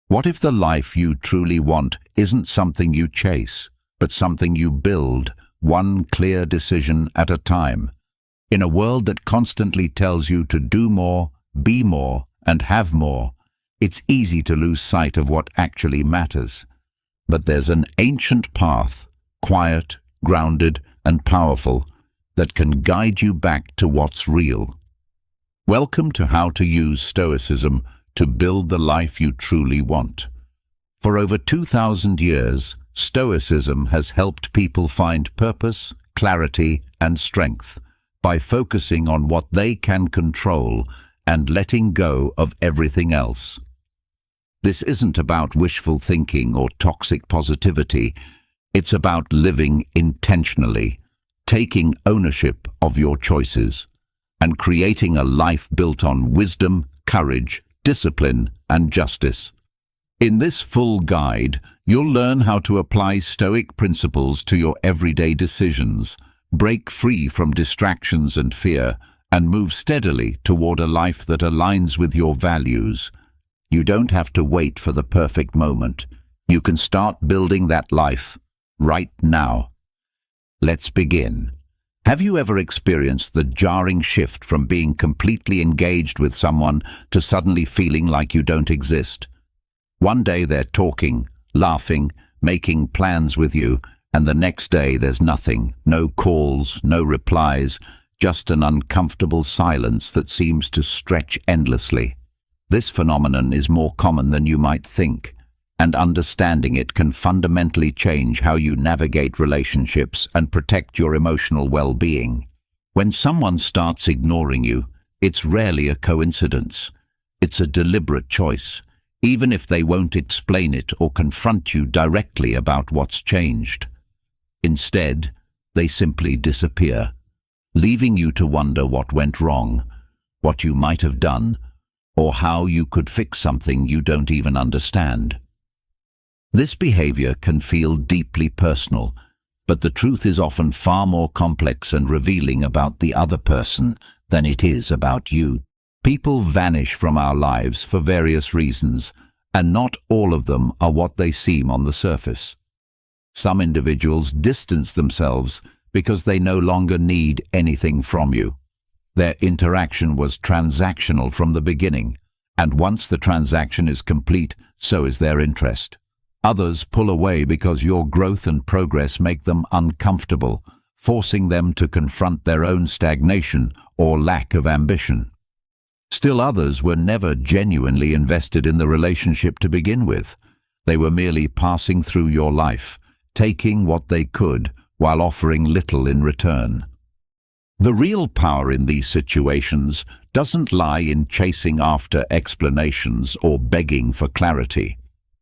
What if the life you truly want isn't something you chase, but something you build, one clear decision at a time? In a world that constantly tells you to do more, be more, and have more, it's easy to lose sight of what actually matters. But there's an ancient path, quiet, grounded, and powerful, that can guide you back to what's real. Welcome to How to Use Stoicism to Build the Life You Truly Want. For over 2,000 years, Stoicism has helped people find purpose, clarity, and strength by focusing on what they can control and letting go of everything else. This isn't about wishful thinking or toxic positivity. It's about living intentionally, taking ownership of your choices, and creating a life built on wisdom, courage, discipline, and justice. In this full guide, you'll learn how to apply Stoic principles to your everyday decisions, break free from distractions and fear, and move steadily toward a life that aligns with your values. You don't have to wait for the perfect moment. You can start building that life right now. Let's begin. Have you ever experienced the jarring shift from being completely engaged with someone to suddenly feeling like you don't exist? One day they're talking, laughing, making plans with you, and the next day there's nothing, no calls, no replies, just an uncomfortable silence that seems to stretch endlessly. This phenomenon is more common than you might think, and understanding it can fundamentally change how you navigate relationships and protect your emotional well-being. When someone starts ignoring you, it's rarely a coincidence. It's a deliberate choice, even if they won't explain it or confront you directly about what's changed. Instead, they simply disappear, leaving you to wonder what went wrong, what you might have done, or how you could fix something you don't even understand. This behavior can feel deeply personal, but the truth is often far more complex and revealing about the other person than it is about you. People vanish from our lives for various reasons, and not all of them are what they seem on the surface. Some individuals distance themselves because they no longer need anything from you. Their interaction was transactional from the beginning, and once the transaction is complete, so is their interest. Others pull away because your growth and progress make them uncomfortable, forcing them to confront their own stagnation or lack of ambition. Still others were never genuinely invested in the relationship to begin with. They were merely passing through your life, taking what they could while offering little in return. The real power in these situations doesn't lie in chasing after explanations or begging for clarity.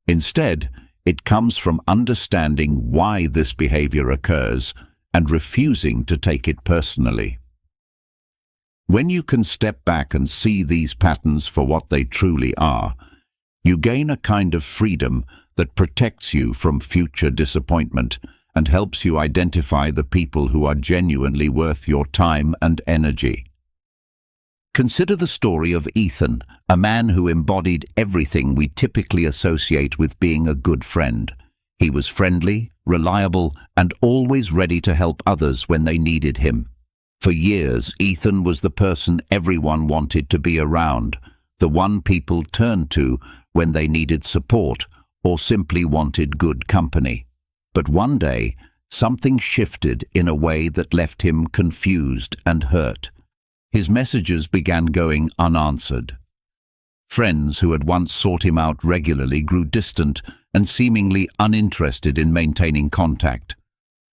Instead, it comes from understanding why this behavior occurs and refusing to take it personally. When you can step back and see these patterns for what they truly are, you gain a kind of freedom that protects you from future disappointment and helps you identify the people who are genuinely worth your time and energy. Consider the story of Ethan, a man who embodied everything we typically associate with being a good friend. He was friendly, reliable, and always ready to help others when they needed him. For years, Ethan was the person everyone wanted to be around, the one people turned to when they needed support or simply wanted good company. But one day, something shifted in a way that left him confused and hurt. His messages began going unanswered. Friends who had once sought him out regularly grew distant and seemingly uninterested in maintaining contact.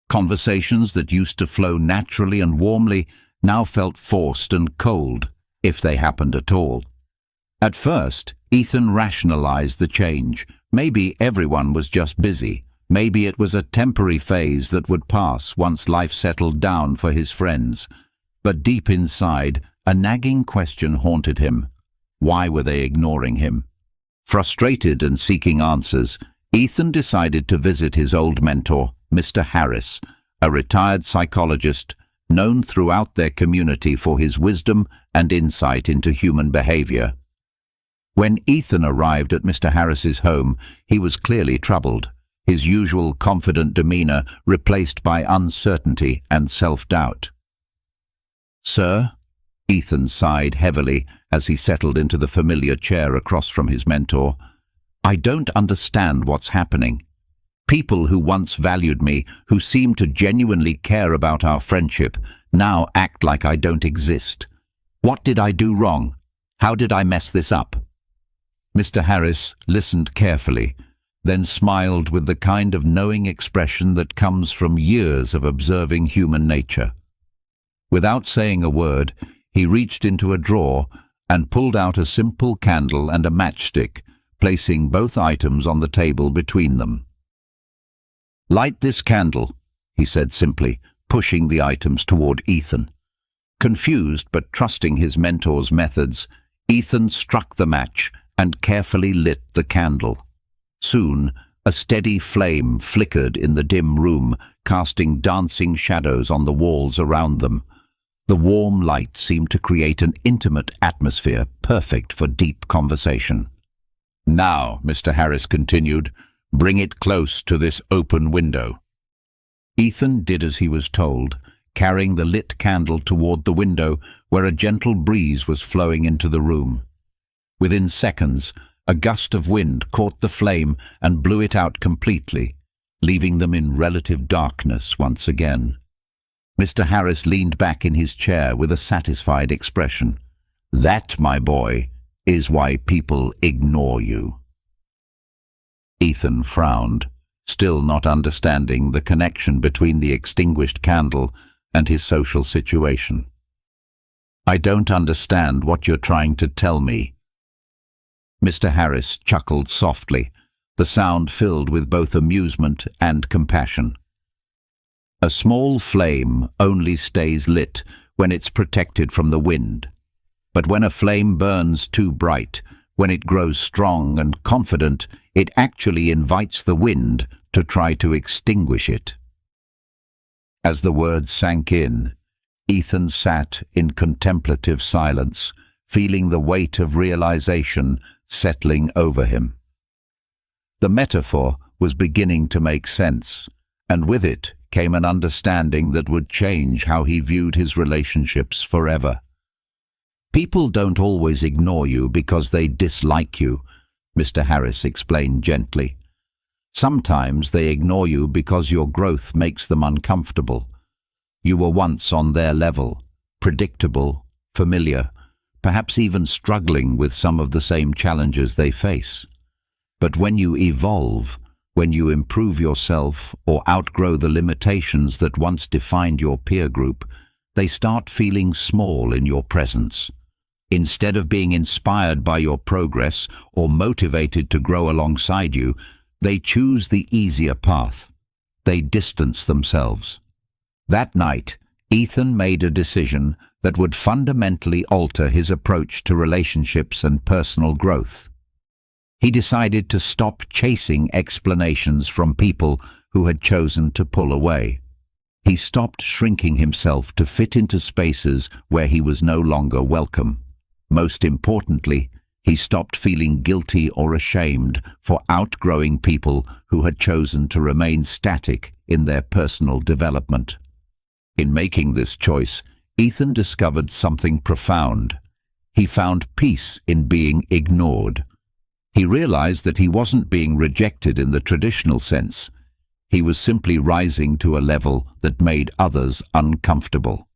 Conversations that used to flow naturally and warmly now felt forced and cold, if they happened at all. At first, Ethan rationalized the change. Maybe everyone was just busy. Maybe it was a temporary phase that would pass once life settled down for his friends. But deep inside, a nagging question haunted him. Why were they ignoring him? Frustrated and seeking answers, Ethan decided to visit his old mentor, Mr. Harris, a retired psychologist known throughout their community for his wisdom and insight into human behavior. When Ethan arrived at Mr. Harris's home, he was clearly troubled, his usual confident demeanor replaced by uncertainty and self-doubt. "Sir?" Ethan sighed heavily as he settled into the familiar chair across from his mentor. "I don't understand what's happening. People who once valued me, who seemed to genuinely care about our friendship, now act like I don't exist. What did I do wrong? How did I mess this up?" Mr. Harris listened carefully, then smiled with the kind of knowing expression that comes from years of observing human nature. Without saying a word, he reached into a drawer and pulled out a simple candle and a matchstick, placing both items on the table between them. "Light this candle," he said simply, pushing the items toward Ethan. Confused but trusting his mentor's methods, Ethan struck the match and carefully lit the candle. Soon, a steady flame flickered in the dim room, casting dancing shadows on the walls around them. The warm light seemed to create an intimate atmosphere perfect for deep conversation. "Now," Mr. Harris continued, "bring it close to this open window." Ethan did as he was told, carrying the lit candle toward the window where a gentle breeze was flowing into the room. Within seconds, a gust of wind caught the flame and blew it out completely, leaving them in relative darkness once again. Mr. Harris leaned back in his chair with a satisfied expression. "That, my boy, is why people ignore you." Ethan frowned, still not understanding the connection between the extinguished candle and his social situation. "I don't understand what you're trying to tell me." Mr. Harris chuckled softly, the sound filled with both amusement and compassion. "A small flame only stays lit when it's protected from the wind. But when a flame burns too bright, when it grows strong and confident, it actually invites the wind to try to extinguish it." As the words sank in, Ethan sat in contemplative silence, feeling the weight of realization settling over him. The metaphor was beginning to make sense, and with it came an understanding that would change how he viewed his relationships forever. "People don't always ignore you because they dislike you," Mr. Harris explained gently. "Sometimes they ignore you because your growth makes them uncomfortable. You were once on their level, predictable, familiar, perhaps even struggling with some of the same challenges they face. But when you evolve, when you improve yourself or outgrow the limitations that once defined your peer group, they start feeling small in your presence. Instead of being inspired by your progress or motivated to grow alongside you, they choose the easier path. They distance themselves." That night, Ethan made a decision that would fundamentally alter his approach to relationships and personal growth. He decided to stop chasing explanations from people who had chosen to pull away. He stopped shrinking himself to fit into spaces where he was no longer welcome. Most importantly, he stopped feeling guilty or ashamed for outgrowing people who had chosen to remain static in their personal development. In making this choice, Ethan discovered something profound. He found peace in being ignored. He realized that he wasn't being rejected in the traditional sense. He was simply rising to a level that made others uncomfortable.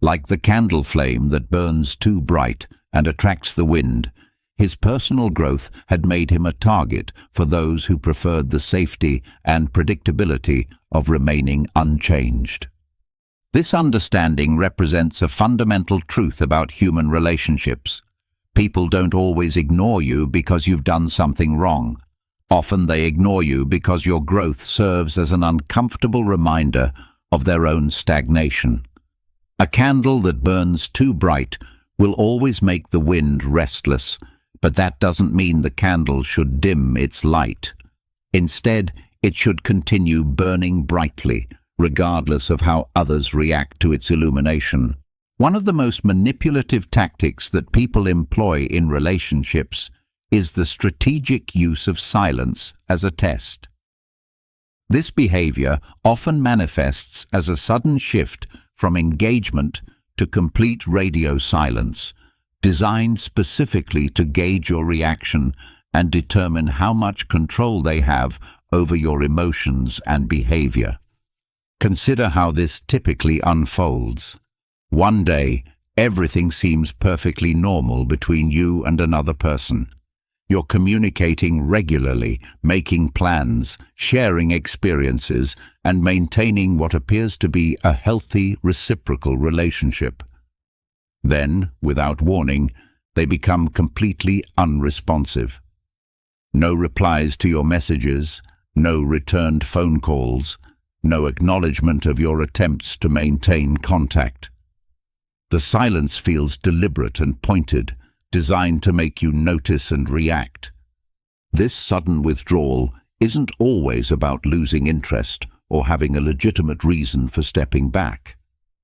Like the candle flame that burns too bright and attracts the wind, his personal growth had made him a target for those who preferred the safety and predictability of remaining unchanged. This understanding represents a fundamental truth about human relationships. People don't always ignore you because you've done something wrong. Often they ignore you because your growth serves as an uncomfortable reminder of their own stagnation. A candle that burns too bright will always make the wind restless, but that doesn't mean the candle should dim its light. Instead, it should continue burning brightly, regardless of how others react to its illumination. One of the most manipulative tactics that people employ in relationships is the strategic use of silence as a test. This behavior often manifests as a sudden shift from engagement to complete radio silence, designed specifically to gauge your reaction and determine how much control they have over your emotions and behavior. Consider how this typically unfolds. One day, everything seems perfectly normal between you and another person. You're communicating regularly, making plans, sharing experiences, and maintaining what appears to be a healthy, reciprocal relationship. Then, without warning, they become completely unresponsive. No replies to your messages, no returned phone calls, no acknowledgement of your attempts to maintain contact. The silence feels deliberate and pointed, designed to make you notice and react. This sudden withdrawal isn't always about losing interest or having a legitimate reason for stepping back.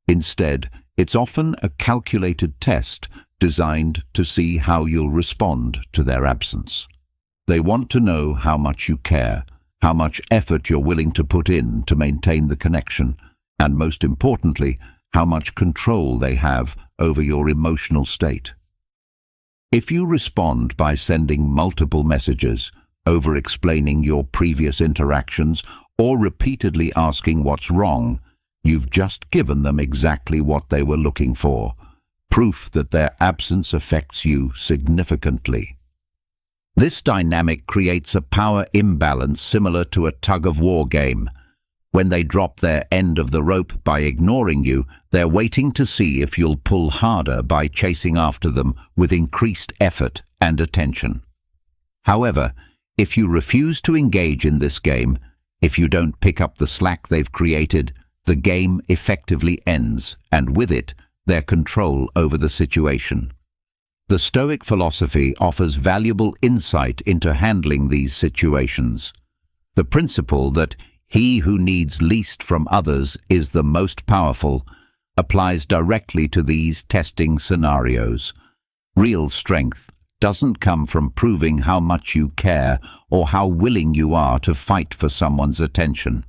Instead, it's often a calculated test designed to see how you'll respond to their absence. They want to know how much you care, how much effort you're willing to put in to maintain the connection, and most importantly, how much control they have over your emotional state. If you respond by sending multiple messages, over-explaining your previous interactions, or repeatedly asking what's wrong, you've just given them exactly what they were looking for, proof that their absence affects you significantly. This dynamic creates a power imbalance similar to a tug-of-war game. When they drop their end of the rope by ignoring you, they're waiting to see if you'll pull harder by chasing after them with increased effort and attention. However, if you refuse to engage in this game, if you don't pick up the slack they've created, the game effectively ends, and with it, their control over the situation. The Stoic philosophy offers valuable insight into handling these situations. The principle that he who needs least from others is the most powerful applies directly to these testing scenarios. Real strength doesn't come from proving how much you care or how willing you are to fight for someone's attention.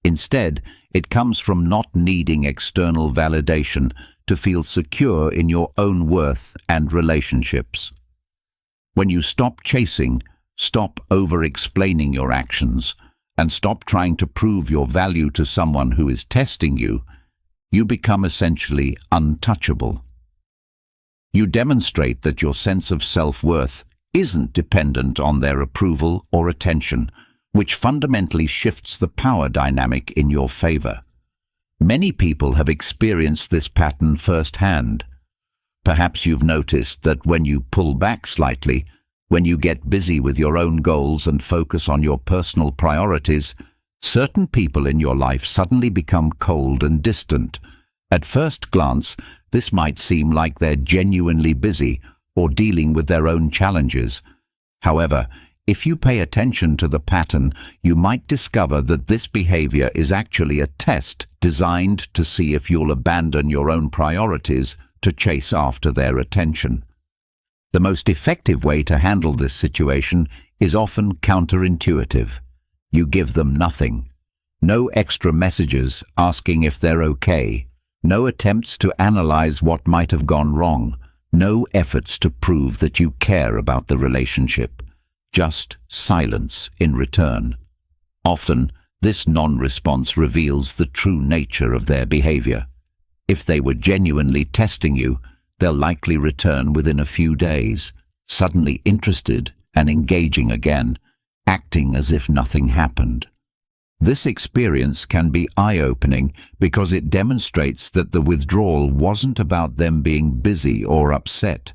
Instead, it comes from not needing external validation to feel secure in your own worth and relationships. When you stop chasing, stop over-explaining your actions, and stop trying to prove your value to someone who is testing you, you become essentially untouchable. You demonstrate that your sense of self-worth isn't dependent on their approval or attention, which fundamentally shifts the power dynamic in your favor. Many people have experienced this pattern firsthand. Perhaps you've noticed that when you pull back slightly, when you get busy with your own goals and focus on your personal priorities, certain people in your life suddenly become cold and distant. At first glance, this might seem like they're genuinely busy or dealing with their own challenges. However, if you pay attention to the pattern, you might discover that this behavior is actually a test designed to see if you'll abandon your own priorities to chase after their attention. The most effective way to handle this situation is often counterintuitive. You give them nothing. No extra messages asking if they're okay. No attempts to analyze what might have gone wrong. No efforts to prove that you care about the relationship. Just silence in return. Often, this non-response reveals the true nature of their behavior. If they were genuinely testing you, they'll likely return within a few days, suddenly interested and engaging again, acting as if nothing happened. This experience can be eye-opening because it demonstrates that the withdrawal wasn't about them being busy or upset.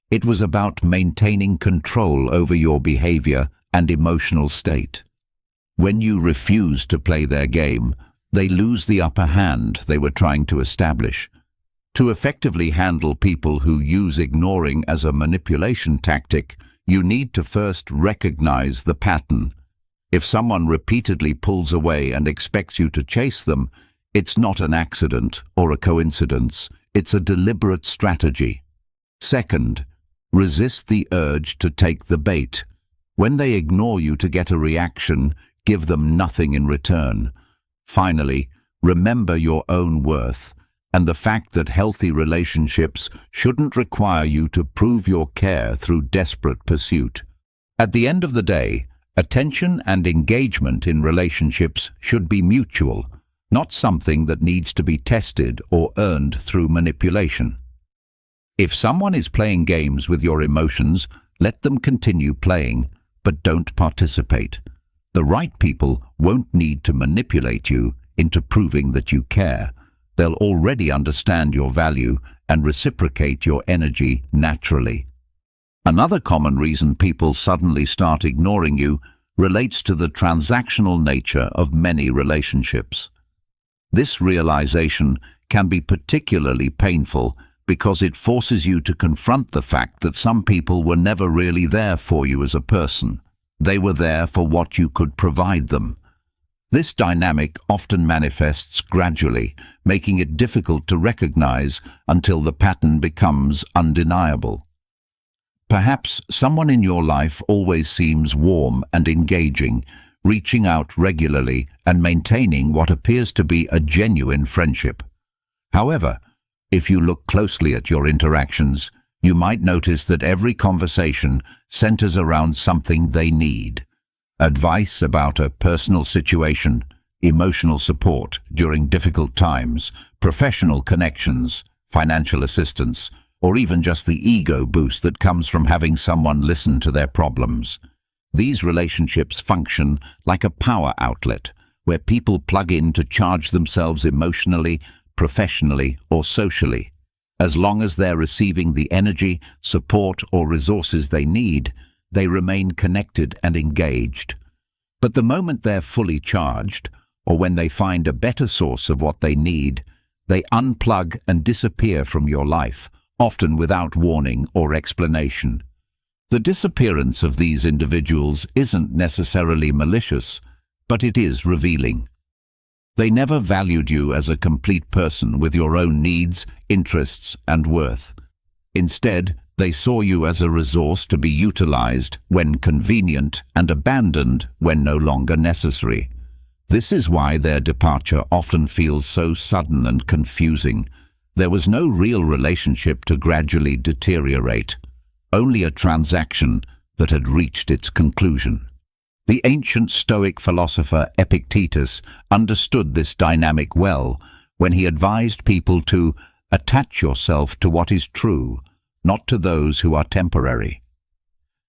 It was about maintaining control over your behavior and emotional state. When you refuse to play their game, they lose the upper hand they were trying to establish. To effectively handle people who use ignoring as a manipulation tactic, you need to first recognize the pattern. If someone repeatedly pulls away and expects you to chase them, it's not an accident or a coincidence. It's a deliberate strategy. Second, resist the urge to take the bait. When they ignore you to get a reaction, give them nothing in return. Finally, remember your own worth and the fact that healthy relationships shouldn't require you to prove your care through desperate pursuit. At the end of the day, attention and engagement in relationships should be mutual, not something that needs to be tested or earned through manipulation. If someone is playing games with your emotions, let them continue playing, but don't participate. The right people won't need to manipulate you into proving that you care. They'll already understand your value and reciprocate your energy naturally. Another common reason people suddenly start ignoring you relates to the transactional nature of many relationships. This realization can be particularly painful because it forces you to confront the fact that some people were never really there for you as a person. They were there for what you could provide them. This dynamic often manifests gradually, making it difficult to recognize until the pattern becomes undeniable. Perhaps someone in your life always seems warm and engaging, reaching out regularly and maintaining what appears to be a genuine friendship. However, if you look closely at your interactions, you might notice that every conversation centers around something they need. Advice about a personal situation, emotional support during difficult times, professional connections, financial assistance, or even just the ego boost that comes from having someone listen to their problems. These relationships function like a power outlet, where people plug in to charge themselves emotionally, professionally, or socially. As long as they're receiving the energy, support, or resources they need, they remain connected and engaged. But the moment they're fully charged, or when they find a better source of what they need, they unplug and disappear from your life, often without warning or explanation. The disappearance of these individuals isn't necessarily malicious, but it is revealing. They never valued you as a complete person with your own needs, interests, and worth. Instead, they saw you as a resource to be utilized when convenient and abandoned when no longer necessary. This is why their departure often feels so sudden and confusing. There was no real relationship to gradually deteriorate, only a transaction that had reached its conclusion. The ancient Stoic philosopher Epictetus understood this dynamic well when he advised people to attach yourself to what is true, not to those who are temporary.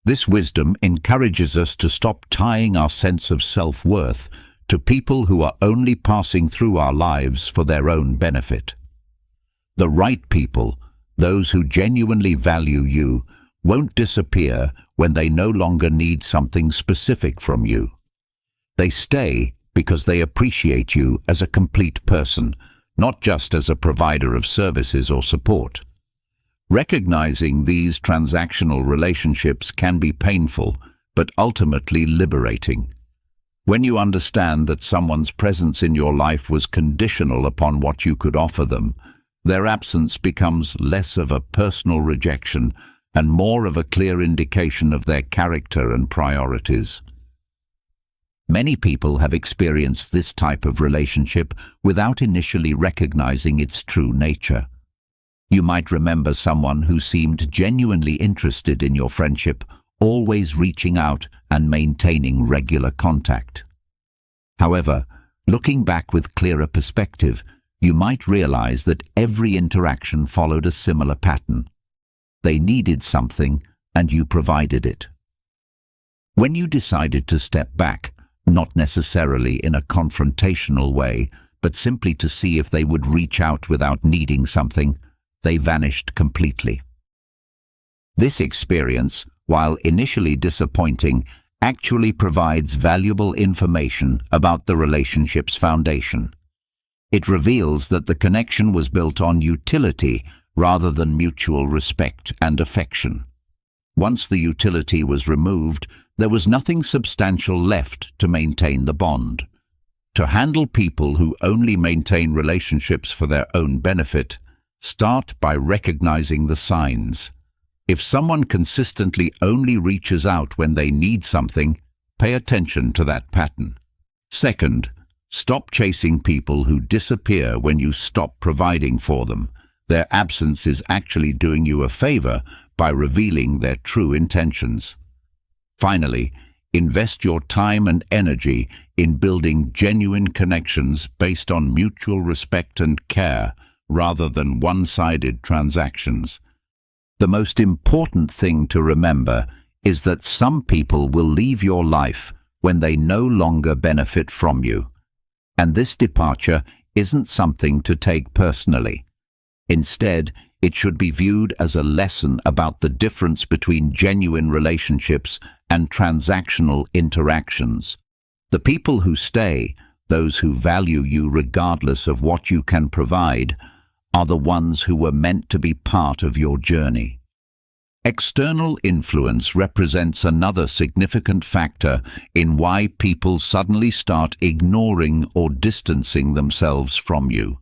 This wisdom encourages us to stop tying our sense of self-worth to people who are only passing through our lives for their own benefit. The right people, those who genuinely value you, won't disappear when they no longer need something specific from you. They stay because they appreciate you as a complete person, not just as a provider of services or support. Recognizing these transactional relationships can be painful, but ultimately liberating. When you understand that someone's presence in your life was conditional upon what you could offer them, their absence becomes less of a personal rejection and more of a clear indication of their character and priorities. Many people have experienced this type of relationship without initially recognizing its true nature. You might remember someone who seemed genuinely interested in your friendship, always reaching out and maintaining regular contact. However, looking back with clearer perspective, you might realize that every interaction followed a similar pattern. They needed something, and you provided it. When you decided to step back, not necessarily in a confrontational way, but simply to see if they would reach out without needing something, they vanished completely. This experience, while initially disappointing, actually provides valuable information about the relationship's foundation. It reveals that the connection was built on utility rather than mutual respect and affection. Once the utility was removed, there was nothing substantial left to maintain the bond. To handle people who only maintain relationships for their own benefit, Start by recognizing the signs. If someone consistently only reaches out when they need something, pay attention to that pattern. Second, stop chasing people who disappear when you stop providing for them. Their absence is actually doing you a favor by revealing their true intentions. Finally, invest your time and energy in building genuine connections based on mutual respect and care rather than one-sided transactions. The most important thing to remember is that some people will leave your life when they no longer benefit from you. And this departure isn't something to take personally. Instead, it should be viewed as a lesson about the difference between genuine relationships and transactional interactions. The people who stay, those who value you regardless of what you can provide, are the ones who were meant to be part of your journey. External influence represents another significant factor in why people suddenly start ignoring or distancing themselves from you.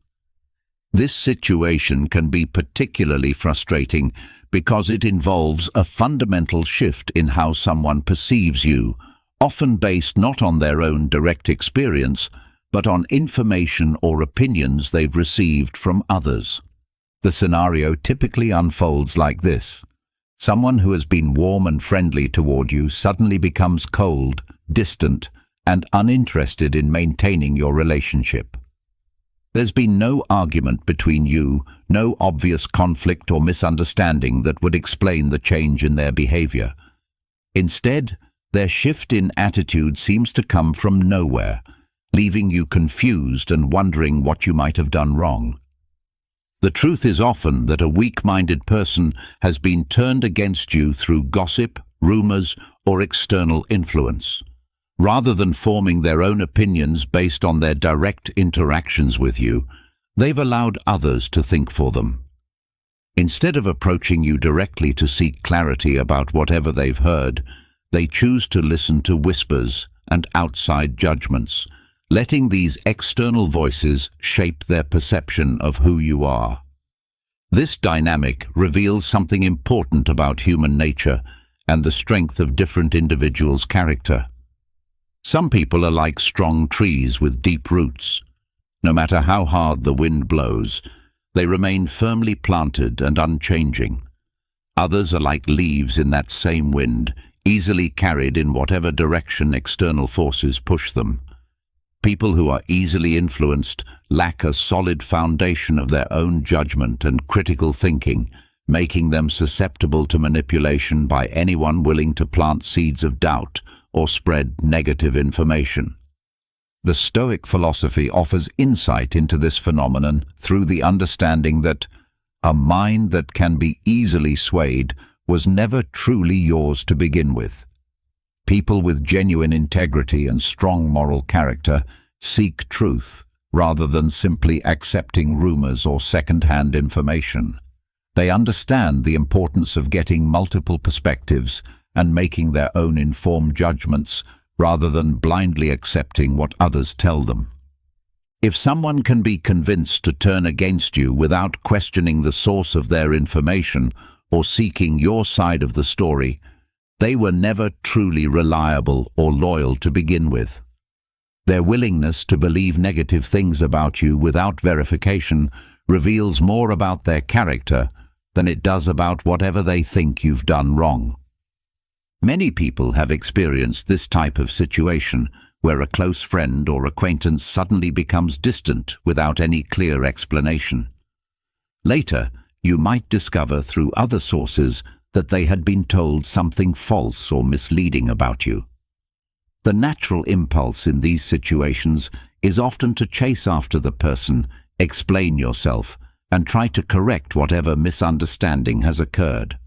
This situation can be particularly frustrating because it involves a fundamental shift in how someone perceives you, often based not on their own direct experience, but on information or opinions they've received from others. The scenario typically unfolds like this. Someone who has been warm and friendly toward you suddenly becomes cold, distant, and uninterested in maintaining your relationship. There's been no argument between you, no obvious conflict or misunderstanding that would explain the change in their behavior. Instead, their shift in attitude seems to come from nowhere, leaving you confused and wondering what you might have done wrong. The truth is often that a weak-minded person has been turned against you through gossip, rumors, or external influence. Rather than forming their own opinions based on their direct interactions with you, they've allowed others to think for them. Instead of approaching you directly to seek clarity about whatever they've heard, they choose to listen to whispers and outside judgments, letting these external voices shape their perception of who you are. This dynamic reveals something important about human nature and the strength of different individuals' character. Some people are like strong trees with deep roots. No matter how hard the wind blows, they remain firmly planted and unchanging. Others are like leaves in that same wind, easily carried in whatever direction external forces push them. People who are easily influenced lack a solid foundation of their own judgment and critical thinking, making them susceptible to manipulation by anyone willing to plant seeds of doubt or spread negative information. The Stoic philosophy offers insight into this phenomenon through the understanding that a mind that can be easily swayed was never truly yours to begin with. People with genuine integrity and strong moral character seek truth rather than simply accepting rumors or second-hand information. They understand the importance of getting multiple perspectives and making their own informed judgments rather than blindly accepting what others tell them. If someone can be convinced to turn against you without questioning the source of their information or seeking your side of the story, they were never truly reliable or loyal to begin with. Their willingness to believe negative things about you without verification reveals more about their character than it does about whatever they think you've done wrong. Many people have experienced this type of situation, where a close friend or acquaintance suddenly becomes distant without any clear explanation. Later, you might discover through other sources that they had been told something false or misleading about you. The natural impulse in these situations is often to chase after the person, explain yourself, and try to correct whatever misunderstanding has occurred.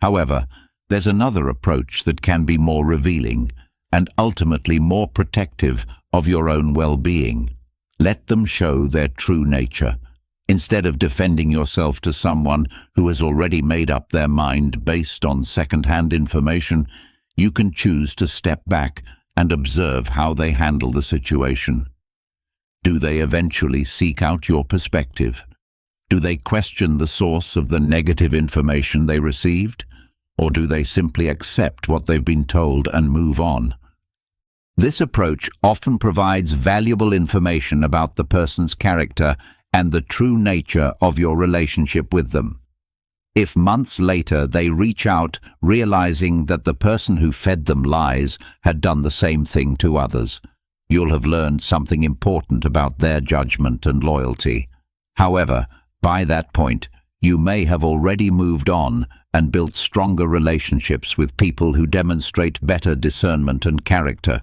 However, there's another approach that can be more revealing and ultimately more protective of your own well-being. Let them show their true nature. Instead of defending yourself to someone who has already made up their mind based on second-hand information, you can choose to step back and observe how they handle the situation. Do they eventually seek out your perspective? Do they question the source of the negative information they received? Or do they simply accept what they've been told and move on? This approach often provides valuable information about the person's character and the true nature of your relationship with them. If months later they reach out realizing that the person who fed them lies had done the same thing to others, you'll have learned something important about their judgment and loyalty. However, by that point, you may have already moved on and built stronger relationships with people who demonstrate better discernment and character.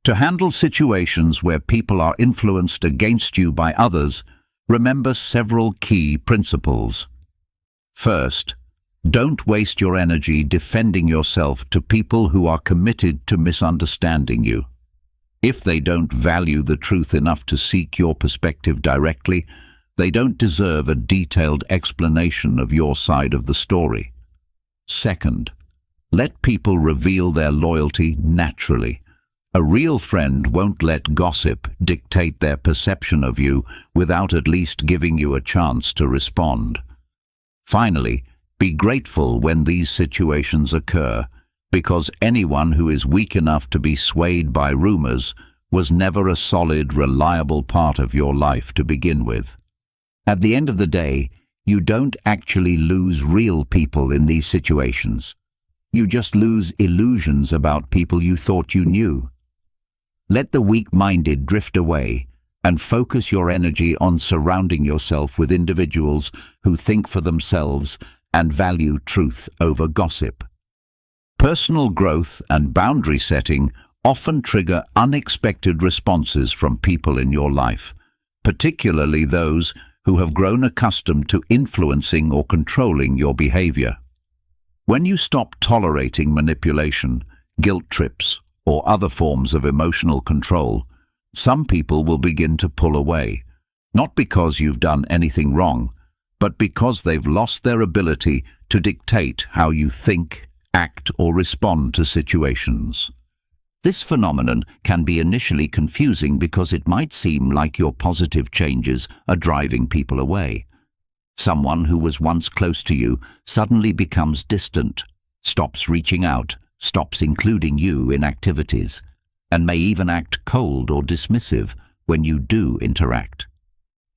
To handle situations where people are influenced against you by others, remember several key principles. First, don't waste your energy defending yourself to people who are committed to misunderstanding you. If they don't value the truth enough to seek your perspective directly, they don't deserve a detailed explanation of your side of the story. Second, let people reveal their loyalty naturally. A real friend won't let gossip dictate their perception of you without at least giving you a chance to respond. Finally, be grateful when these situations occur, because anyone who is weak enough to be swayed by rumors was never a solid, reliable part of your life to begin with. At the end of the day, you don't actually lose real people in these situations. You just lose illusions about people you thought you knew. Let the weak-minded drift away and focus your energy on surrounding yourself with individuals who think for themselves and value truth over gossip. Personal growth and boundary setting often trigger unexpected responses from people in your life, particularly those who have grown accustomed to influencing or controlling your behavior. When you stop tolerating manipulation, guilt trips, or other forms of emotional control, some people will begin to pull away, not because you've done anything wrong, but because they've lost their ability to dictate how you think, act, or respond to situations. This phenomenon can be initially confusing because it might seem like your positive changes are driving people away. Someone who was once close to you suddenly becomes distant, stops reaching out, stops including you in activities, and may even act cold or dismissive when you do interact.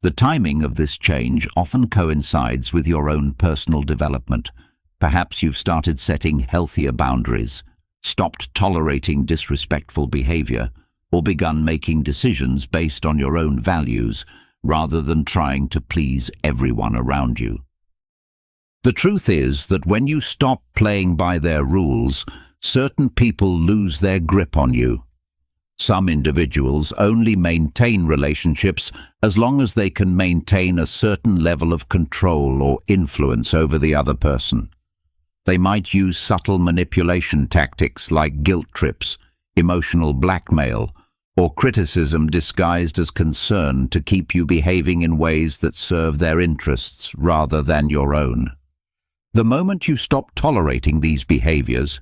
The timing of this change often coincides with your own personal development. Perhaps you've started setting healthier boundaries, stopped tolerating disrespectful behavior, or begun making decisions based on your own values rather than trying to please everyone around you. The truth is that when you stop playing by their rules, certain people lose their grip on you. Some individuals only maintain relationships as long as they can maintain a certain level of control or influence over the other person. They might use subtle manipulation tactics like guilt trips, emotional blackmail, or criticism disguised as concern to keep you behaving in ways that serve their interests rather than your own. The moment you stop tolerating these behaviors,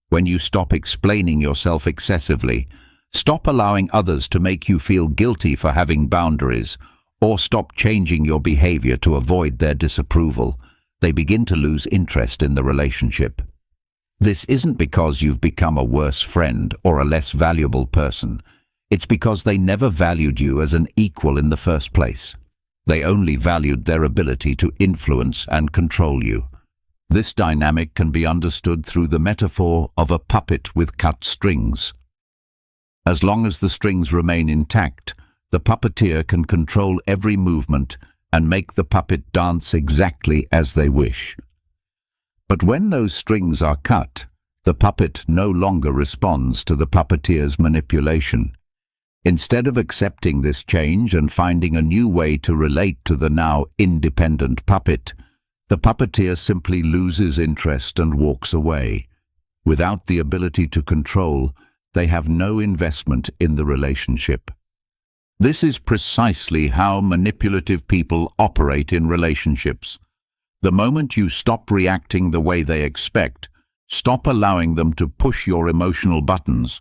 when you stop explaining yourself excessively, stop allowing others to make you feel guilty for having boundaries, or stop changing your behavior to avoid their disapproval, they begin to lose interest in the relationship. This isn't because you've become a worse friend or a less valuable person. It's because they never valued you as an equal in the first place. They only valued their ability to influence and control you. This dynamic can be understood through the metaphor of a puppet with cut strings. As long as the strings remain intact, the puppeteer can control every movement and make the puppet dance exactly as they wish. But when those strings are cut, the puppet no longer responds to the puppeteer's manipulation. Instead of accepting this change and finding a new way to relate to the now independent puppet, the puppeteer simply loses interest and walks away. Without the ability to control, they have no investment in the relationship. This is precisely how manipulative people operate in relationships. The moment you stop reacting the way they expect, stop allowing them to push your emotional buttons,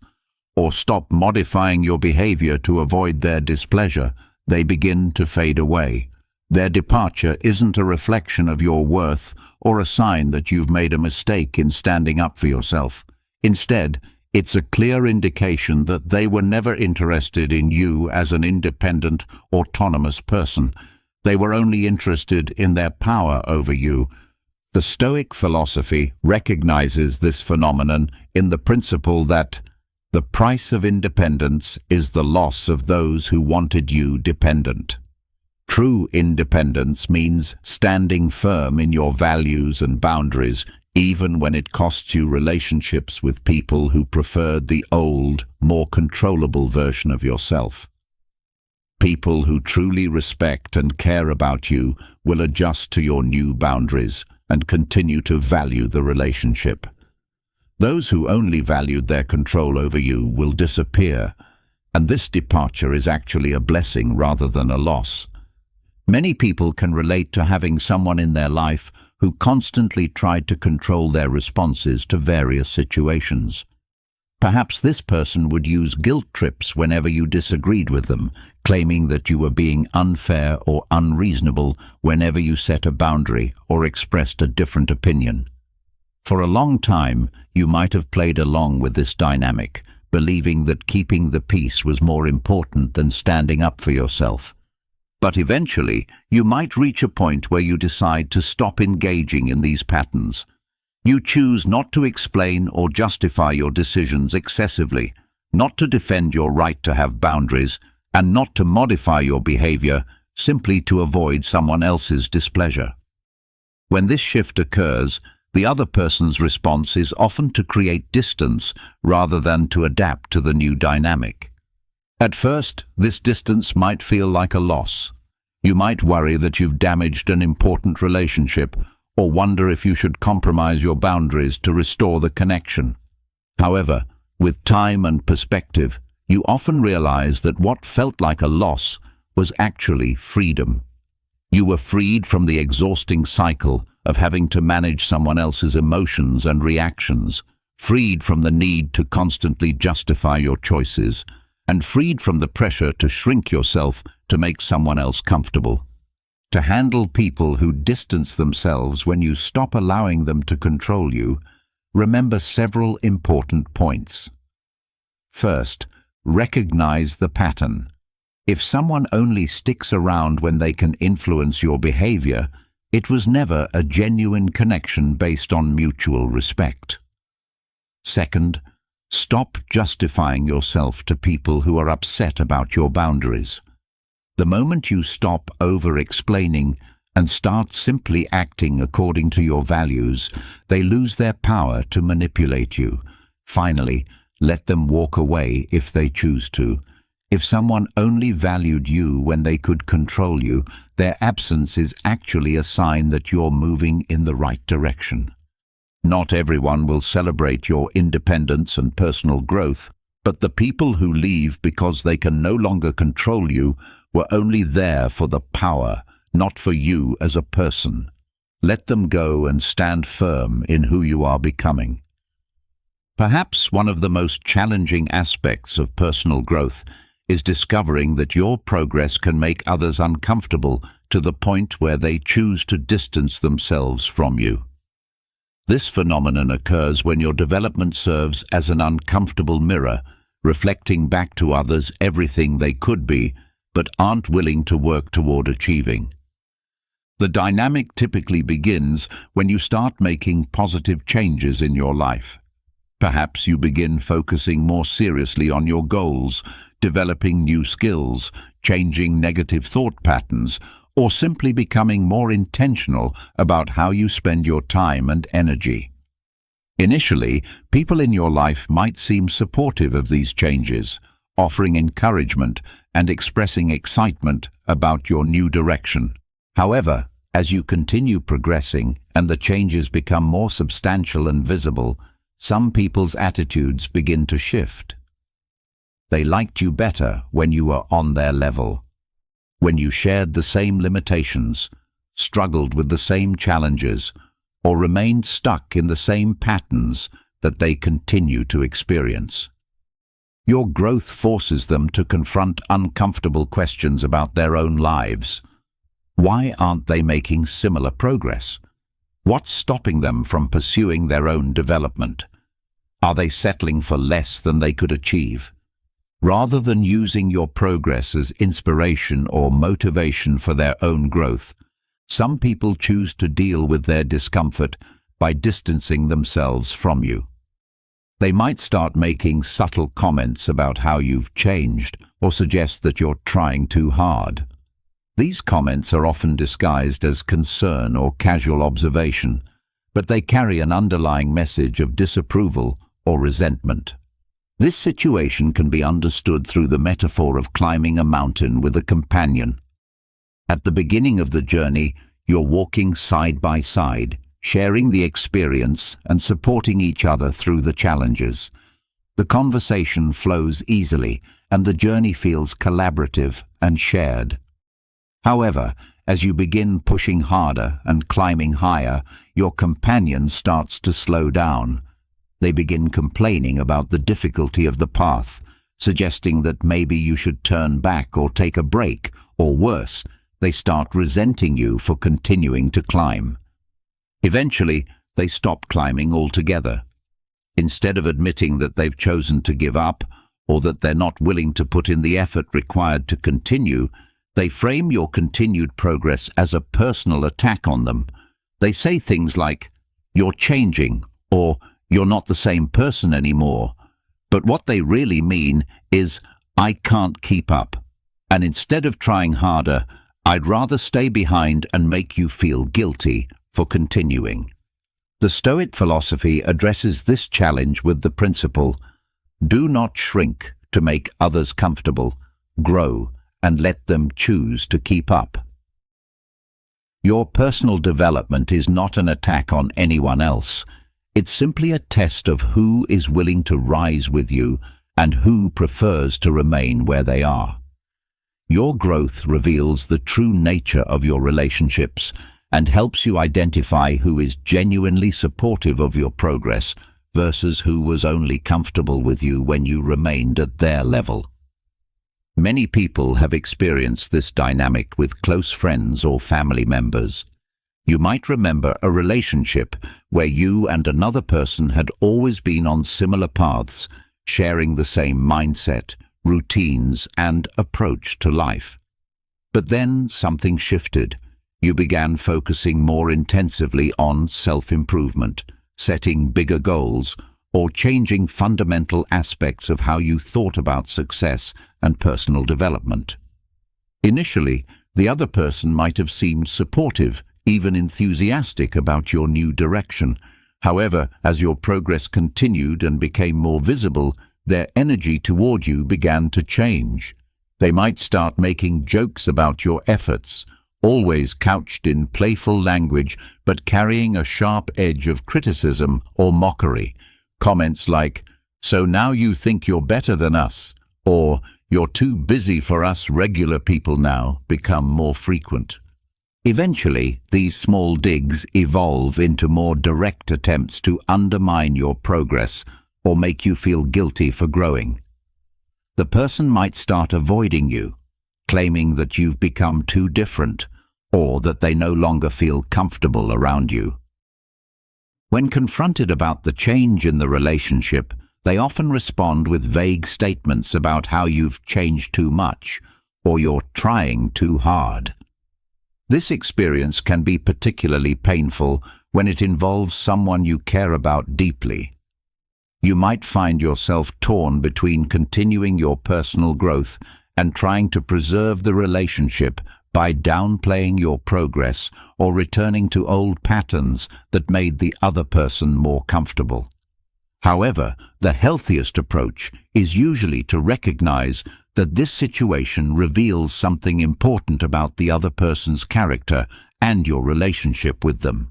or stop modifying your behavior to avoid their displeasure, they begin to fade away. Their departure isn't a reflection of your worth or a sign that you've made a mistake in standing up for yourself. Instead, it's a clear indication that they were never interested in you as an independent, autonomous person. They were only interested in their power over you. The Stoic philosophy recognizes this phenomenon in the principle that the price of independence is the loss of those who wanted you dependent. True independence means standing firm in your values and boundaries, even when it costs you relationships with people who preferred the old, more controllable version of yourself. People who truly respect and care about you will adjust to your new boundaries and continue to value the relationship. Those who only valued their control over you will disappear, and this departure is actually a blessing rather than a loss. Many people can relate to having someone in their life who constantly tried to control their responses to various situations. Perhaps this person would use guilt trips whenever you disagreed with them, claiming that you were being unfair or unreasonable whenever you set a boundary or expressed a different opinion. For a long time, you might have played along with this dynamic, believing that keeping the peace was more important than standing up for yourself. But eventually, you might reach a point where you decide to stop engaging in these patterns. You choose not to explain or justify your decisions excessively, not to defend your right to have boundaries, and not to modify your behavior simply to avoid someone else's displeasure. When this shift occurs, the other person's response is often to create distance rather than to adapt to the new dynamic. At first, this distance might feel like a loss. You might worry that you've damaged an important relationship or wonder if you should compromise your boundaries to restore the connection. However, with time and perspective, you often realize that what felt like a loss was actually freedom. You were freed from the exhausting cycle of having to manage someone else's emotions and reactions, freed from the need to constantly justify your choices, and freed from the pressure to shrink yourself to make someone else comfortable. To handle people who distance themselves when you stop allowing them to control you, remember several important points. First, recognize the pattern. If someone only sticks around when they can influence your behavior, it was never a genuine connection based on mutual respect. Second, stop justifying yourself to people who are upset about your boundaries. The moment you stop over-explaining and start simply acting according to your values, they lose their power to manipulate you. Finally, let them walk away if they choose to. If someone only valued you when they could control you, their absence is actually a sign that you're moving in the right direction. Not everyone will celebrate your independence and personal growth, but the people who leave because they can no longer control you were only there for the power, not for you as a person. Let them go and stand firm in who you are becoming. Perhaps one of the most challenging aspects of personal growth is discovering that your progress can make others uncomfortable to the point where they choose to distance themselves from you. This phenomenon occurs when your development serves as an uncomfortable mirror, reflecting back to others everything they could be, but aren't willing to work toward achieving. The dynamic typically begins when you start making positive changes in your life. Perhaps you begin focusing more seriously on your goals, developing new skills, changing negative thought patterns, or simply becoming more intentional about how you spend your time and energy. Initially, people in your life might seem supportive of these changes, offering encouragement and expressing excitement about your new direction. However, as you continue progressing and the changes become more substantial and visible, some people's attitudes begin to shift. They liked you better when you were on their level, when you shared the same limitations, struggled with the same challenges, or remained stuck in the same patterns that they continue to experience. Your growth forces them to confront uncomfortable questions about their own lives. Why aren't they making similar progress? What's stopping them from pursuing their own development? Are they settling for less than they could achieve? Rather than using your progress as inspiration or motivation for their own growth, some people choose to deal with their discomfort by distancing themselves from you. They might start making subtle comments about how you've changed or suggest that you're trying too hard. These comments are often disguised as concern or casual observation, but they carry an underlying message of disapproval or resentment. This situation can be understood through the metaphor of climbing a mountain with a companion. At the beginning of the journey, you're walking side by side, sharing the experience and supporting each other through the challenges. The conversation flows easily, and the journey feels collaborative and shared. However, as you begin pushing harder and climbing higher, your companion starts to slow down. They begin complaining about the difficulty of the path, suggesting that maybe you should turn back or take a break, or worse, they start resenting you for continuing to climb. Eventually, they stop climbing altogether. Instead of admitting that they've chosen to give up, or that they're not willing to put in the effort required to continue, they frame your continued progress as a personal attack on them. They say things like, "You're changing," or "You're not the same person anymore." But what they really mean is, "I can't keep up. And instead of trying harder, I'd rather stay behind and make you feel guilty for continuing." The Stoic philosophy addresses this challenge with the principle, "Do not shrink to make others comfortable, grow, and let them choose to keep up." Your personal development is not an attack on anyone else. It's simply a test of who is willing to rise with you and who prefers to remain where they are. Your growth reveals the true nature of your relationships and helps you identify who is genuinely supportive of your progress versus who was only comfortable with you when you remained at their level. Many people have experienced this dynamic with close friends or family members. You might remember a relationship where you and another person had always been on similar paths, sharing the same mindset, routines, and approach to life. But then something shifted. You began focusing more intensively on self-improvement, setting bigger goals, or changing fundamental aspects of how you thought about success and personal development. Initially, the other person might have seemed supportive, even enthusiastic about your new direction. However, as your progress continued and became more visible, their energy toward you began to change. They might start making jokes about your efforts, always couched in playful language but carrying a sharp edge of criticism or mockery. Comments like, "So now you think you're better than us," or "You're too busy for us regular people now," become more frequent. Eventually, these small digs evolve into more direct attempts to undermine your progress or make you feel guilty for growing. The person might start avoiding you, claiming that you've become too different or that they no longer feel comfortable around you. When confronted about the change in the relationship, they often respond with vague statements about how you've changed too much or you're trying too hard. This experience can be particularly painful when it involves someone you care about deeply. You might find yourself torn between continuing your personal growth and trying to preserve the relationship by downplaying your progress or returning to old patterns that made the other person more comfortable. However, the healthiest approach is usually to recognize that this situation reveals something important about the other person's character and your relationship with them.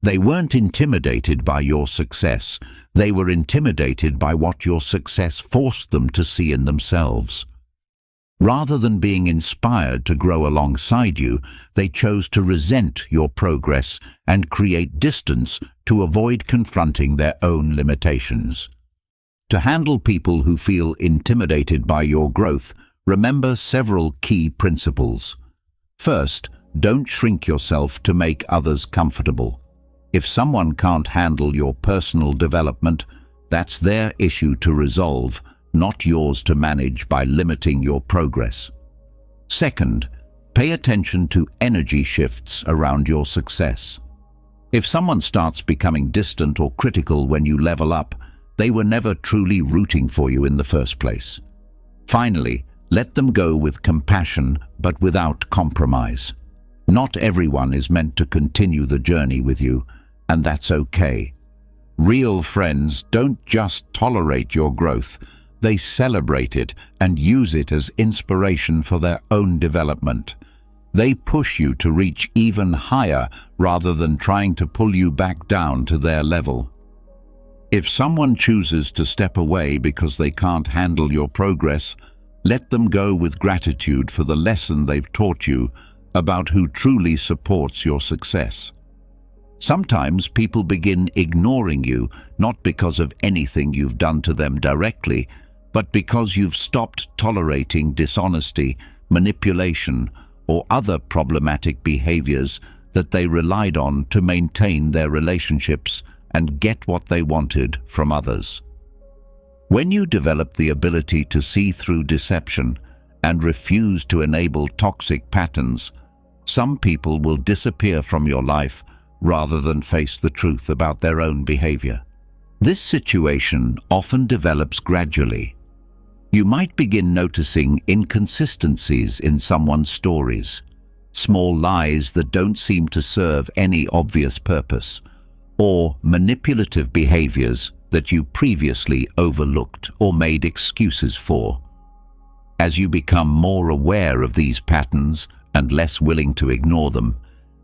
They weren't intimidated by your success. They were intimidated by what your success forced them to see in themselves. Rather than being inspired to grow alongside you, they chose to resent your progress and create distance to avoid confronting their own limitations. To handle people who feel intimidated by your growth, remember several key principles. First, don't shrink yourself to make others comfortable. If someone can't handle your personal development, that's their issue to resolve, not yours to manage by limiting your progress. Second, pay attention to energy shifts around your success. If someone starts becoming distant or critical when you level up, they were never truly rooting for you in the first place. Finally, let them go with compassion but without compromise. Not everyone is meant to continue the journey with you, and that's okay. Real friends don't just tolerate your growth, they celebrate it and use it as inspiration for their own development. They push you to reach even higher rather than trying to pull you back down to their level. If someone chooses to step away because they can't handle your progress, let them go with gratitude for the lesson they've taught you about who truly supports your success. Sometimes people begin ignoring you, not because of anything you've done to them directly, but because you've stopped tolerating dishonesty, manipulation, or other problematic behaviors that they relied on to maintain their relationships and get what they wanted from others. When you develop the ability to see through deception and refuse to enable toxic patterns, some people will disappear from your life rather than face the truth about their own behavior. This situation often develops gradually. You might begin noticing inconsistencies in someone's stories, small lies that don't seem to serve any obvious purpose, or manipulative behaviors that you previously overlooked or made excuses for. As you become more aware of these patterns and less willing to ignore them,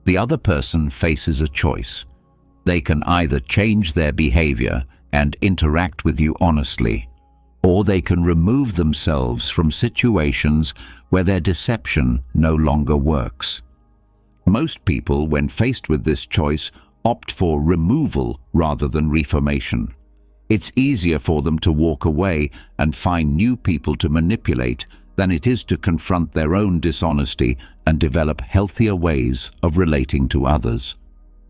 the other person faces a choice. They can either change their behavior and interact with you honestly, or they can remove themselves from situations where their deception no longer works. Most people, when faced with this choice, opt for removal rather than reformation. It's easier for them to walk away and find new people to manipulate than it is to confront their own dishonesty and develop healthier ways of relating to others.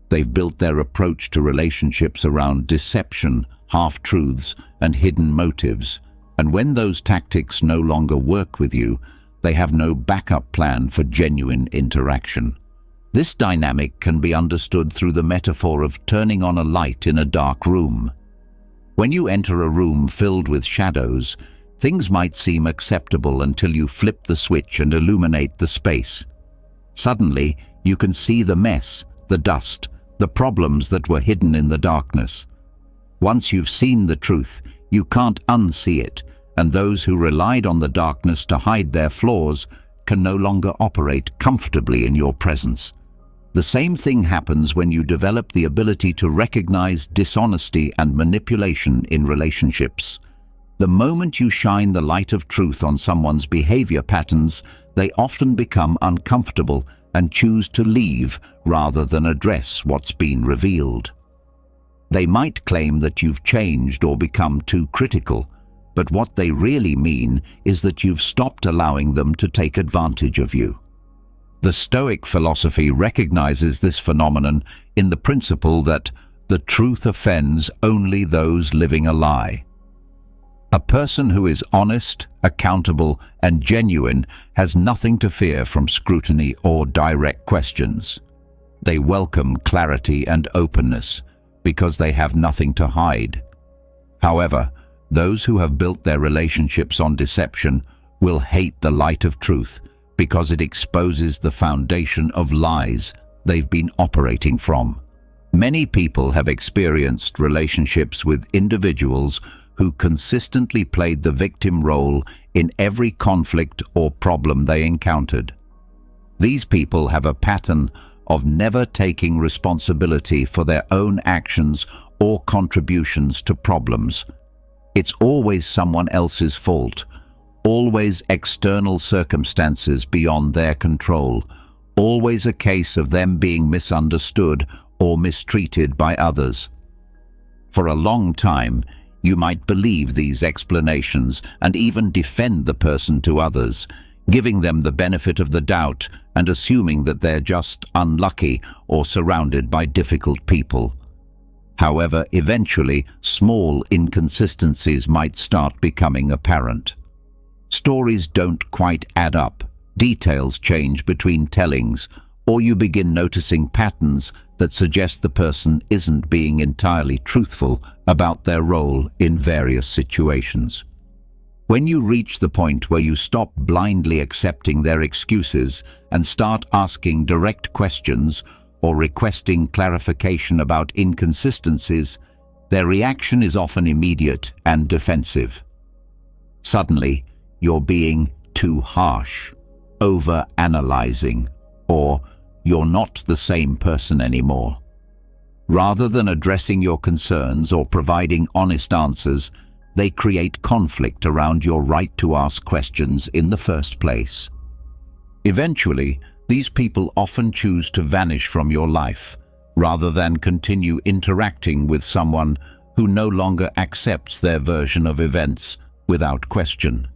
They've built their approach to relationships around deception, half-truths, and hidden motives, and when those tactics no longer work with you, they have no backup plan for genuine interaction. This dynamic can be understood through the metaphor of turning on a light in a dark room. When you enter a room filled with shadows, things might seem acceptable until you flip the switch and illuminate the space. Suddenly, you can see the mess, the dust, the problems that were hidden in the darkness. Once you've seen the truth, you can't unsee it, and those who relied on the darkness to hide their flaws can no longer operate comfortably in your presence. The same thing happens when you develop the ability to recognize dishonesty and manipulation in relationships. The moment you shine the light of truth on someone's behavior patterns, they often become uncomfortable and choose to leave rather than address what's been revealed. They might claim that you've changed or become too critical, but what they really mean is that you've stopped allowing them to take advantage of you. The Stoic philosophy recognizes this phenomenon in the principle that the truth offends only those living a lie. A person who is honest, accountable, and genuine has nothing to fear from scrutiny or direct questions. They welcome clarity and openness because they have nothing to hide. However, those who have built their relationships on deception will hate the light of truth because it exposes the foundation of lies they've been operating from. Many people have experienced relationships with individuals who consistently played the victim role in every conflict or problem they encountered. These people have a pattern of never taking responsibility for their own actions or contributions to problems. It's always someone else's fault, always external circumstances beyond their control, always a case of them being misunderstood or mistreated by others. For a long time, you might believe these explanations and even defend the person to others, giving them the benefit of the doubt and assuming that they're just unlucky or surrounded by difficult people. However, eventually, small inconsistencies might start becoming apparent. Stories don't quite add up, details change between tellings, or you begin noticing patterns that suggest the person isn't being entirely truthful about their role in various situations. When you reach the point where you stop blindly accepting their excuses and start asking direct questions or requesting clarification about inconsistencies, their reaction is often immediate and defensive. Suddenly, you're being too harsh, over-analyzing, or you're not the same person anymore. Rather than addressing your concerns or providing honest answers, they create conflict around your right to ask questions in the first place. Eventually, these people often choose to vanish from your life, rather than continue interacting with someone who no longer accepts their version of events without question.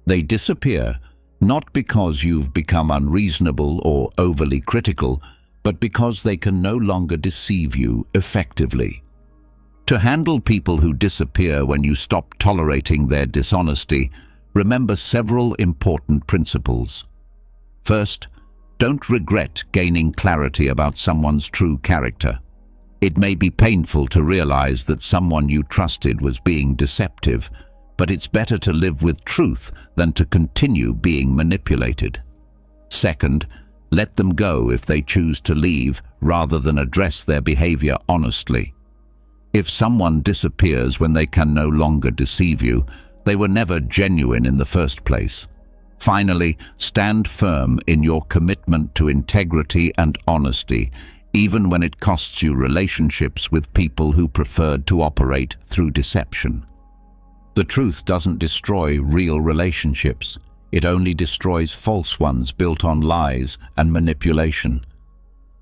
They disappear, not because you've become unreasonable or overly critical, but because they can no longer deceive you effectively. To handle people who disappear when you stop tolerating their dishonesty, remember several important principles. First, don't regret gaining clarity about someone's true character. It may be painful to realize that someone you trusted was being deceptive, but it's better to live with truth than to continue being manipulated. Second, let them go if they choose to leave rather than address their behavior honestly. If someone disappears when they can no longer deceive you, they were never genuine in the first place. Finally, stand firm in your commitment to integrity and honesty, even when it costs you relationships with people who preferred to operate through deception. The truth doesn't destroy real relationships. It only destroys false ones built on lies and manipulation.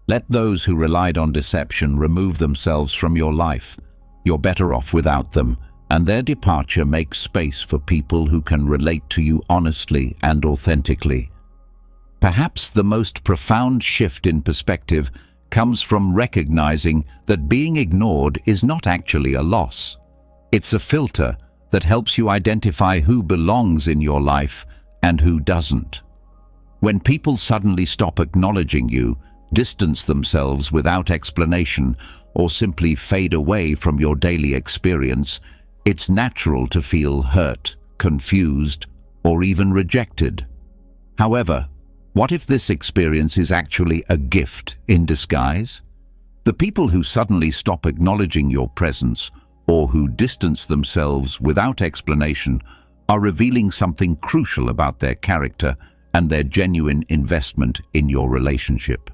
Let those who relied on deception remove themselves from your life. You're better off without them, and their departure makes space for people who can relate to you honestly and authentically. Perhaps the most profound shift in perspective comes from recognizing that being ignored is not actually a loss. It's a filter that helps you identify who belongs in your life and who doesn't. When people suddenly stop acknowledging you, distance themselves without explanation, or simply fade away from your daily experience, it's natural to feel hurt, confused, or even rejected. However, what if this experience is actually a gift in disguise? The people who suddenly stop acknowledging your presence or who distance themselves without explanation are revealing something crucial about their character and their genuine investment in your relationship.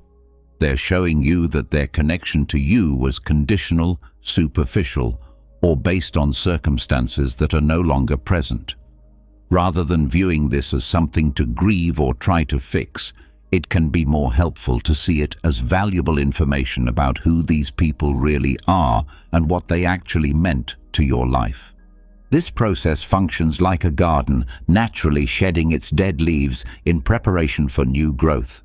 They're showing you that their connection to you was conditional, superficial, or based on circumstances that are no longer present. Rather than viewing this as something to grieve or try to fix, it can be more helpful to see it as valuable information about who these people really are and what they actually meant to your life. This process functions like a garden, naturally shedding its dead leaves in preparation for new growth.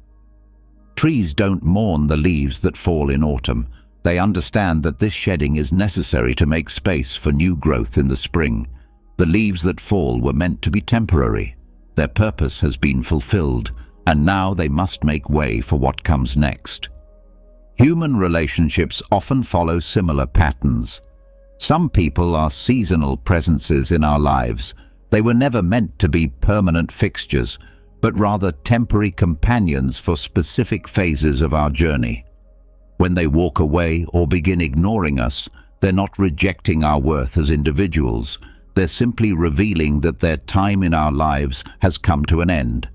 Trees don't mourn the leaves that fall in autumn. They understand that this shedding is necessary to make space for new growth in the spring. The leaves that fall were meant to be temporary. Their purpose has been fulfilled, and now they must make way for what comes next. Human relationships often follow similar patterns. Some people are seasonal presences in our lives. They were never meant to be permanent fixtures, but rather temporary companions for specific phases of our journey. When they walk away or begin ignoring us, they're not rejecting our worth as individuals. They're simply revealing that their time in our lives has come to an end.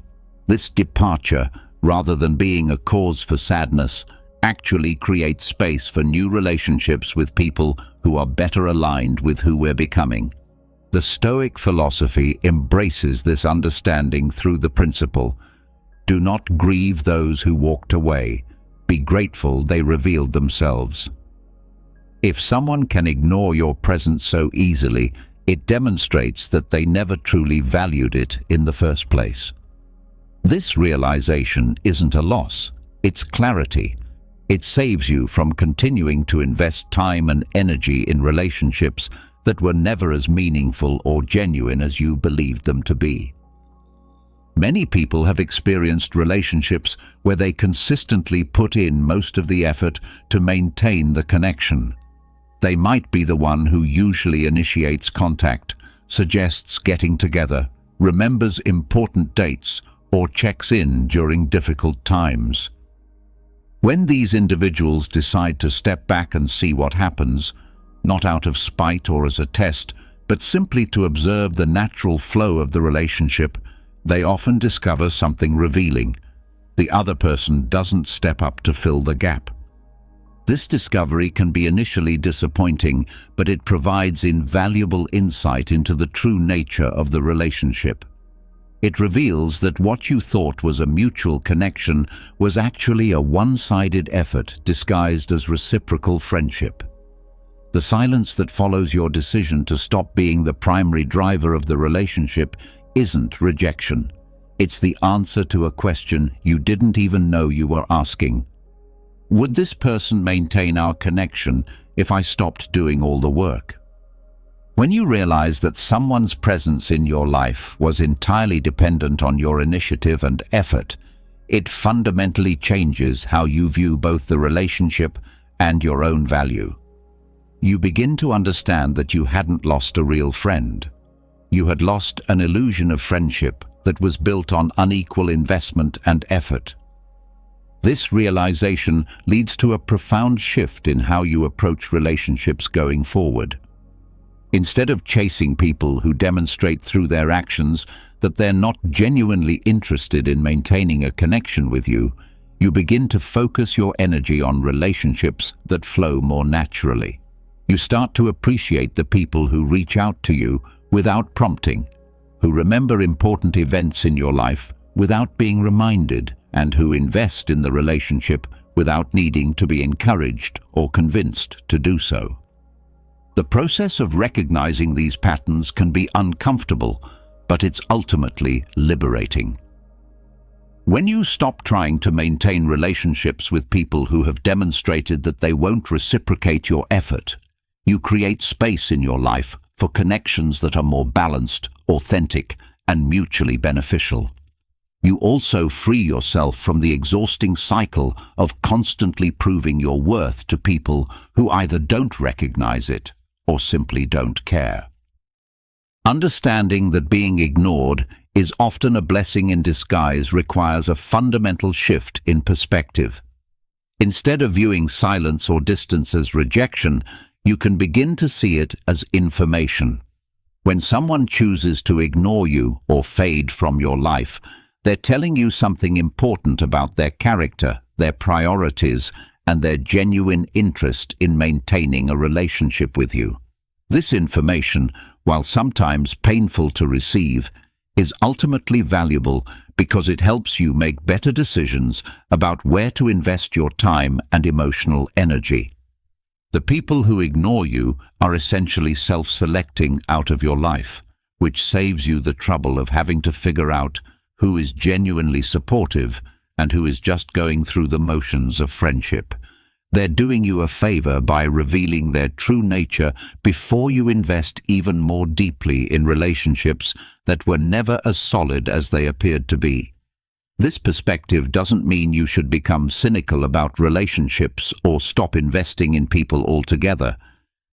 This departure, rather than being a cause for sadness, actually creates space for new relationships with people who are better aligned with who we're becoming. The Stoic philosophy embraces this understanding through the principle, do not grieve those who walked away, be grateful they revealed themselves. If someone can ignore your presence so easily, it demonstrates that they never truly valued it in the first place. This realization isn't a loss, it's clarity. It saves you from continuing to invest time and energy in relationships that were never as meaningful or genuine as you believed them to be. Many people have experienced relationships where they consistently put in most of the effort to maintain the connection. They might be the one who usually initiates contact, suggests getting together, remembers important dates, or checks in during difficult times. When these individuals decide to step back and see what happens, not out of spite or as a test, but simply to observe the natural flow of the relationship, they often discover something revealing. The other person doesn't step up to fill the gap. This discovery can be initially disappointing, but it provides invaluable insight into the true nature of the relationship. It reveals that what you thought was a mutual connection was actually a one-sided effort disguised as reciprocal friendship. The silence that follows your decision to stop being the primary driver of the relationship isn't rejection. It's the answer to a question you didn't even know you were asking. Would this person maintain our connection if I stopped doing all the work? When you realize that someone's presence in your life was entirely dependent on your initiative and effort, it fundamentally changes how you view both the relationship and your own value. You begin to understand that you hadn't lost a real friend. You had lost an illusion of friendship that was built on unequal investment and effort. This realization leads to a profound shift in how you approach relationships going forward. Instead of chasing people who demonstrate through their actions that they're not genuinely interested in maintaining a connection with you, you begin to focus your energy on relationships that flow more naturally. You start to appreciate the people who reach out to you without prompting, who remember important events in your life without being reminded, and who invest in the relationship without needing to be encouraged or convinced to do so. The process of recognizing these patterns can be uncomfortable, but it's ultimately liberating. When you stop trying to maintain relationships with people who have demonstrated that they won't reciprocate your effort, you create space in your life for connections that are more balanced, authentic, and mutually beneficial. You also free yourself from the exhausting cycle of constantly proving your worth to people who either don't recognize it or simply don't care. Understanding that being ignored is often a blessing in disguise requires a fundamental shift in perspective. Instead of viewing silence or distance as rejection, you can begin to see it as information. When someone chooses to ignore you or fade from your life, they're telling you something important about their character, their priorities, and their genuine interest in maintaining a relationship with you. This information, while sometimes painful to receive, is ultimately valuable because it helps you make better decisions about where to invest your time and emotional energy. The people who ignore you are essentially self-selecting out of your life, which saves you the trouble of having to figure out who is genuinely supportive and who is just going through the motions of friendship. They're doing you a favor by revealing their true nature before you invest even more deeply in relationships that were never as solid as they appeared to be. This perspective doesn't mean you should become cynical about relationships or stop investing in people altogether.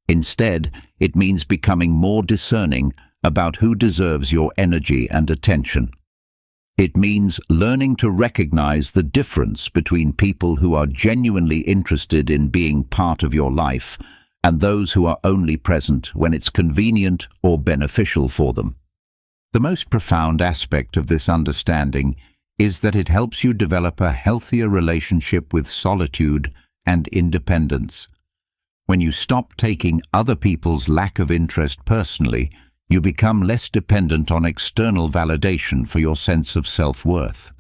Instead, it means becoming more discerning about who deserves your energy and attention. It means learning to recognize the difference between people who are genuinely interested in being part of your life and those who are only present when it's convenient or beneficial for them. The most profound aspect of this understanding is that it helps you develop a healthier relationship with solitude and independence. When you stop taking other people's lack of interest personally, you become less dependent on external validation for your sense of self-worth.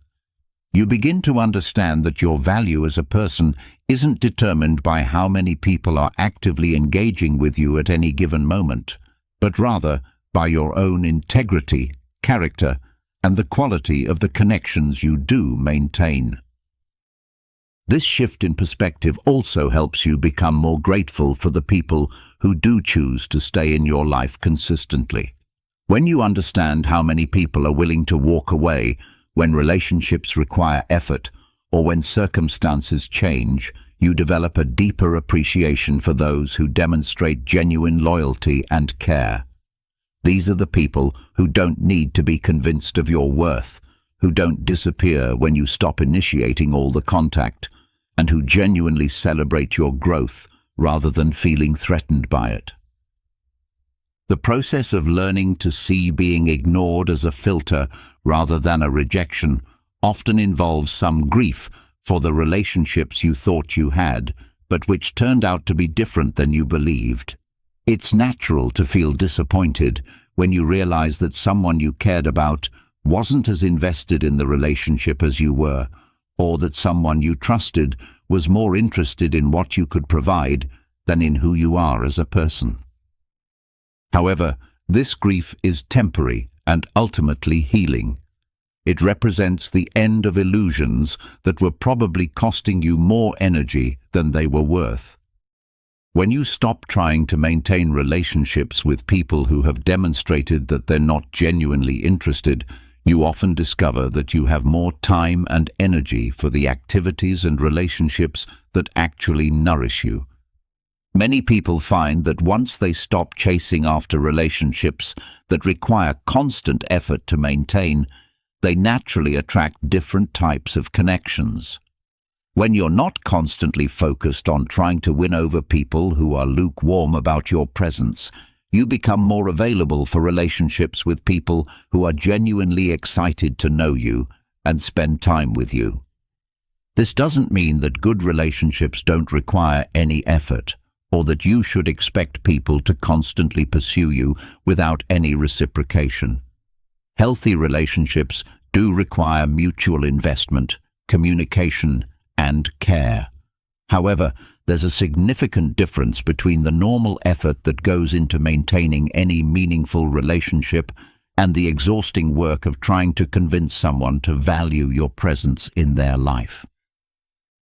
You begin to understand that your value as a person isn't determined by how many people are actively engaging with you at any given moment, but rather by your own integrity, character, and the quality of the connections you do maintain. This shift in perspective also helps you become more grateful for the people who do choose to stay in your life consistently. When you understand how many people are willing to walk away when relationships require effort or when circumstances change, you develop a deeper appreciation for those who demonstrate genuine loyalty and care. These are the people who don't need to be convinced of your worth, who don't disappear when you stop initiating all the contact, and who genuinely celebrate your growth rather than feeling threatened by it. The process of learning to see being ignored as a filter rather than a rejection often involves some grief for the relationships you thought you had, but which turned out to be different than you believed. It's natural to feel disappointed when you realize that someone you cared about wasn't as invested in the relationship as you were, or that someone you trusted was more interested in what you could provide than in who you are as a person. However, this grief is temporary and ultimately healing. It represents the end of illusions that were probably costing you more energy than they were worth. When you stop trying to maintain relationships with people who have demonstrated that they're not genuinely interested, you often discover that you have more time and energy for the activities and relationships that actually nourish you. Many people find that once they stop chasing after relationships that require constant effort to maintain, they naturally attract different types of connections. When you're not constantly focused on trying to win over people who are lukewarm about your presence, you become more available for relationships with people who are genuinely excited to know you and spend time with you. This doesn't mean that good relationships don't require any effort, or that you should expect people to constantly pursue you without any reciprocation. Healthy relationships do require mutual investment, communication, and care. However, there's a significant difference between the normal effort that goes into maintaining any meaningful relationship and the exhausting work of trying to convince someone to value your presence in their life.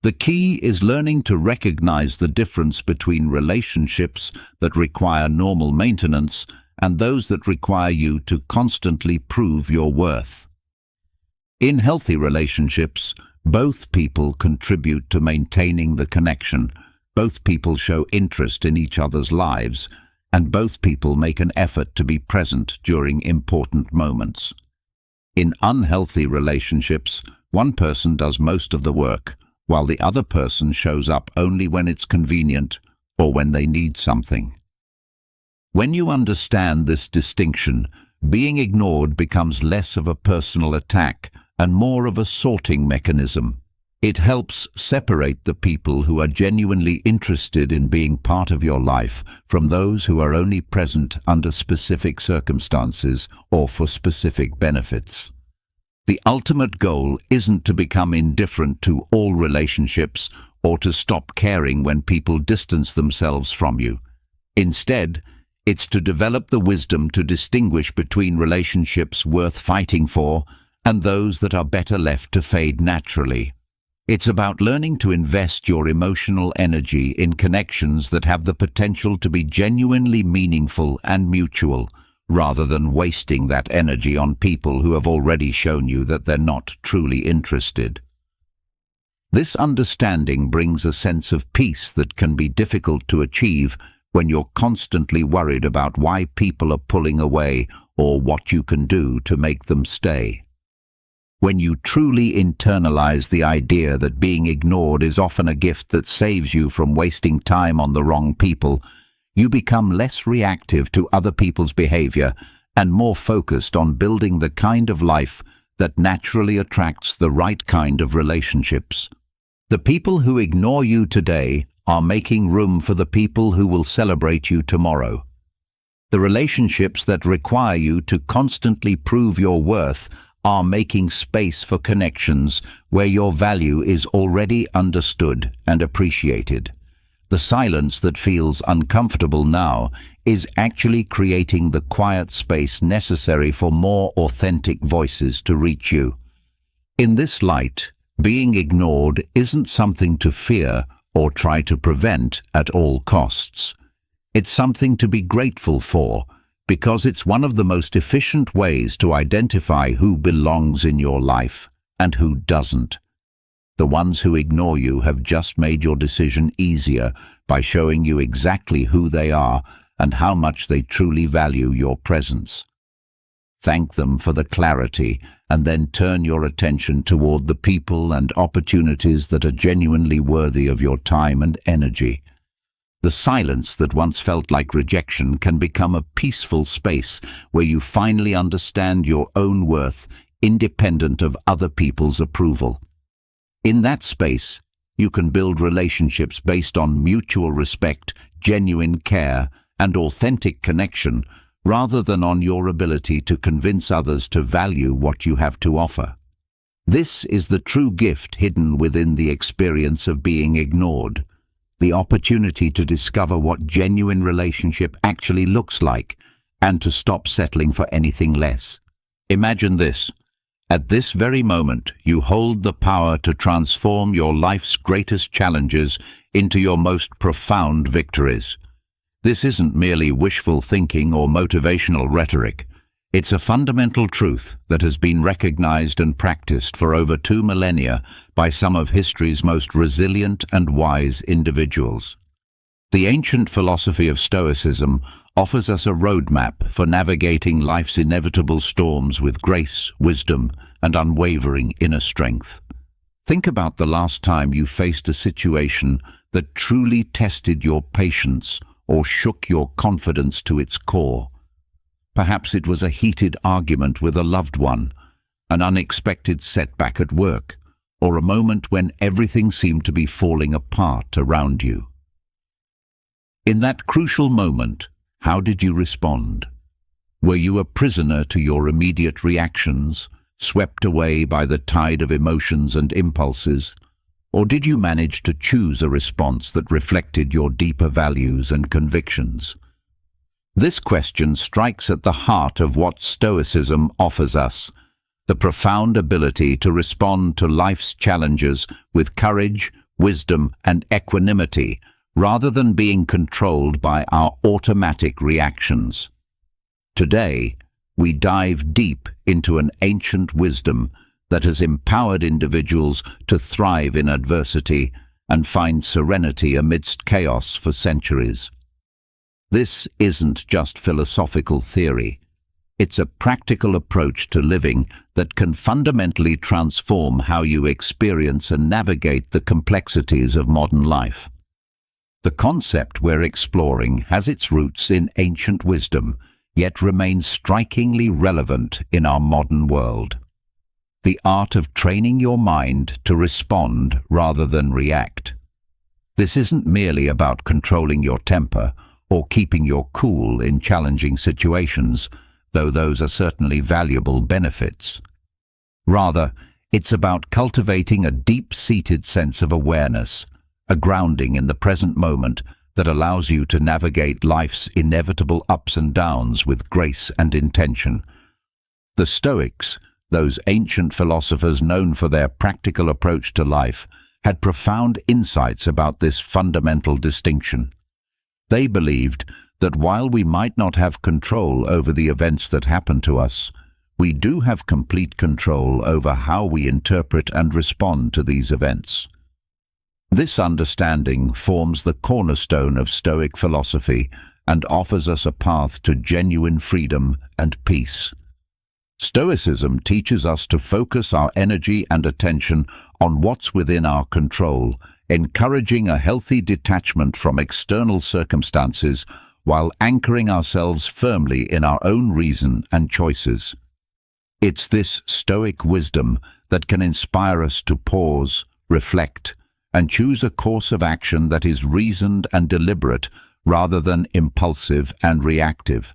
The key is learning to recognize the difference between relationships that require normal maintenance and those that require you to constantly prove your worth. In healthy relationships, both people contribute to maintaining the connection, both people show interest in each other's lives, and both people make an effort to be present during important moments. In unhealthy relationships, one person does most of the work, while the other person shows up only when it's convenient or when they need something. When you understand this distinction, being ignored becomes less of a personal attack and more of a sorting mechanism. It helps separate the people who are genuinely interested in being part of your life from those who are only present under specific circumstances or for specific benefits. The ultimate goal isn't to become indifferent to all relationships or to stop caring when people distance themselves from you. Instead, it's to develop the wisdom to distinguish between relationships worth fighting for and those that are better left to fade naturally. It's about learning to invest your emotional energy in connections that have the potential to be genuinely meaningful and mutual, rather than wasting that energy on people who have already shown you that they're not truly interested. This understanding brings a sense of peace that can be difficult to achieve when you're constantly worried about why people are pulling away or what you can do to make them stay. When you truly internalize the idea that being ignored is often a gift that saves you from wasting time on the wrong people, you become less reactive to other people's behavior and more focused on building the kind of life that naturally attracts the right kind of relationships. The people who ignore you today are making room for the people who will celebrate you tomorrow. The relationships that require you to constantly prove your worth are making space for connections where your value is already understood and appreciated. The silence that feels uncomfortable now is actually creating the quiet space necessary for more authentic voices to reach you. In this light, being ignored isn't something to fear or try to prevent at all costs. It's something to be grateful for, because it's one of the most efficient ways to identify who belongs in your life and who doesn't. The ones who ignore you have just made your decision easier by showing you exactly who they are and how much they truly value your presence. Thank them for the clarity, and then turn your attention toward the people and opportunities that are genuinely worthy of your time and energy. The silence that once felt like rejection can become a peaceful space where you finally understand your own worth, independent of other people's approval. In that space, you can build relationships based on mutual respect, genuine care, and authentic connection, rather than on your ability to convince others to value what you have to offer. This is the true gift hidden within the experience of being ignored, the opportunity to discover what genuine relationship actually looks like, and to stop settling for anything less. Imagine this. At this very moment, you hold the power to transform your life's greatest challenges into your most profound victories. This isn't merely wishful thinking or motivational rhetoric. It's a fundamental truth that has been recognized and practiced for over 2 millennia by some of history's most resilient and wise individuals. The ancient philosophy of Stoicism offers us a roadmap for navigating life's inevitable storms with grace, wisdom, and unwavering inner strength. Think about the last time you faced a situation that truly tested your patience or shook your confidence to its core. Perhaps it was a heated argument with a loved one, an unexpected setback at work, or a moment when everything seemed to be falling apart around you. In that crucial moment, how did you respond? Were you a prisoner to your immediate reactions, swept away by the tide of emotions and impulses? Or did you manage to choose a response that reflected your deeper values and convictions? This question strikes at the heart of what Stoicism offers us, the profound ability to respond to life's challenges with courage, wisdom, and equanimity, rather than being controlled by our automatic reactions. Today, we dive deep into an ancient wisdom that has empowered individuals to thrive in adversity and find serenity amidst chaos for centuries. This isn't just philosophical theory. It's a practical approach to living that can fundamentally transform how you experience and navigate the complexities of modern life. The concept we're exploring has its roots in ancient wisdom, yet remains strikingly relevant in our modern world. The art of training your mind to respond rather than react. This isn't merely about controlling your temper or keeping your cool in challenging situations, though those are certainly valuable benefits. Rather, it's about cultivating a deep-seated sense of awareness, a grounding in the present moment that allows you to navigate life's inevitable ups and downs with grace and intention. The Stoics, those ancient philosophers known for their practical approach to life, had profound insights about this fundamental distinction. They believed that while we might not have control over the events that happen to us, we do have complete control over how we interpret and respond to these events. This understanding forms the cornerstone of Stoic philosophy and offers us a path to genuine freedom and peace. Stoicism teaches us to focus our energy and attention on what's within our control, encouraging a healthy detachment from external circumstances while anchoring ourselves firmly in our own reason and choices. It's this Stoic wisdom that can inspire us to pause, reflect, and choose a course of action that is reasoned and deliberate rather than impulsive and reactive.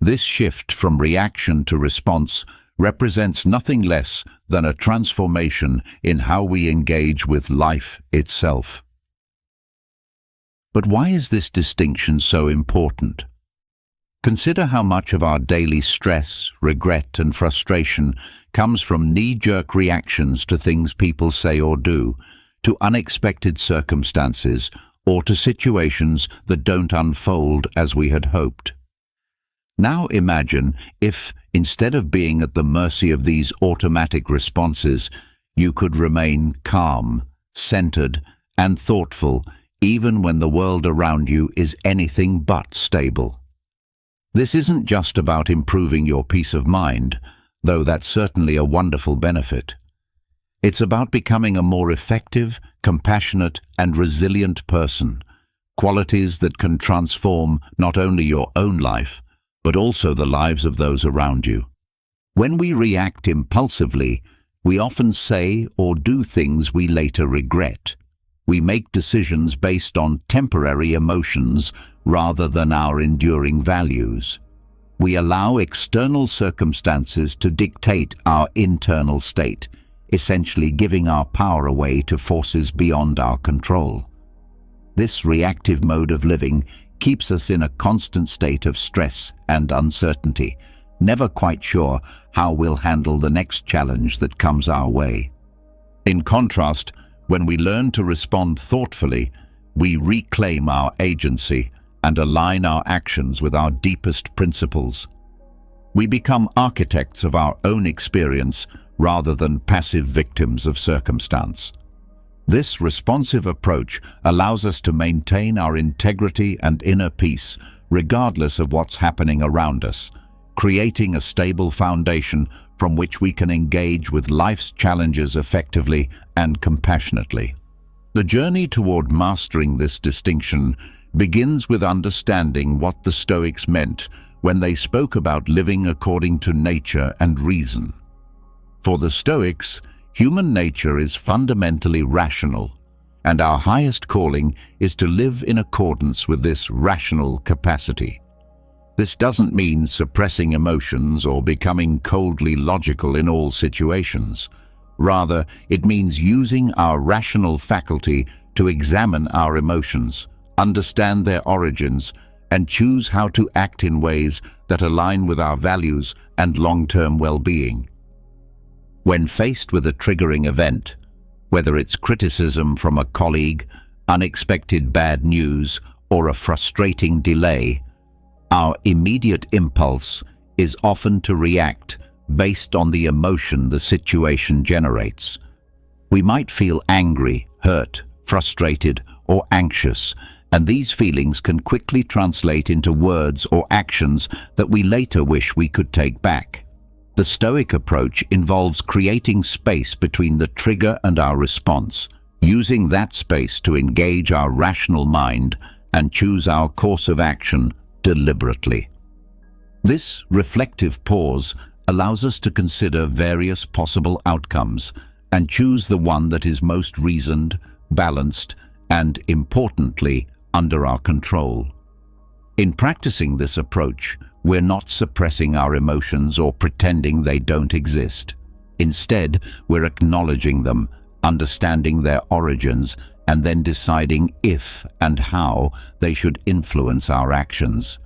This shift from reaction to response represents nothing less than a transformation in how we engage with life itself. But why is this distinction so important? Consider how much of our daily stress, regret, and frustration comes from knee-jerk reactions to things people say or do, to unexpected circumstances, or to situations that don't unfold as we had hoped. Now imagine if, instead of being at the mercy of these automatic responses, you could remain calm, centered, and thoughtful, even when the world around you is anything but stable. This isn't just about improving your peace of mind, though that's certainly a wonderful benefit. It's about becoming a more effective, compassionate, and resilient person, qualities that can transform not only your own life, but also the lives of those around you. When we react impulsively, we often say or do things we later regret. We make decisions based on temporary emotions rather than our enduring values. We allow external circumstances to dictate our internal state, essentially giving our power away to forces beyond our control. This reactive mode of living keeps us in a constant state of stress and uncertainty, never quite sure how we'll handle the next challenge that comes our way. In contrast, when we learn to respond thoughtfully, we reclaim our agency and align our actions with our deepest principles. We become architects of our own experience rather than passive victims of circumstance. This responsive approach allows us to maintain our integrity and inner peace regardless of what's happening around us, creating a stable foundation from which we can engage with life's challenges effectively and compassionately. The journey toward mastering this distinction begins with understanding what the Stoics meant when they spoke about living according to nature and reason. For the Stoics, human nature is fundamentally rational, and our highest calling is to live in accordance with this rational capacity. This doesn't mean suppressing emotions or becoming coldly logical in all situations. Rather, it means using our rational faculty to examine our emotions, understand their origins, and choose how to act in ways that align with our values and long-term well-being. When faced with a triggering event, whether it's criticism from a colleague, unexpected bad news, or a frustrating delay, our immediate impulse is often to react based on the emotion the situation generates. We might feel angry, hurt, frustrated, or anxious, and these feelings can quickly translate into words or actions that we later wish we could take back. The Stoic approach involves creating space between the trigger and our response, using that space to engage our rational mind and choose our course of action deliberately. This reflective pause allows us to consider various possible outcomes and choose the one that is most reasoned, balanced, and, importantly, under our control. In practicing this approach, we're not suppressing our emotions or pretending they don't exist. Instead, we're acknowledging them, understanding their origins, and then deciding if and how they should influence our actions.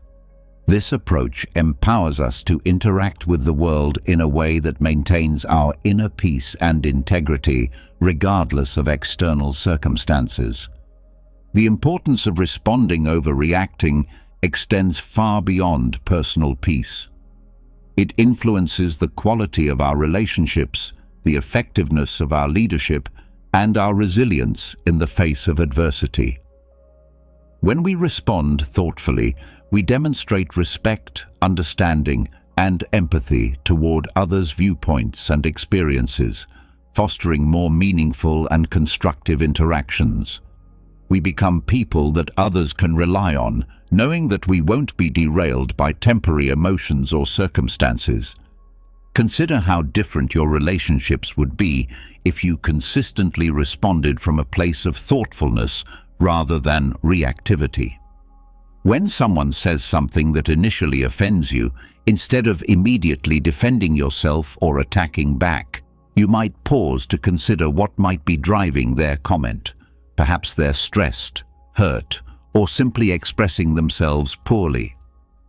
This approach empowers us to interact with the world in a way that maintains our inner peace and integrity, regardless of external circumstances. The importance of responding over reacting extends far beyond personal peace. It influences the quality of our relationships, the effectiveness of our leadership, and our resilience in the face of adversity. When we respond thoughtfully, we demonstrate respect, understanding, and empathy toward others' viewpoints and experiences, fostering more meaningful and constructive interactions. We become people that others can rely on, knowing that we won't be derailed by temporary emotions or circumstances. Consider how different your relationships would be if you consistently responded from a place of thoughtfulness rather than reactivity. When someone says something that initially offends you, instead of immediately defending yourself or attacking back, you might pause to consider what might be driving their comment. Perhaps they're stressed, hurt, or simply expressing themselves poorly.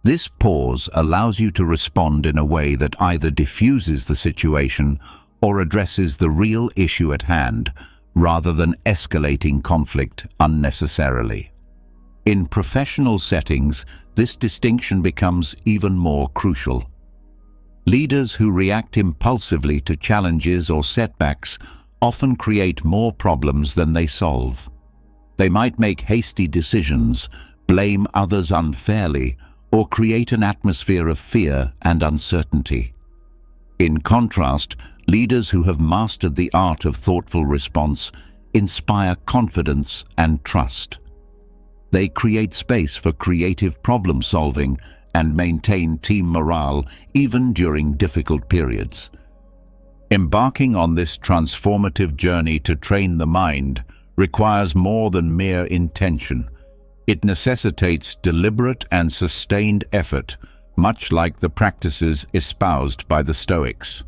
This pause allows you to respond in a way that either diffuses the situation or addresses the real issue at hand, rather than escalating conflict unnecessarily. In professional settings, this distinction becomes even more crucial. Leaders who react impulsively to challenges or setbacks often create more problems than they solve. They might make hasty decisions, blame others unfairly, or create an atmosphere of fear and uncertainty. In contrast, leaders who have mastered the art of thoughtful response inspire confidence and trust. They create space for creative problem-solving and maintain team morale even during difficult periods. Embarking on this transformative journey to train the mind requires more than mere intention. It necessitates deliberate and sustained effort, much like the practices espoused by the Stoics.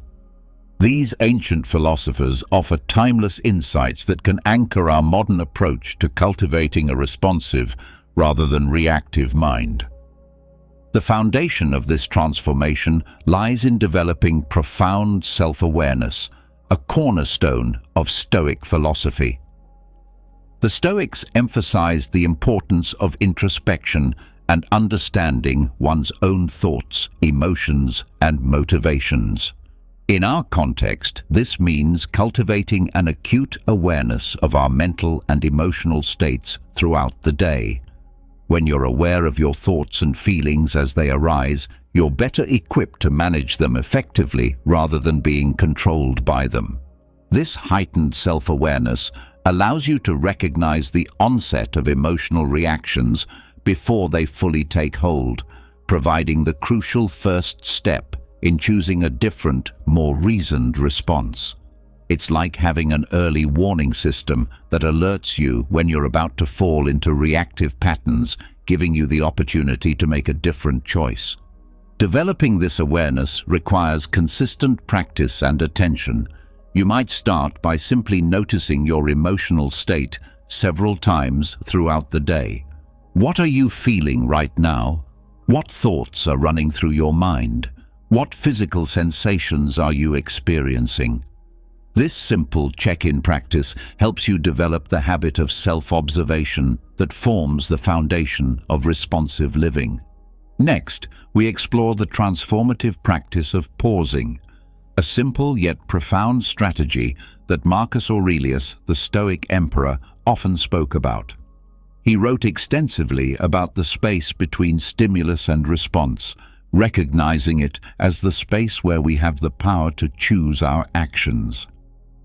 These ancient philosophers offer timeless insights that can anchor our modern approach to cultivating a responsive rather than reactive mind. The foundation of this transformation lies in developing profound self-awareness, a cornerstone of Stoic philosophy. The Stoics emphasized the importance of introspection and understanding one's own thoughts, emotions, and motivations. In our context, this means cultivating an acute awareness of our mental and emotional states throughout the day. When you're aware of your thoughts and feelings as they arise, you're better equipped to manage them effectively rather than being controlled by them. This heightened self-awareness allows you to recognize the onset of emotional reactions before they fully take hold, providing the crucial first step in choosing a different, more reasoned response. It's like having an early warning system that alerts you when you're about to fall into reactive patterns, giving you the opportunity to make a different choice. Developing this awareness requires consistent practice and attention. You might start by simply noticing your emotional state several times throughout the day. What are you feeling right now? What thoughts are running through your mind? What physical sensations are you experiencing? This simple check-in practice helps you develop the habit of self-observation that forms the foundation of responsive living. Next, we explore the transformative practice of pausing, a simple yet profound strategy that Marcus Aurelius, the Stoic emperor, often spoke about. He wrote extensively about the space between stimulus and response, recognizing it as the space where we have the power to choose our actions.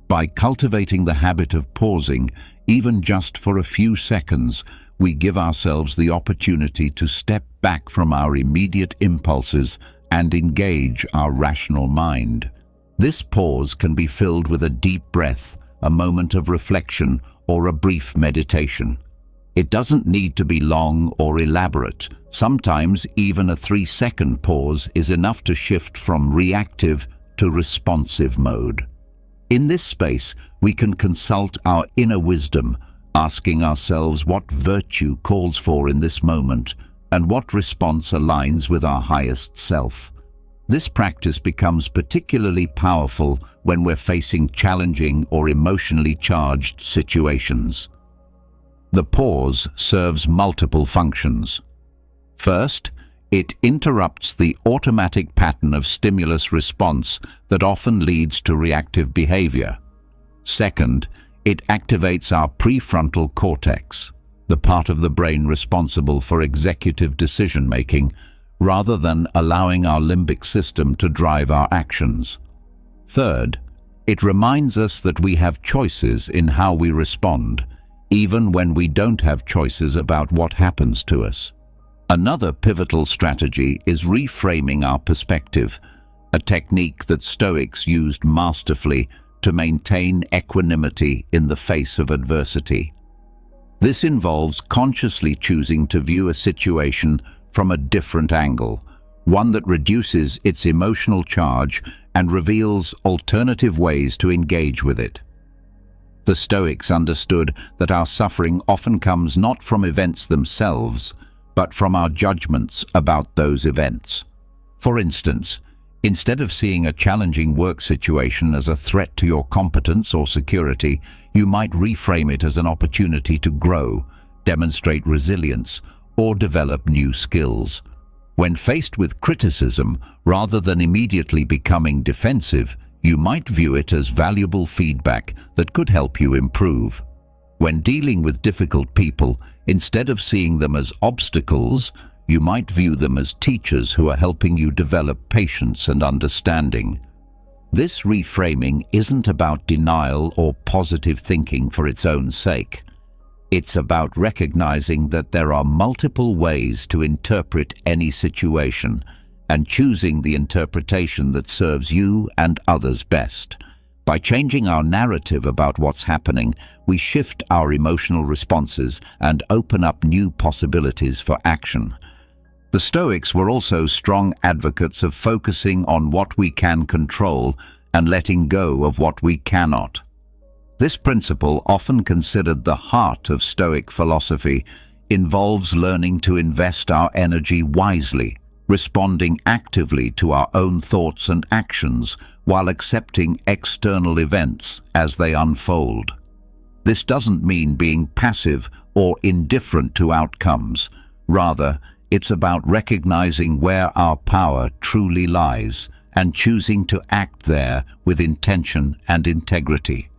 By cultivating the habit of pausing, even just for a few seconds, we give ourselves the opportunity to step back from our immediate impulses and engage our rational mind. This pause can be filled with a deep breath, a moment of reflection, or a brief meditation. It doesn't need to be long or elaborate. Sometimes even a 3-second pause is enough to shift from reactive to responsive mode. In this space, we can consult our inner wisdom, asking ourselves what virtue calls for in this moment and what response aligns with our highest self. This practice becomes particularly powerful when we're facing challenging or emotionally charged situations. The pause serves multiple functions. First, it interrupts the automatic pattern of stimulus response that often leads to reactive behavior. Second, it activates our prefrontal cortex, the part of the brain responsible for executive decision-making, rather than allowing our limbic system to drive our actions. Third, it reminds us that we have choices in how we respond, even when we don't have choices about what happens to us. Another pivotal strategy is reframing our perspective, a technique that Stoics used masterfully to maintain equanimity in the face of adversity. This involves consciously choosing to view a situation from a different angle, one that reduces its emotional charge and reveals alternative ways to engage with it. The Stoics understood that our suffering often comes not from events themselves, but from our judgments about those events. For instance, instead of seeing a challenging work situation as a threat to your competence or security, you might reframe it as an opportunity to grow, demonstrate resilience, or develop new skills. When faced with criticism, rather than immediately becoming defensive, you might view it as valuable feedback that could help you improve. When dealing with difficult people, instead of seeing them as obstacles, you might view them as teachers who are helping you develop patience and understanding. This reframing isn't about denial or positive thinking for its own sake. It's about recognizing that there are multiple ways to interpret any situation and choosing the interpretation that serves you and others best. By changing our narrative about what's happening, we shift our emotional responses and open up new possibilities for action. The Stoics were also strong advocates of focusing on what we can control and letting go of what we cannot. This principle, often considered the heart of Stoic philosophy, involves learning to invest our energy wisely, responding actively to our own thoughts and actions while accepting external events as they unfold. This doesn't mean being passive or indifferent to outcomes. Rather, it's about recognizing where our power truly lies and choosing to act there with intention and integrity.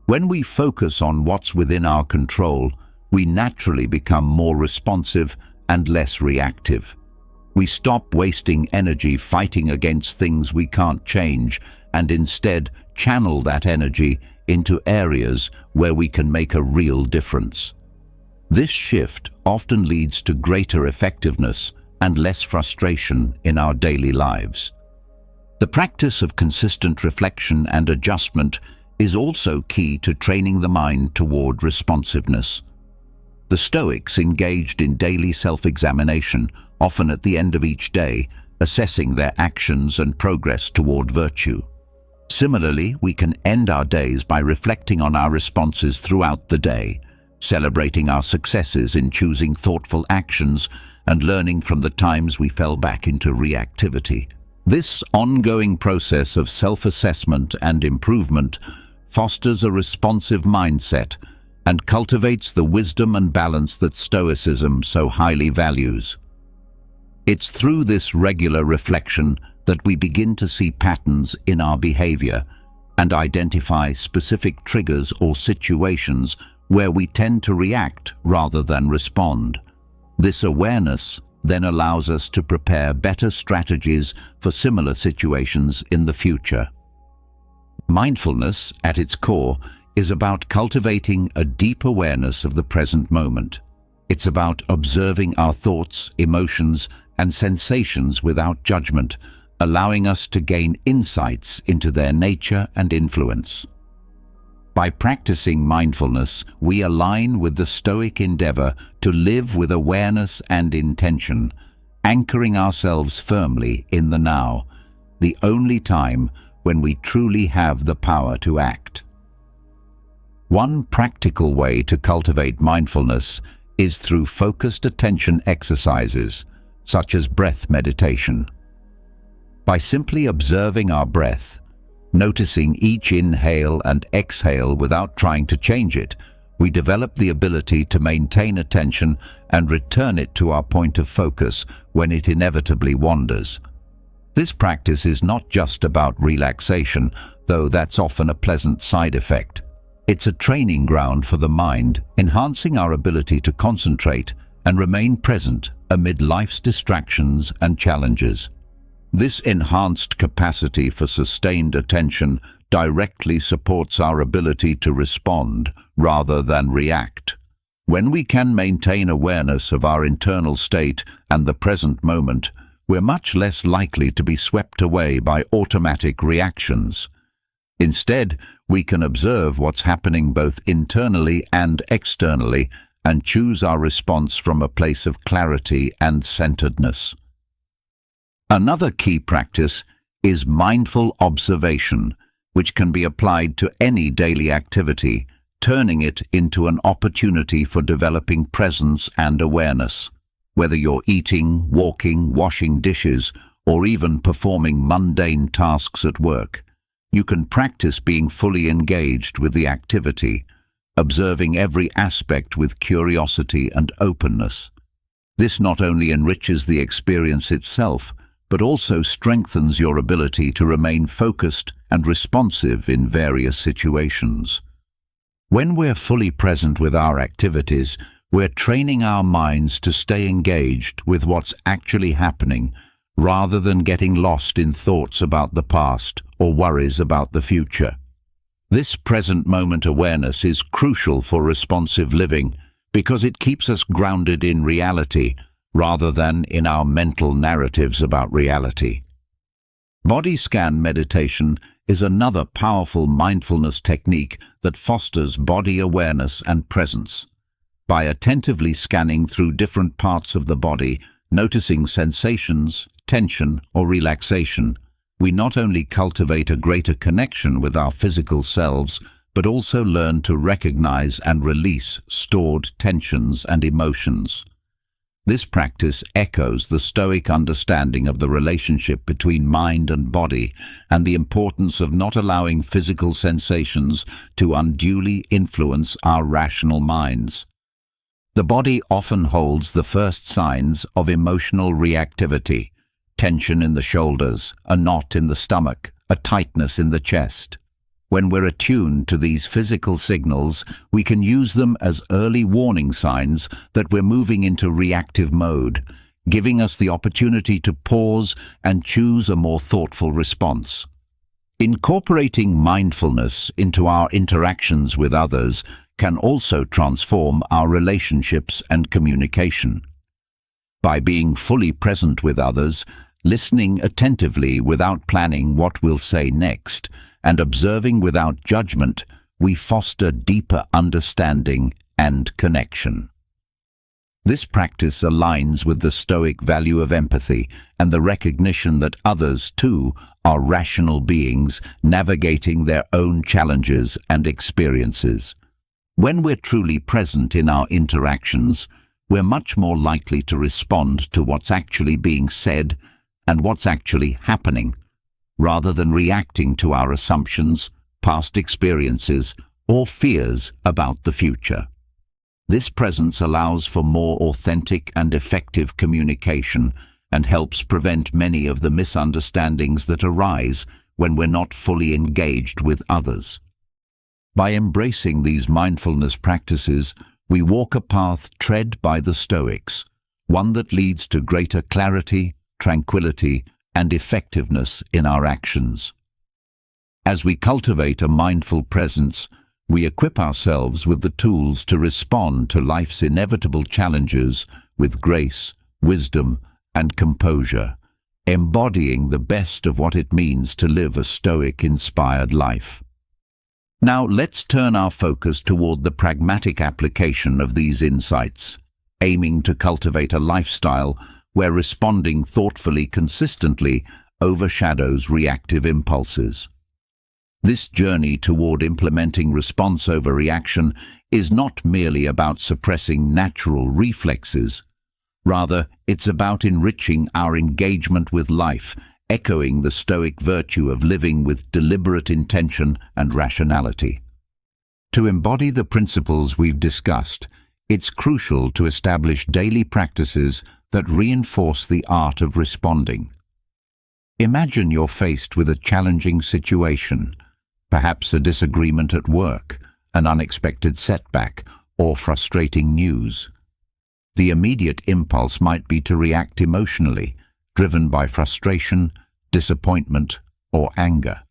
When we focus on what's within our control, we naturally become more responsive and less reactive. We stop wasting energy fighting against things we can't change and instead channel that energy into areas where we can make a real difference. This shift often leads to greater effectiveness and less frustration in our daily lives. The practice of consistent reflection and adjustment is also key to training the mind toward responsiveness. The Stoics engaged in daily self-examination, often at the end of each day, assessing their actions and progress toward virtue. Similarly, we can end our days by reflecting on our responses throughout the day, celebrating our successes in choosing thoughtful actions and learning from the times we fell back into reactivity. This ongoing process of self-assessment and improvement fosters a responsive mindset and cultivates the wisdom and balance that Stoicism so highly values. It's through this regular reflection that we begin to see patterns in our behavior and identify specific triggers or situations where we tend to react rather than respond. This awareness then allows us to prepare better strategies for similar situations in the future. Mindfulness, at its core, is about cultivating a deep awareness of the present moment. It's about observing our thoughts, emotions, and sensations without judgment, allowing us to gain insights into their nature and influence. By practicing mindfulness, we align with the Stoic endeavor to live with awareness and intention, anchoring ourselves firmly in the now, the only time when we truly have the power to act. One practical way to cultivate mindfulness is through focused attention exercises, such as breath meditation. By simply observing our breath, noticing each inhale and exhale without trying to change it, we develop the ability to maintain attention and return it to our point of focus when it inevitably wanders. This practice is not just about relaxation, though that's often a pleasant side effect. It's a training ground for the mind, enhancing our ability to concentrate and remain present amid life's distractions and challenges. This enhanced capacity for sustained attention directly supports our ability to respond rather than react. When we can maintain awareness of our internal state and the present moment, we're much less likely to be swept away by automatic reactions. Instead, we can observe what's happening both internally and externally and choose our response from a place of clarity and centeredness. Another key practice is mindful observation, which can be applied to any daily activity, turning it into an opportunity for developing presence and awareness. Whether you're eating, walking, washing dishes, or even performing mundane tasks at work, you can practice being fully engaged with the activity, observing every aspect with curiosity and openness. This not only enriches the experience itself, but also strengthens your ability to remain focused and responsive in various situations. When we're fully present with our activities, we're training our minds to stay engaged with what's actually happening, rather than getting lost in thoughts about the past or worries about the future. This present moment awareness is crucial for responsive living because it keeps us grounded in reality rather than in our mental narratives about reality. Body scan meditation is another powerful mindfulness technique that fosters body awareness and presence. By attentively scanning through different parts of the body, noticing sensations, tension, or relaxation, we not only cultivate a greater connection with our physical selves, but also learn to recognize and release stored tensions and emotions. This practice echoes the Stoic understanding of the relationship between mind and body and the importance of not allowing physical sensations to unduly influence our rational minds. The body often holds the first signs of emotional reactivity: tension in the shoulders, a knot in the stomach, a tightness in the chest. When we're attuned to these physical signals, we can use them as early warning signs that we're moving into reactive mode, giving us the opportunity to pause and choose a more thoughtful response. Incorporating mindfulness into our interactions with others can also transform our relationships and communication. By being fully present with others, listening attentively without planning what we'll say next, and observing without judgment, we foster deeper understanding and connection. This practice aligns with the Stoic value of empathy and the recognition that others, too, are rational beings navigating their own challenges and experiences. When we're truly present in our interactions, we're much more likely to respond to what's actually being said and what's actually happening, rather than reacting to our assumptions, past experiences, or fears about the future. This presence allows for more authentic and effective communication and helps prevent many of the misunderstandings that arise when we're not fully engaged with others. By embracing these mindfulness practices, we walk a path tread by the Stoics, one that leads to greater clarity, tranquility, and effectiveness in our actions. As we cultivate a mindful presence, we equip ourselves with the tools to respond to life's inevitable challenges with grace, wisdom, and composure, embodying the best of what it means to live a Stoic-inspired life. Now let's turn our focus toward the pragmatic application of these insights, aiming to cultivate a lifestyle where responding thoughtfully consistently overshadows reactive impulses. This journey toward implementing response over reaction is not merely about suppressing natural reflexes. Rather, it's about enriching our engagement with life, echoing the Stoic virtue of living with deliberate intention and rationality. To embody the principles we've discussed, it's crucial to establish daily practices that reinforce the art of responding. Imagine you're faced with a challenging situation, perhaps a disagreement at work, an unexpected setback, or frustrating news. The immediate impulse might be to react emotionally, driven by frustration, disappointment, or anger.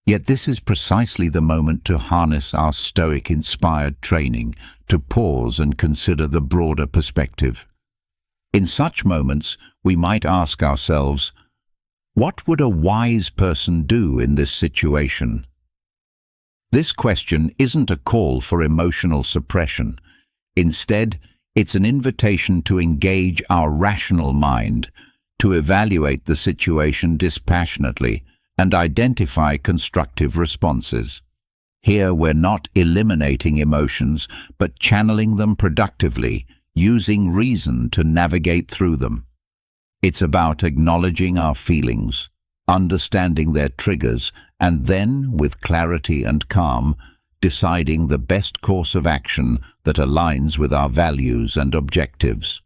Yet this is precisely the moment to harness our Stoic-inspired training, to pause and consider the broader perspective. In such moments, we might ask ourselves, what would a wise person do in this situation? This question isn't a call for emotional suppression. Instead, it's an invitation to engage our rational mind, to evaluate the situation dispassionately, and identify constructive responses. Here we're not eliminating emotions, but channeling them productively, using reason to navigate through them. It's about acknowledging our feelings, understanding their triggers, and then, with clarity and calm, deciding the best course of action that aligns with our values and objectives.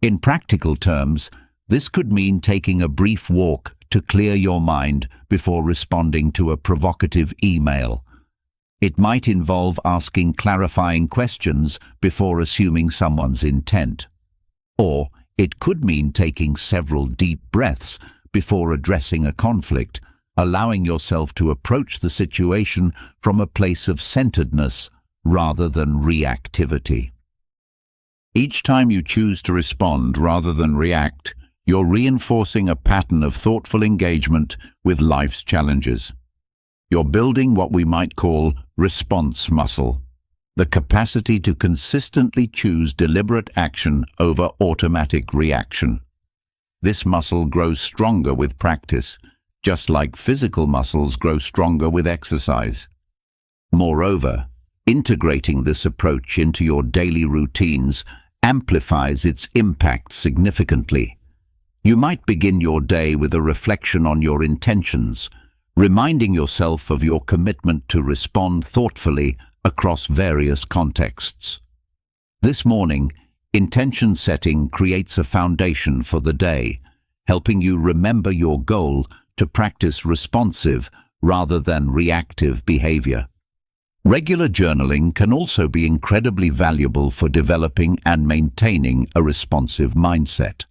In practical terms, this could mean taking a brief walk to clear your mind before responding to a provocative email. It might involve asking clarifying questions before assuming someone's intent. Or it could mean taking several deep breaths before addressing a conflict, allowing yourself to approach the situation from a place of centeredness rather than reactivity. Each time you choose to respond rather than react, you're reinforcing a pattern of thoughtful engagement with life's challenges. You're building what we might call response muscle, the capacity to consistently choose deliberate action over automatic reaction. This muscle grows stronger with practice, just like physical muscles grow stronger with exercise. Moreover, integrating this approach into your daily routines amplifies its impact significantly. You might begin your day with a reflection on your intentions, reminding yourself of your commitment to respond thoughtfully across various contexts. This morning, intention setting creates a foundation for the day, helping you remember your goal to practice responsive rather than reactive behavior. Regular journaling can also be incredibly valuable for developing and maintaining a responsive mindset.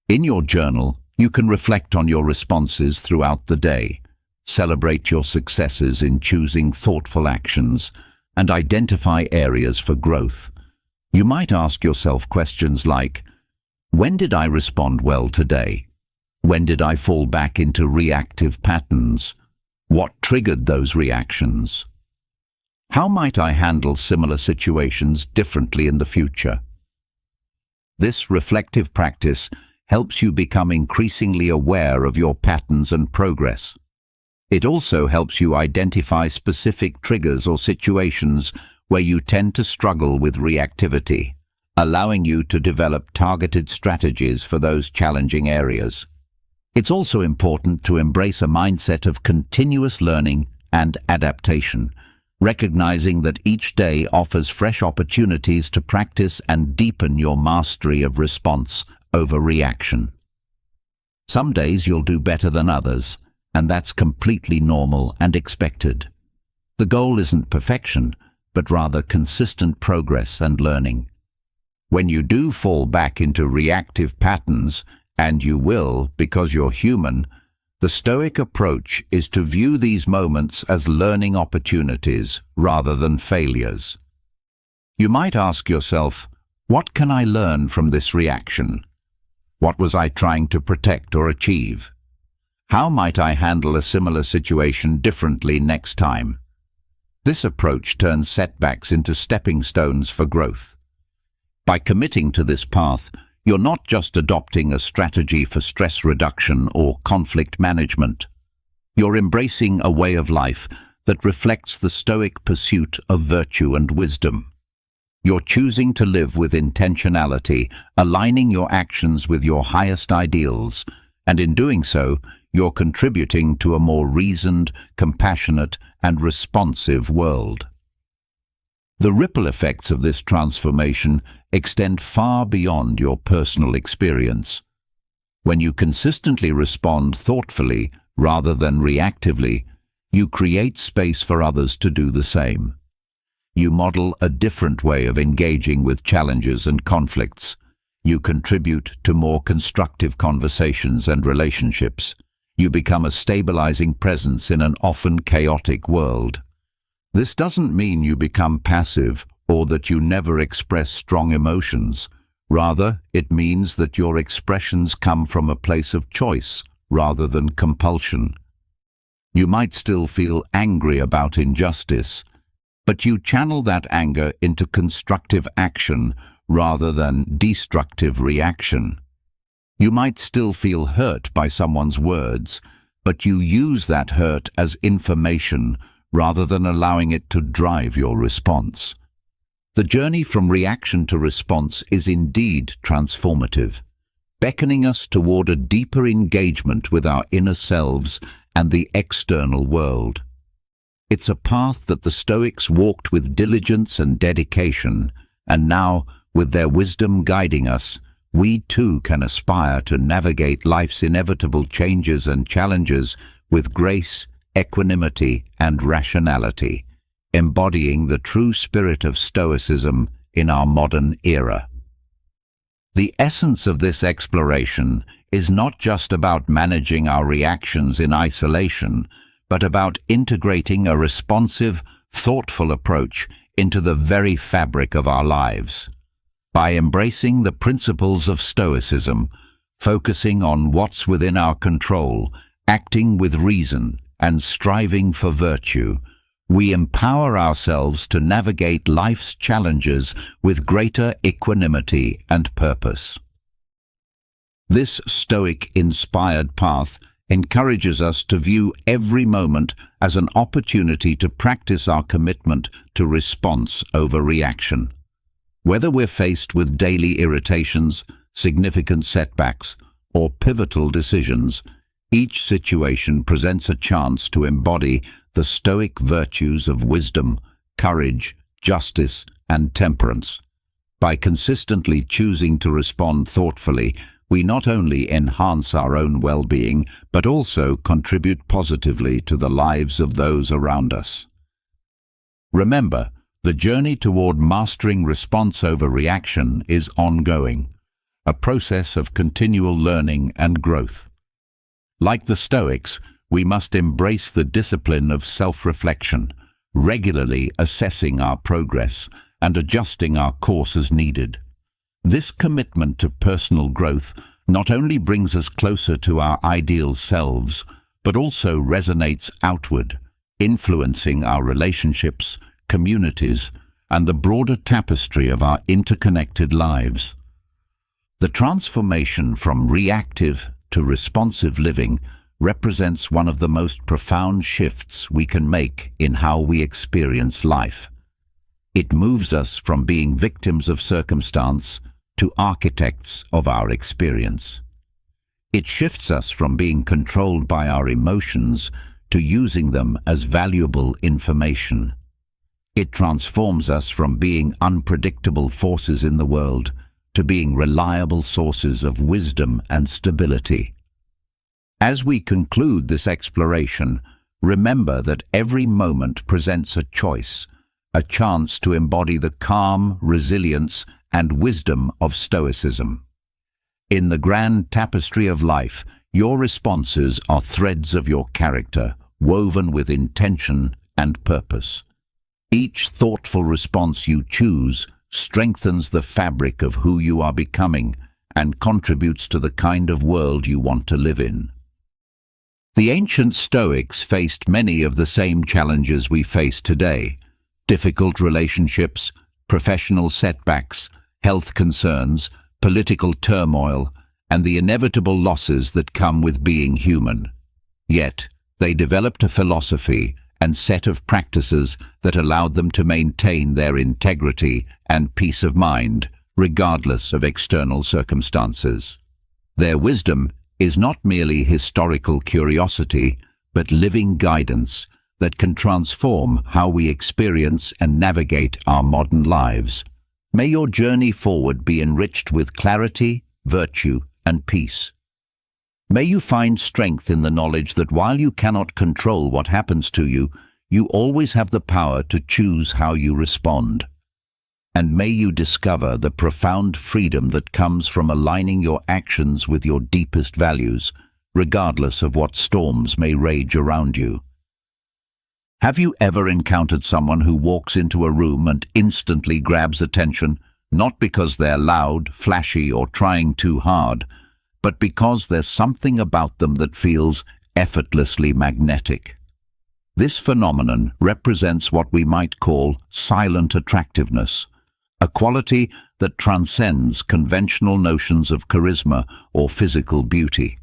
In your journal, you can reflect on your responses throughout the day, celebrate your successes in choosing thoughtful actions, and identify areas for growth. You might ask yourself questions like, when did I respond well today? When did I fall back into reactive patterns? What triggered those reactions? How might I handle similar situations differently in the future? This reflective practice helps you become increasingly aware of your patterns and progress. It also helps you identify specific triggers or situations where you tend to struggle with reactivity, allowing you to develop targeted strategies for those challenging areas. It's also important to embrace a mindset of continuous learning and adaptation, recognizing that each day offers fresh opportunities to practice and deepen your mastery of response over reaction. Some days you'll do better than others, and that's completely normal and expected. The goal isn't perfection, but rather consistent progress and learning. When you do fall back into reactive patterns, and you will because you're human, the Stoic approach is to view these moments as learning opportunities rather than failures. You might ask yourself, what can I learn from this reaction? What was I trying to protect or achieve? How might I handle a similar situation differently next time? This approach turns setbacks into stepping stones for growth. By committing to this path, you're not just adopting a strategy for stress reduction or conflict management. You're embracing a way of life that reflects the Stoic pursuit of virtue and wisdom. You're choosing to live with intentionality, aligning your actions with your highest ideals, and in doing so, you're contributing to a more reasoned, compassionate, and responsive world. The ripple effects of this transformation extend far beyond your personal experience. When you consistently respond thoughtfully rather than reactively, you create space for others to do the same. You model a different way of engaging with challenges and conflicts. You contribute to more constructive conversations and relationships. You become a stabilizing presence in an often chaotic world. This doesn't mean you become passive or that you never express strong emotions. Rather, it means that your expressions come from a place of choice rather than compulsion. You might still feel angry about injustice, but you channel that anger into constructive action rather than destructive reaction. You might still feel hurt by someone's words, but you use that hurt as information rather than allowing it to drive your response. The journey from reaction to response is indeed transformative, beckoning us toward a deeper engagement with our inner selves and the external world. It's a path that the Stoics walked with diligence and dedication, and now, with their wisdom guiding us, we too can aspire to navigate life's inevitable changes and challenges with grace, equanimity, and rationality, embodying the true spirit of Stoicism in our modern era. The essence of this exploration is not just about managing our reactions in isolation, but about integrating a responsive, thoughtful approach into the very fabric of our lives. By embracing the principles of Stoicism, focusing on what's within our control, acting with reason, and striving for virtue, we empower ourselves to navigate life's challenges with greater equanimity and purpose. This Stoic-inspired path encourages us to view every moment as an opportunity to practice our commitment to response over reaction. Whether we're faced with daily irritations, significant setbacks, or pivotal decisions, each situation presents a chance to embody the Stoic virtues of wisdom, courage, justice, and temperance. By consistently choosing to respond thoughtfully, we not only enhance our own well-being, but also contribute positively to the lives of those around us. Remember, the journey toward mastering response over reaction is ongoing, a process of continual learning and growth. Like the Stoics, we must embrace the discipline of self-reflection, regularly assessing our progress and adjusting our course as needed. This commitment to personal growth not only brings us closer to our ideal selves, but also resonates outward, influencing our relationships, communities, and the broader tapestry of our interconnected lives. The transformation from reactive to responsive living represents one of the most profound shifts we can make in how we experience life. It moves us from being victims of circumstance to architects of our experience. It shifts us from being controlled by our emotions to using them as valuable information. It transforms us from being unpredictable forces in the world to being reliable sources of wisdom and stability. As we conclude this exploration, remember that every moment presents a choice, a chance to embody the calm, resilience, and wisdom of Stoicism. In the grand tapestry of life, your responses are threads of your character, woven with intention and purpose. Each thoughtful response you choose strengthens the fabric of who you are becoming and contributes to the kind of world you want to live in. The ancient Stoics faced many of the same challenges we face today: difficult relationships, professional setbacks, health concerns, political turmoil, and the inevitable losses that come with being human. Yet, they developed a philosophy and set of practices that allowed them to maintain their integrity and peace of mind, regardless of external circumstances. Their wisdom is not merely historical curiosity, but living guidance that can transform how we experience and navigate our modern lives. May your journey forward be enriched with clarity, virtue, and peace. May you find strength in the knowledge that while you cannot control what happens to you, you always have the power to choose how you respond. And may you discover the profound freedom that comes from aligning your actions with your deepest values, regardless of what storms may rage around you. Have you ever encountered someone who walks into a room and instantly grabs attention, not because they're loud, flashy, or trying too hard, but because there's something about them that feels effortlessly magnetic? This phenomenon represents what we might call silent attractiveness, a quality that transcends conventional notions of charisma or physical beauty.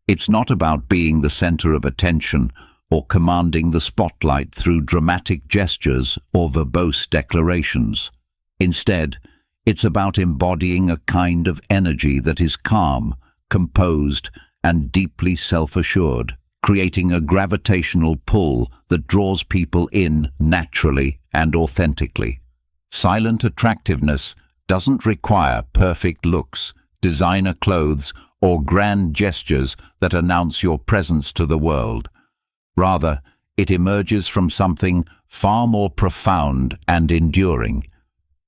It's not about being the center of attention or commanding the spotlight through dramatic gestures or verbose declarations. Instead, it's about embodying a kind of energy that is calm, composed, and deeply self-assured, creating a gravitational pull that draws people in naturally and authentically. Silent attractiveness doesn't require perfect looks, designer clothes, or grand gestures that announce your presence to the world. Rather, it emerges from something far more profound and enduring: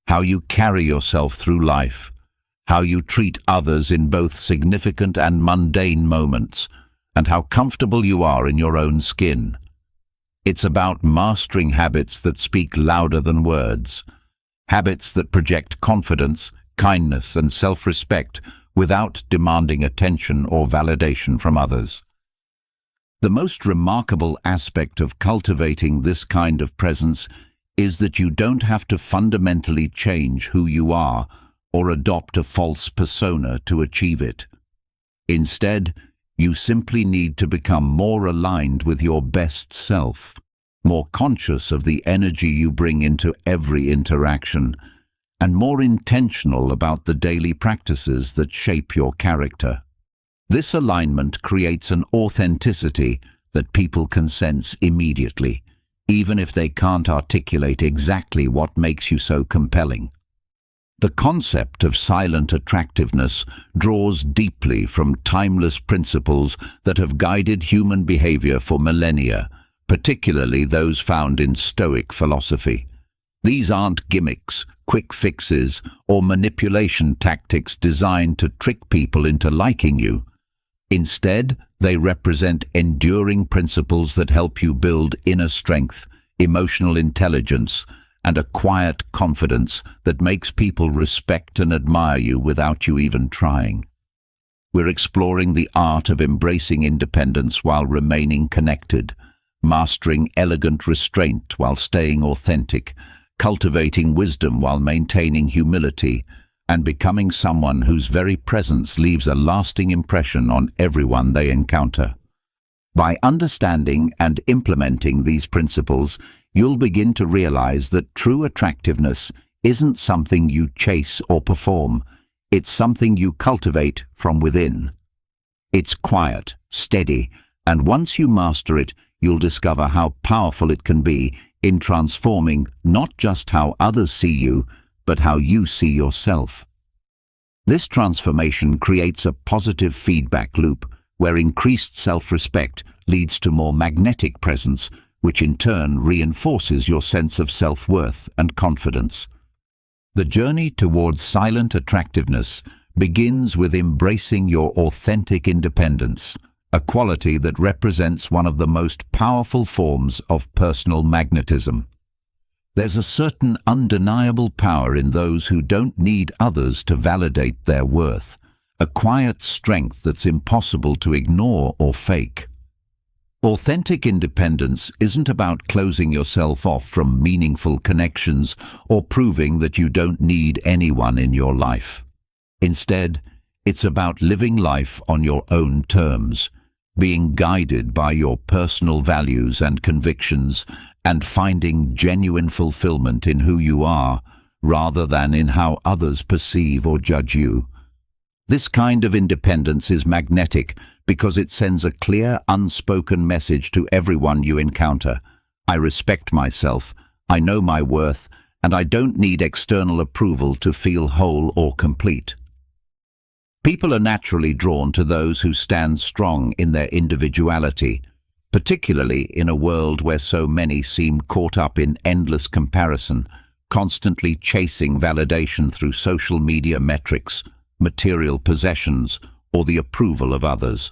how you carry yourself through life, how you treat others in both significant and mundane moments, and how comfortable you are in your own skin. It's about mastering habits that speak louder than words, habits that project confidence, kindness, and self-respect without demanding attention or validation from others. The most remarkable aspect of cultivating this kind of presence is that you don't have to fundamentally change who you are or adopt a false persona to achieve it. Instead, you simply need to become more aligned with your best self, more conscious of the energy you bring into every interaction, and more intentional about the daily practices that shape your character. This alignment creates an authenticity that people can sense immediately, even if they can't articulate exactly what makes you so compelling. The concept of silent attractiveness draws deeply from timeless principles that have guided human behavior for millennia, particularly those found in Stoic philosophy. These aren't gimmicks, quick fixes, or manipulation tactics designed to trick people into liking you. Instead, they represent enduring principles that help you build inner strength, emotional intelligence, and a quiet confidence that makes people respect and admire you without you even trying. We're exploring the art of embracing independence while remaining connected, mastering elegant restraint while staying authentic, cultivating wisdom while maintaining humility, and becoming someone whose very presence leaves a lasting impression on everyone they encounter. By understanding and implementing these principles, you'll begin to realize that true attractiveness isn't something you chase or perform. It's something you cultivate from within. It's quiet, steady, and once you master it, you'll discover how powerful it can be in transforming not just how others see you, but how you see yourself. This transformation creates a positive feedback loop where increased self-respect leads to more magnetic presence, which in turn reinforces your sense of self-worth and confidence. The journey towards silent attractiveness begins with embracing your authentic independence, a quality that represents one of the most powerful forms of personal magnetism. There's a certain undeniable power in those who don't need others to validate their worth, a quiet strength that's impossible to ignore or fake. Authentic independence isn't about closing yourself off from meaningful connections or proving that you don't need anyone in your life. Instead, it's about living life on your own terms, being guided by your personal values and convictions, and finding genuine fulfillment in who you are, rather than in how others perceive or judge you. This kind of independence is magnetic because it sends a clear, unspoken message to everyone you encounter. I respect myself, I know my worth, and I don't need external approval to feel whole or complete. People are naturally drawn to those who stand strong in their individuality, particularly in a world where so many seem caught up in endless comparison, constantly chasing validation through social media metrics, material possessions, or the approval of others.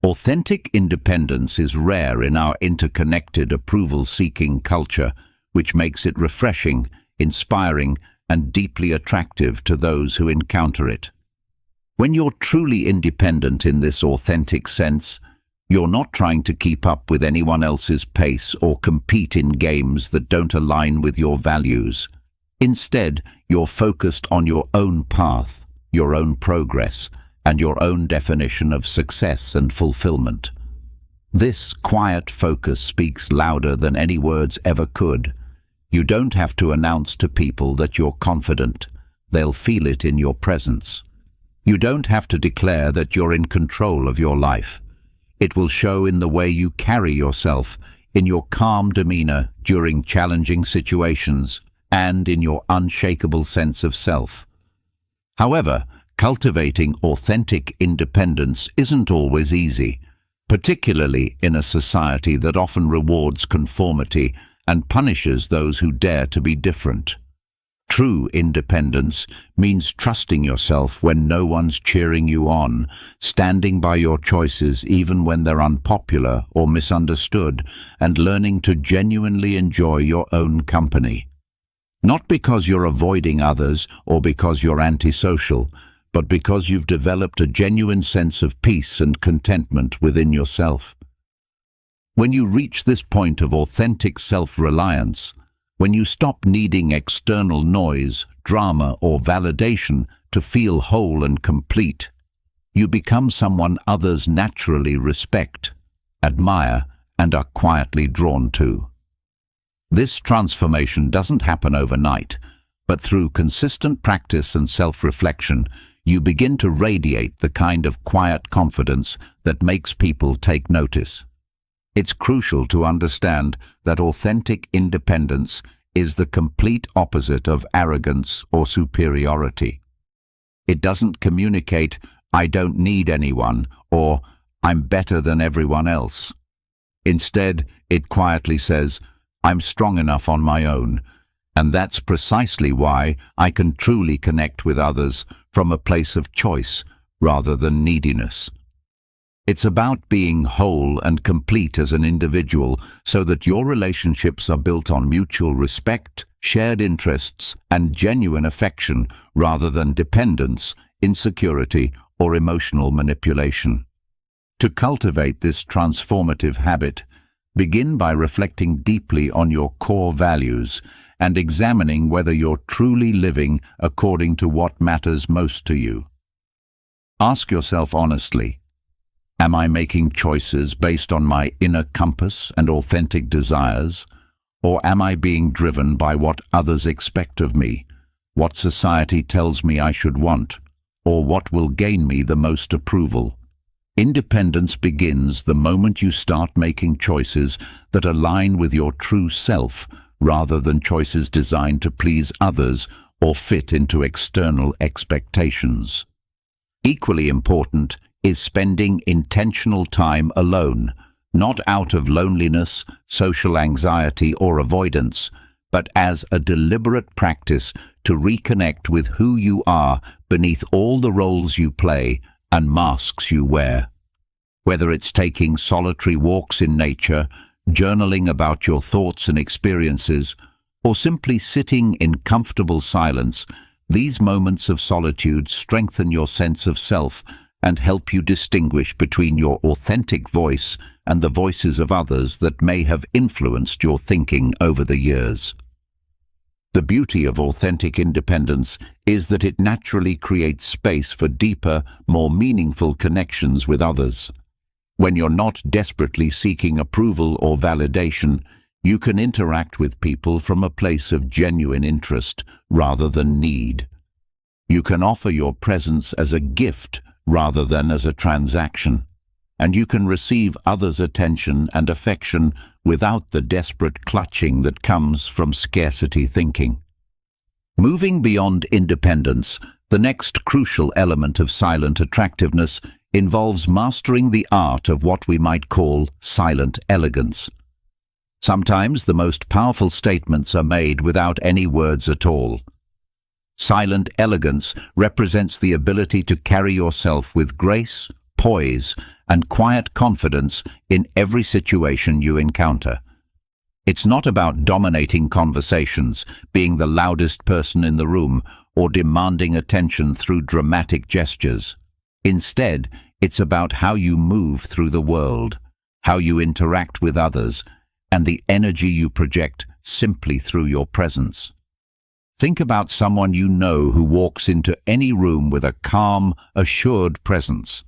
Authentic independence is rare in our interconnected, approval-seeking culture, which makes it refreshing, inspiring, and deeply attractive to those who encounter it. When you're truly independent in this authentic sense, you're not trying to keep up with anyone else's pace or compete in games that don't align with your values. Instead, you're focused on your own path, your own progress, and your own definition of success and fulfillment. This quiet focus speaks louder than any words ever could. You don't have to announce to people that you're confident. They'll feel it in your presence. You don't have to declare that you're in control of your life. It will show in the way you carry yourself, in your calm demeanor during challenging situations, and in your unshakable sense of self. However, cultivating authentic independence isn't always easy, particularly in a society that often rewards conformity and punishes those who dare to be different. True independence means trusting yourself when no one's cheering you on, standing by your choices even when they're unpopular or misunderstood, and learning to genuinely enjoy your own company. Not because you're avoiding others or because you're antisocial, but because you've developed a genuine sense of peace and contentment within yourself. When you reach this point of authentic self-reliance, when you stop needing external noise, drama, or validation to feel whole and complete, you become someone others naturally respect, admire, and are quietly drawn to. This transformation doesn't happen overnight, but through consistent practice and self-reflection, you begin to radiate the kind of quiet confidence that makes people take notice. It's crucial to understand that authentic independence is the complete opposite of arrogance or superiority. It doesn't communicate, "I don't need anyone," or "I'm better than everyone else." Instead, it quietly says, "I'm strong enough on my own," and that's precisely why I can truly connect with others from a place of choice rather than neediness. It's about being whole and complete as an individual so that your relationships are built on mutual respect, shared interests, and genuine affection rather than dependence, insecurity, or emotional manipulation. To cultivate this transformative habit, begin by reflecting deeply on your core values and examining whether you're truly living according to what matters most to you. Ask yourself honestly, am I making choices based on my inner compass and authentic desires, or am I being driven by what others expect of me, what society tells me I should want, or what will gain me the most approval? Independence begins the moment you start making choices that align with your true self, rather than choices designed to please others or fit into external expectations. Equally important is spending intentional time alone, not out of loneliness, social anxiety, or avoidance, but as a deliberate practice to reconnect with who you are beneath all the roles you play and masks you wear. Whether it's taking solitary walks in nature, journaling about your thoughts and experiences, or simply sitting in comfortable silence, these moments of solitude strengthen your sense of self and help you distinguish between your authentic voice and the voices of others that may have influenced your thinking over the years. The beauty of authentic independence is that it naturally creates space for deeper, more meaningful connections with others. When you're not desperately seeking approval or validation, you can interact with people from a place of genuine interest rather than need. You can offer your presence as a gift rather than as a transaction, and you can receive others' attention and affection without the desperate clutching that comes from scarcity thinking. Moving beyond independence, the next crucial element of silent attractiveness involves mastering the art of what we might call silent elegance. Sometimes the most powerful statements are made without any words at all. Silent elegance represents the ability to carry yourself with grace, poise, and quiet confidence in every situation you encounter. It's not about dominating conversations, being the loudest person in the room, or demanding attention through dramatic gestures. Instead, it's about how you move through the world, how you interact with others, and the energy you project simply through your presence. Think about someone you know who walks into any room with a calm, assured presence.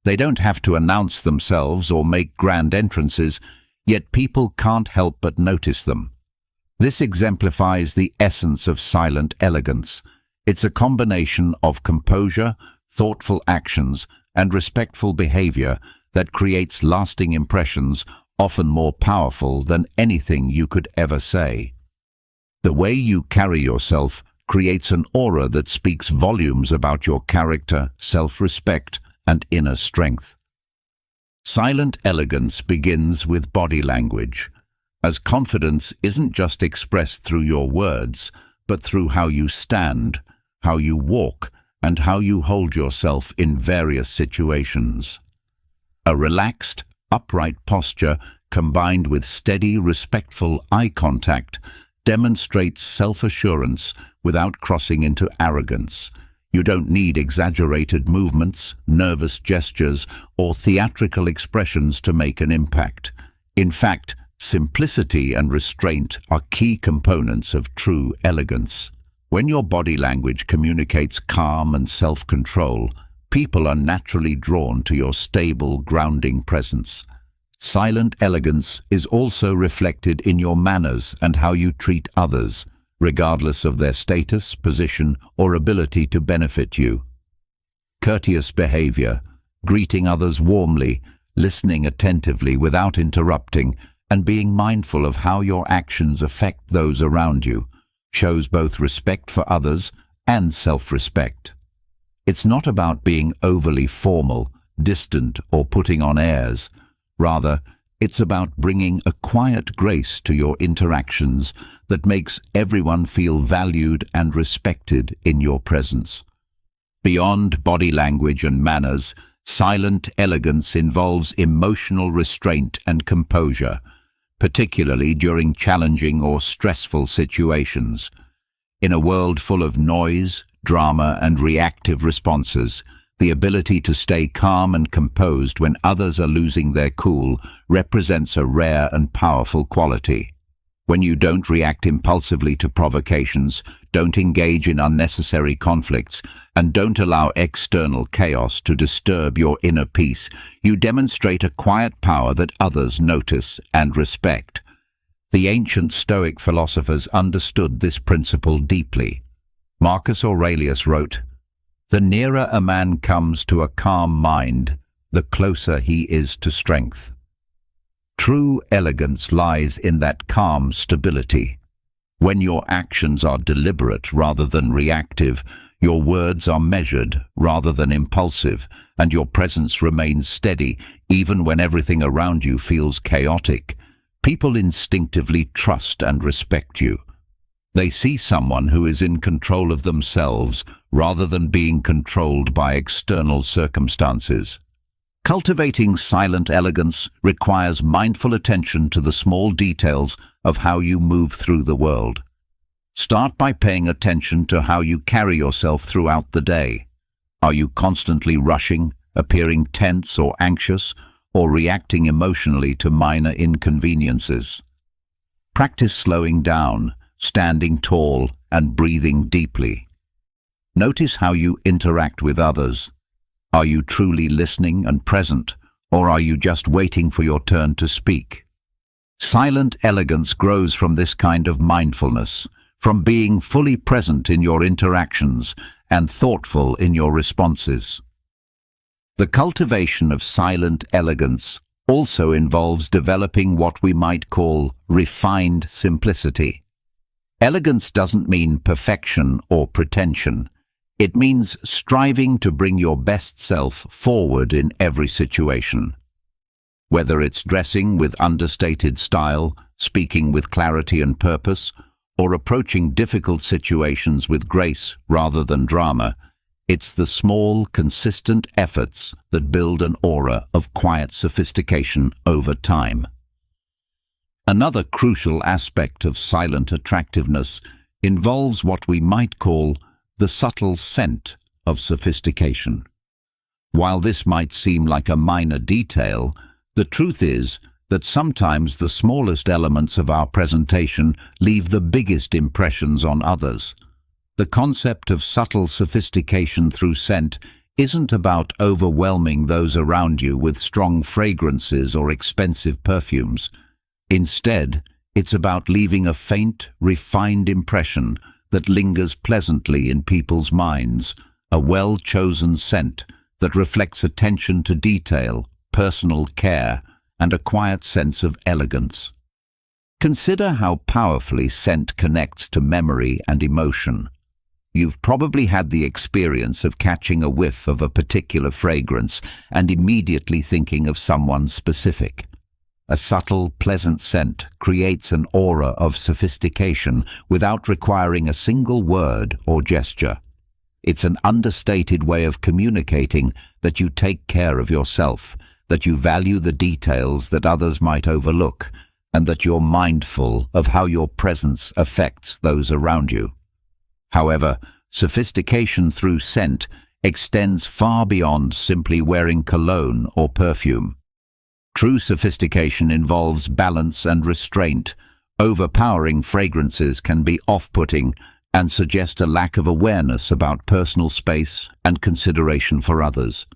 They don't have to announce themselves or make grand entrances, yet people can't help but notice them. This exemplifies the essence of silent elegance. It's a combination of composure, thoughtful actions, and respectful behavior that creates lasting impressions, often more powerful than anything you could ever say. The way you carry yourself creates an aura that speaks volumes about your character, self-respect, and inner strength. Silent elegance begins with body language, as confidence isn't just expressed through your words, but through how you stand, how you walk, and how you hold yourself in various situations. A relaxed, upright posture combined with steady, respectful eye contact demonstrates self-assurance without crossing into arrogance. You don't need exaggerated movements, nervous gestures, or theatrical expressions to make an impact. In fact, simplicity and restraint are key components of true elegance. When your body language communicates calm and self-control, people are naturally drawn to your stable, grounding presence. Silent elegance is also reflected in your manners and how you treat others, regardless of their status, position, or ability to benefit you. Courteous behavior, greeting others warmly, listening attentively without interrupting, and being mindful of how your actions affect those around you, shows both respect for others and self-respect. It's not about being overly formal, distant, or putting on airs. Rather, it's about bringing a quiet grace to your interactions that makes everyone feel valued and respected in your presence. Beyond body language and manners, silent elegance involves emotional restraint and composure, particularly during challenging or stressful situations. In a world full of noise, drama, and reactive responses, the ability to stay calm and composed when others are losing their cool represents a rare and powerful quality. When you don't react impulsively to provocations, don't engage in unnecessary conflicts, and don't allow external chaos to disturb your inner peace, you demonstrate a quiet power that others notice and respect. The ancient Stoic philosophers understood this principle deeply. Marcus Aurelius wrote, "The nearer a man comes to a calm mind, the closer he is to strength." True elegance lies in that calm stability. When your actions are deliberate rather than reactive, your words are measured rather than impulsive, and your presence remains steady even when everything around you feels chaotic. People instinctively trust and respect you. They see someone who is in control of themselves rather than being controlled by external circumstances. Cultivating silent elegance requires mindful attention to the small details of how you move through the world. Start by paying attention to how you carry yourself throughout the day. Are you constantly rushing, appearing tense or anxious, or reacting emotionally to minor inconveniences? Practice slowing down, standing tall, and breathing deeply. Notice how you interact with others. Are you truly listening and present, or are you just waiting for your turn to speak? Silent elegance grows from this kind of mindfulness, from being fully present in your interactions and thoughtful in your responses. The cultivation of silent elegance also involves developing what we might call refined simplicity. Elegance doesn't mean perfection or pretension. It means striving to bring your best self forward in every situation. Whether it's dressing with understated style, speaking with clarity and purpose, or approaching difficult situations with grace rather than drama, it's the small, consistent efforts that build an aura of quiet sophistication over time. Another crucial aspect of silent attractiveness involves what we might call the subtle scent of sophistication. While this might seem like a minor detail, the truth is that sometimes the smallest elements of our presentation leave the biggest impressions on others. The concept of subtle sophistication through scent isn't about overwhelming those around you with strong fragrances or expensive perfumes. Instead, it's about leaving a faint, refined impression that lingers pleasantly in people's minds, a well-chosen scent that reflects attention to detail, personal care, and a quiet sense of elegance. Consider how powerfully scent connects to memory and emotion. You've probably had the experience of catching a whiff of a particular fragrance and immediately thinking of someone specific. A subtle, pleasant scent creates an aura of sophistication without requiring a single word or gesture. It's an understated way of communicating that you take care of yourself, that you value the details that others might overlook, and that you're mindful of how your presence affects those around you. However, sophistication through scent extends far beyond simply wearing cologne or perfume. True sophistication involves balance and restraint. Overpowering fragrances can be off-putting and suggest a lack of awareness about personal space and consideration for others.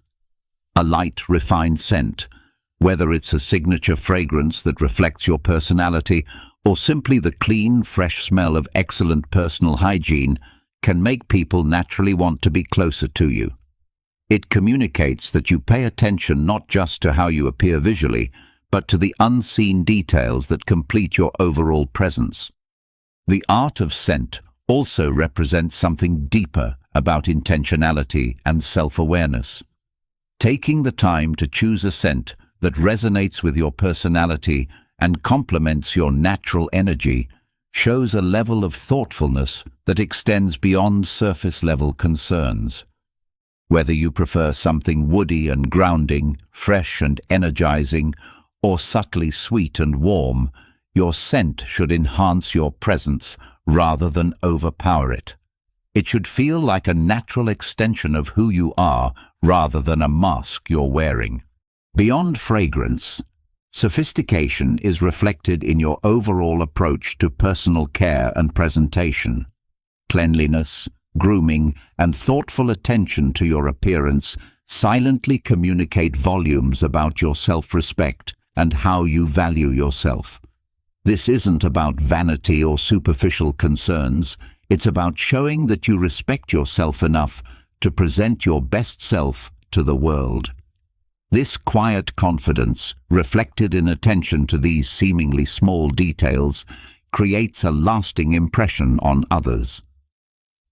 A light, refined scent, whether it's a signature fragrance that reflects your personality or simply the clean, fresh smell of excellent personal hygiene, can make people naturally want to be closer to you. It communicates that you pay attention not just to how you appear visually, but to the unseen details that complete your overall presence. The art of scent also represents something deeper about intentionality and self-awareness. Taking the time to choose a scent that resonates with your personality and complements your natural energy shows a level of thoughtfulness that extends beyond surface-level concerns. Whether you prefer something woody and grounding, fresh and energizing, or subtly sweet and warm, your scent should enhance your presence rather than overpower it. It should feel like a natural extension of who you are rather than a mask you're wearing. Beyond fragrance, sophistication is reflected in your overall approach to personal care and presentation. Cleanliness, grooming, and thoughtful attention to your appearance silently communicate volumes about your self-respect and how you value yourself. This isn't about vanity or superficial concerns. It's about showing that you respect yourself enough to present your best self to the world. This quiet confidence, reflected in attention to these seemingly small details, creates a lasting impression on others.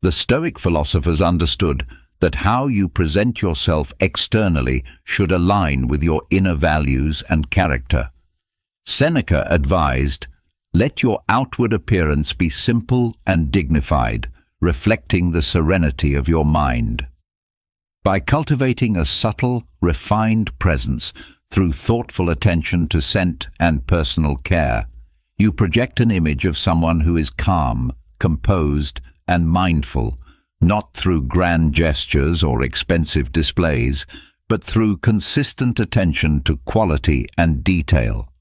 The Stoic philosophers understood that how you present yourself externally should align with your inner values and character. Seneca advised, "Let your outward appearance be simple and dignified, reflecting the serenity of your mind." By cultivating a subtle, refined presence through thoughtful attention to scent and personal care, you project an image of someone who is calm, composed, and mindful, not through grand gestures or expensive displays, but through consistent attention to quality and detail.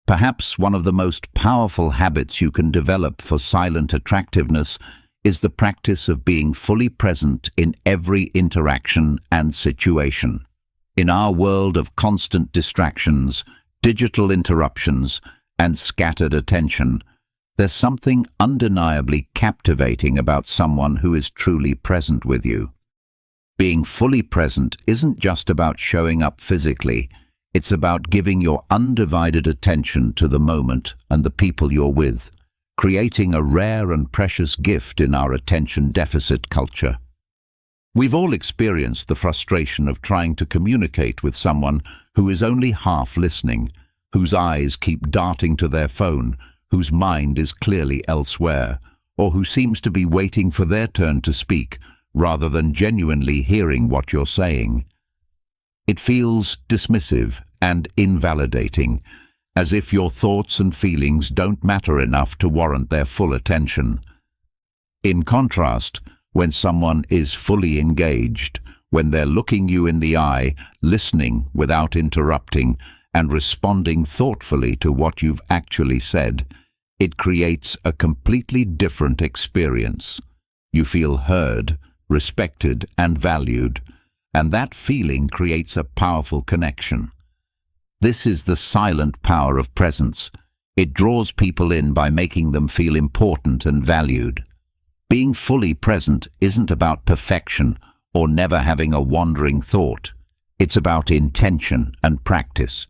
Perhaps one of the most powerful habits you can develop for silent attractiveness is the practice of being fully present in every interaction and situation. In our world of constant distractions, digital interruptions, and scattered attention, there's something undeniably captivating about someone who is truly present with you. Being fully present isn't just about showing up physically. It's about giving your undivided attention to the moment and the people you're with, creating a rare and precious gift in our attention deficit culture. We've all experienced the frustration of trying to communicate with someone who is only half listening, whose eyes keep darting to their phone, whose mind is clearly elsewhere, or who seems to be waiting for their turn to speak rather than genuinely hearing what you're saying. It feels dismissive and invalidating, as if your thoughts and feelings don't matter enough to warrant their full attention. In contrast, when someone is fully engaged, when they're looking you in the eye, listening without interrupting, and responding thoughtfully to what you've actually said, it creates a completely different experience. You feel heard, respected, and valued, and that feeling creates a powerful connection. This is the silent power of presence. It draws people in by making them feel important and valued. Being fully present isn't about perfection or never having a wandering thought. It's about intention and practice.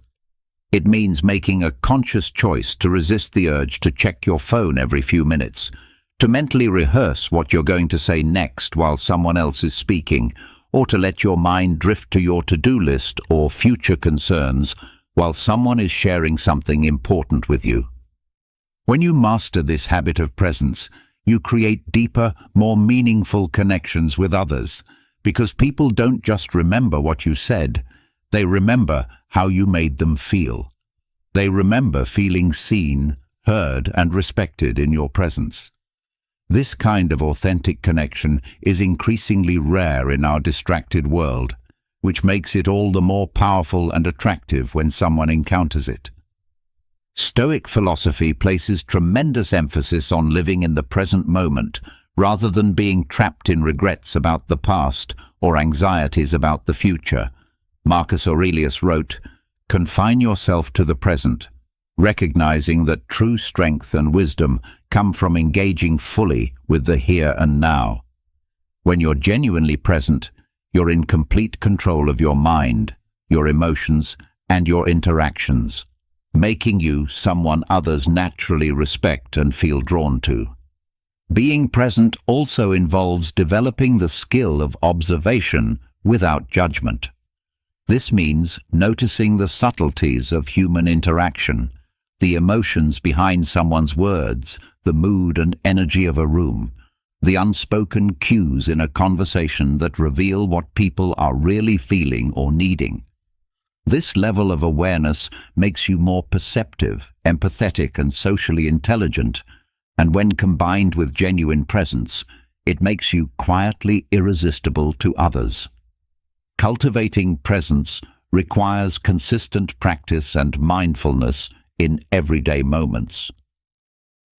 It means making a conscious choice to resist the urge to check your phone every few minutes, to mentally rehearse what you're going to say next while someone else is speaking, or to let your mind drift to your to-do list or future concerns while someone is sharing something important with you. When you master this habit of presence, you create deeper, more meaningful connections with others, because people don't just remember what you said, they remember how you made them feel. They remember feeling seen, heard, and respected in your presence. This kind of authentic connection is increasingly rare in our distracted world, which makes it all the more powerful and attractive when someone encounters it. Stoic philosophy places tremendous emphasis on living in the present moment rather than being trapped in regrets about the past or anxieties about the future. Marcus Aurelius wrote, "Confine yourself to the present, recognizing that true strength and wisdom come from engaging fully with the here and now. When you're genuinely present, you're in complete control of your mind, your emotions, and your interactions, making you someone others naturally respect and feel drawn to." Being present also involves developing the skill of observation without judgment. This means noticing the subtleties of human interaction, the emotions behind someone's words, the mood and energy of a room, the unspoken cues in a conversation that reveal what people are really feeling or needing. This level of awareness makes you more perceptive, empathetic, and socially intelligent, and when combined with genuine presence, it makes you quietly irresistible to others. Cultivating presence requires consistent practice and mindfulness in everyday moments.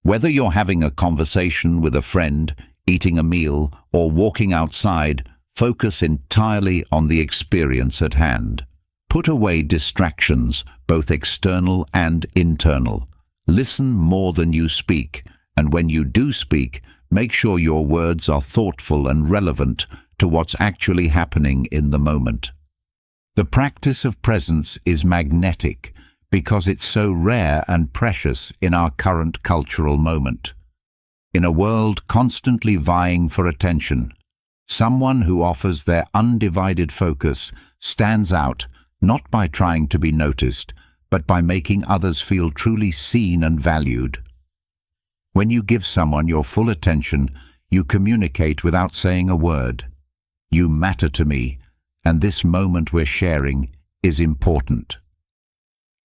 Whether you're having a conversation with a friend, eating a meal, or walking outside, focus entirely on the experience at hand. Put away distractions, both external and internal. Listen more than you speak, and when you do speak, make sure your words are thoughtful and relevant to what's actually happening in the moment. The practice of presence is magnetic because it's so rare and precious in our current cultural moment. In a world constantly vying for attention, someone who offers their undivided focus stands out not by trying to be noticed, but by making others feel truly seen and valued. When you give someone your full attention, you communicate without saying a word. You matter to me, and this moment we're sharing is important.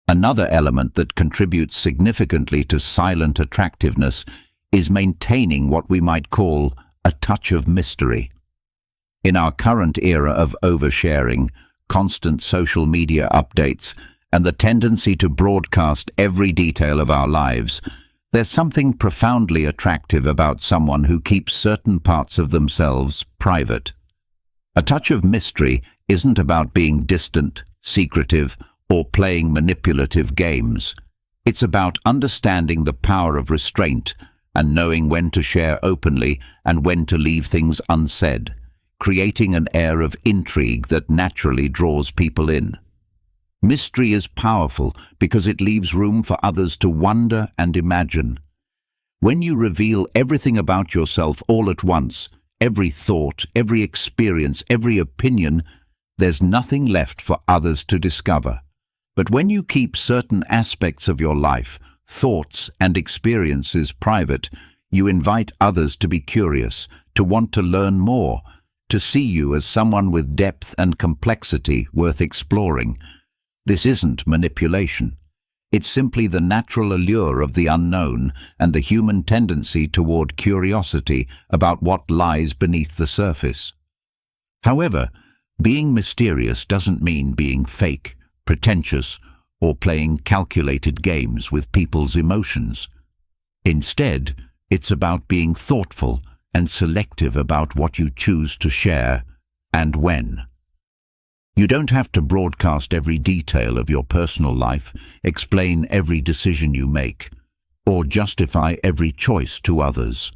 Another element that contributes significantly to silent attractiveness is maintaining what we might call a touch of mystery. In our current era of oversharing, constant social media updates, and the tendency to broadcast every detail of our lives, there's something profoundly attractive about someone who keeps certain parts of themselves private. A touch of mystery isn't about being distant, secretive, or playing manipulative games. It's about understanding the power of restraint and knowing when to share openly and when to leave things unsaid, creating an air of intrigue that naturally draws people in. Mystery is powerful because it leaves room for others to wonder and imagine. When you reveal everything about yourself all at once, every thought, every experience, every opinion, there's nothing left for others to discover. But when you keep certain aspects of your life, thoughts and experiences private, you invite others to be curious, to want to learn more, to see you as someone with depth and complexity worth exploring. This isn't manipulation. It's simply the natural allure of the unknown and the human tendency toward curiosity about what lies beneath the surface. However, being mysterious doesn't mean being fake, pretentious, or playing calculated games with people's emotions. Instead, it's about being thoughtful and selective about what you choose to share and when. You don't have to broadcast every detail of your personal life, explain every decision you make, or justify every choice to others.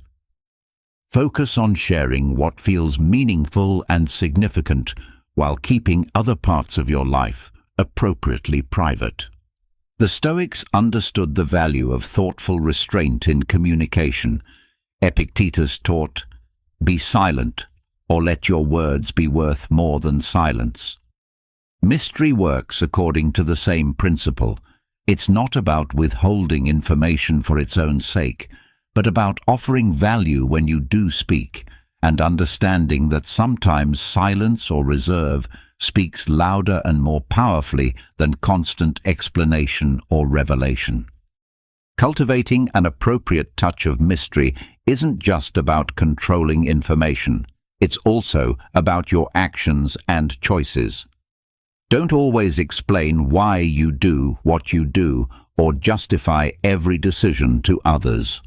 Focus on sharing what feels meaningful and significant while keeping other parts of your life appropriately private. The Stoics understood the value of thoughtful restraint in communication. Epictetus taught, "Be silent, or let your words be worth more than silence." Mystery works according to the same principle. It's not about withholding information for its own sake, but about offering value when you do speak, and understanding that sometimes silence or reserve speaks louder and more powerfully than constant explanation or revelation. Cultivating an appropriate touch of mystery isn't just about controlling information. It's also about your actions and choices. Don't always explain why you do what you do or justify every decision to others.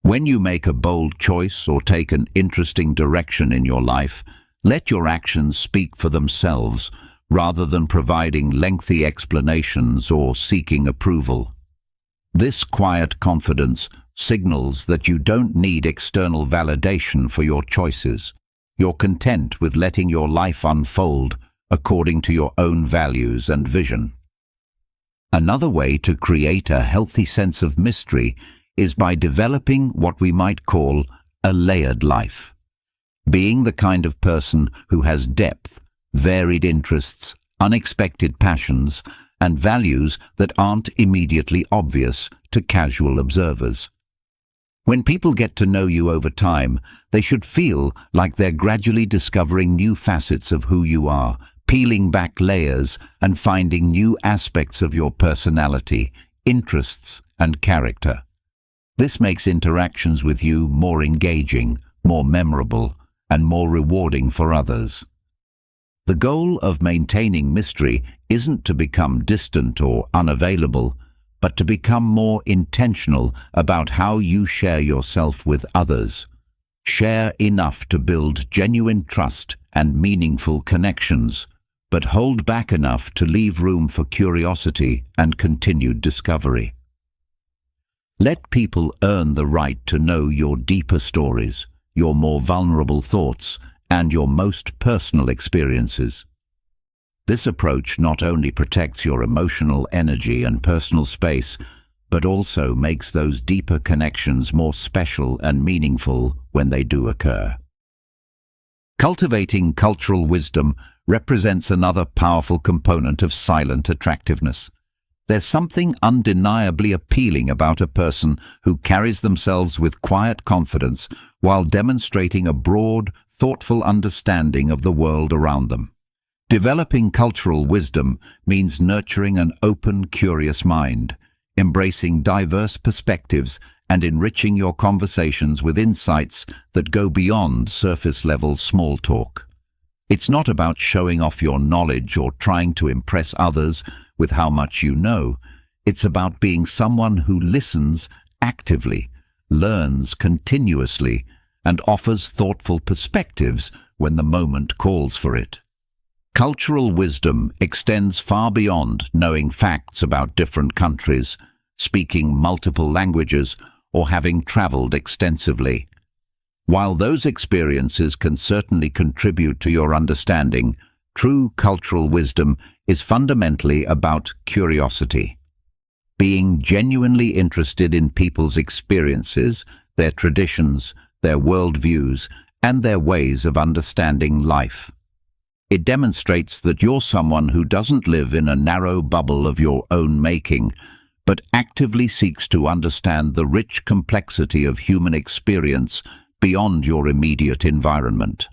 When you make a bold choice or take an interesting direction in your life, let your actions speak for themselves rather than providing lengthy explanations or seeking approval. This quiet confidence signals that you don't need external validation for your choices. You're content with letting your life unfold according to your own values and vision. Another way to create a healthy sense of mystery is by developing what we might call a layered life. Being the kind of person who has depth, varied interests, unexpected passions, and values that aren't immediately obvious to casual observers. When people get to know you over time, they should feel like they're gradually discovering new facets of who you are, peeling back layers and finding new aspects of your personality, interests, and character. This makes interactions with you more engaging, more memorable, and more rewarding for others. The goal of maintaining mystery isn't to become distant or unavailable, but to become more intentional about how you share yourself with others. Share enough to build genuine trust and meaningful connections, but hold back enough to leave room for curiosity and continued discovery. Let people earn the right to know your deeper stories, your more vulnerable thoughts, and your most personal experiences. This approach not only protects your emotional energy and personal space, but also makes those deeper connections more special and meaningful when they do occur. Cultivating cultural wisdom represents another powerful component of silent attractiveness. There's something undeniably appealing about a person who carries themselves with quiet confidence while demonstrating a broad, thoughtful understanding of the world around them. Developing cultural wisdom means nurturing an open, curious mind, embracing diverse perspectives, and enriching your conversations with insights that go beyond surface-level small talk. It's not about showing off your knowledge or trying to impress others with how much you know. It's about being someone who listens actively, learns continuously, and offers thoughtful perspectives when the moment calls for it. Cultural wisdom extends far beyond knowing facts about different countries, speaking multiple languages, or having traveled extensively. While those experiences can certainly contribute to your understanding, true cultural wisdom is fundamentally about curiosity. Being genuinely interested in people's experiences, their traditions, their worldviews, and their ways of understanding life. It demonstrates that you're someone who doesn't live in a narrow bubble of your own making, but actively seeks to understand the rich complexity of human experience beyond your immediate environment.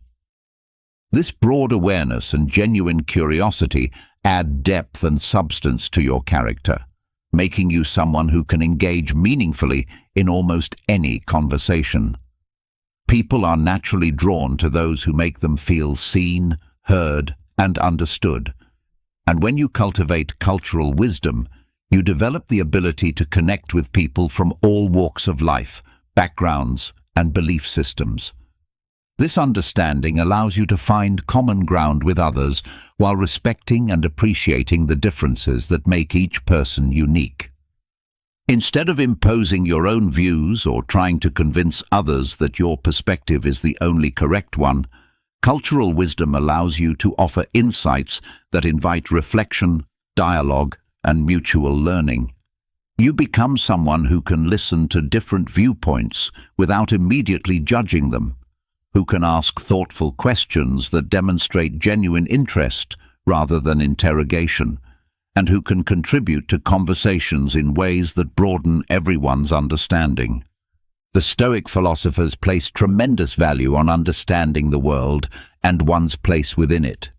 This broad awareness and genuine curiosity add depth and substance to your character, making you someone who can engage meaningfully in almost any conversation. People are naturally drawn to those who make them feel seen, heard, and understood. And when you cultivate cultural wisdom, you develop the ability to connect with people from all walks of life, backgrounds, and belief systems. This understanding allows you to find common ground with others while respecting and appreciating the differences that make each person unique. Instead of imposing your own views or trying to convince others that your perspective is the only correct one, cultural wisdom allows you to offer insights that invite reflection, dialogue, and mutual learning. You become someone who can listen to different viewpoints without immediately judging them, who can ask thoughtful questions that demonstrate genuine interest rather than interrogation, and who can contribute to conversations in ways that broaden everyone's understanding. The Stoic philosophers placed tremendous value on understanding the world and one's place within it.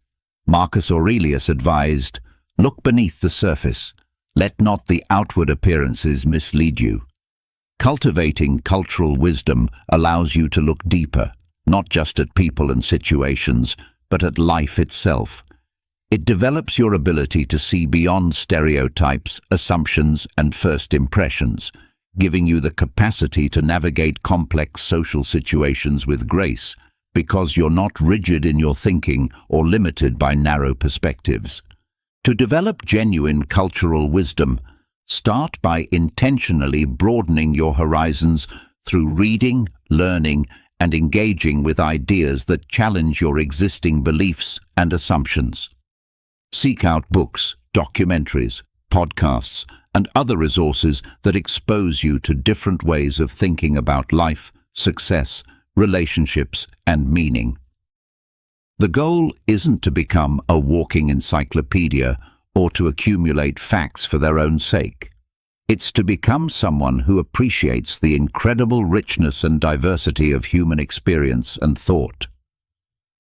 Marcus Aurelius advised, "Look beneath the surface. Let not the outward appearances mislead you." Cultivating cultural wisdom allows you to look deeper, not just at people and situations, but at life itself. It develops your ability to see beyond stereotypes, assumptions, and first impressions, giving you the capacity to navigate complex social situations with grace, because you're not rigid in your thinking or limited by narrow perspectives. To develop genuine cultural wisdom, start by intentionally broadening your horizons through reading, learning, and engaging with ideas that challenge your existing beliefs and assumptions. Seek out books, documentaries, podcasts, and other resources that expose you to different ways of thinking about life, success, relationships, and meaning. The goal isn't to become a walking encyclopedia or to accumulate facts for their own sake. It's to become someone who appreciates the incredible richness and diversity of human experience and thought.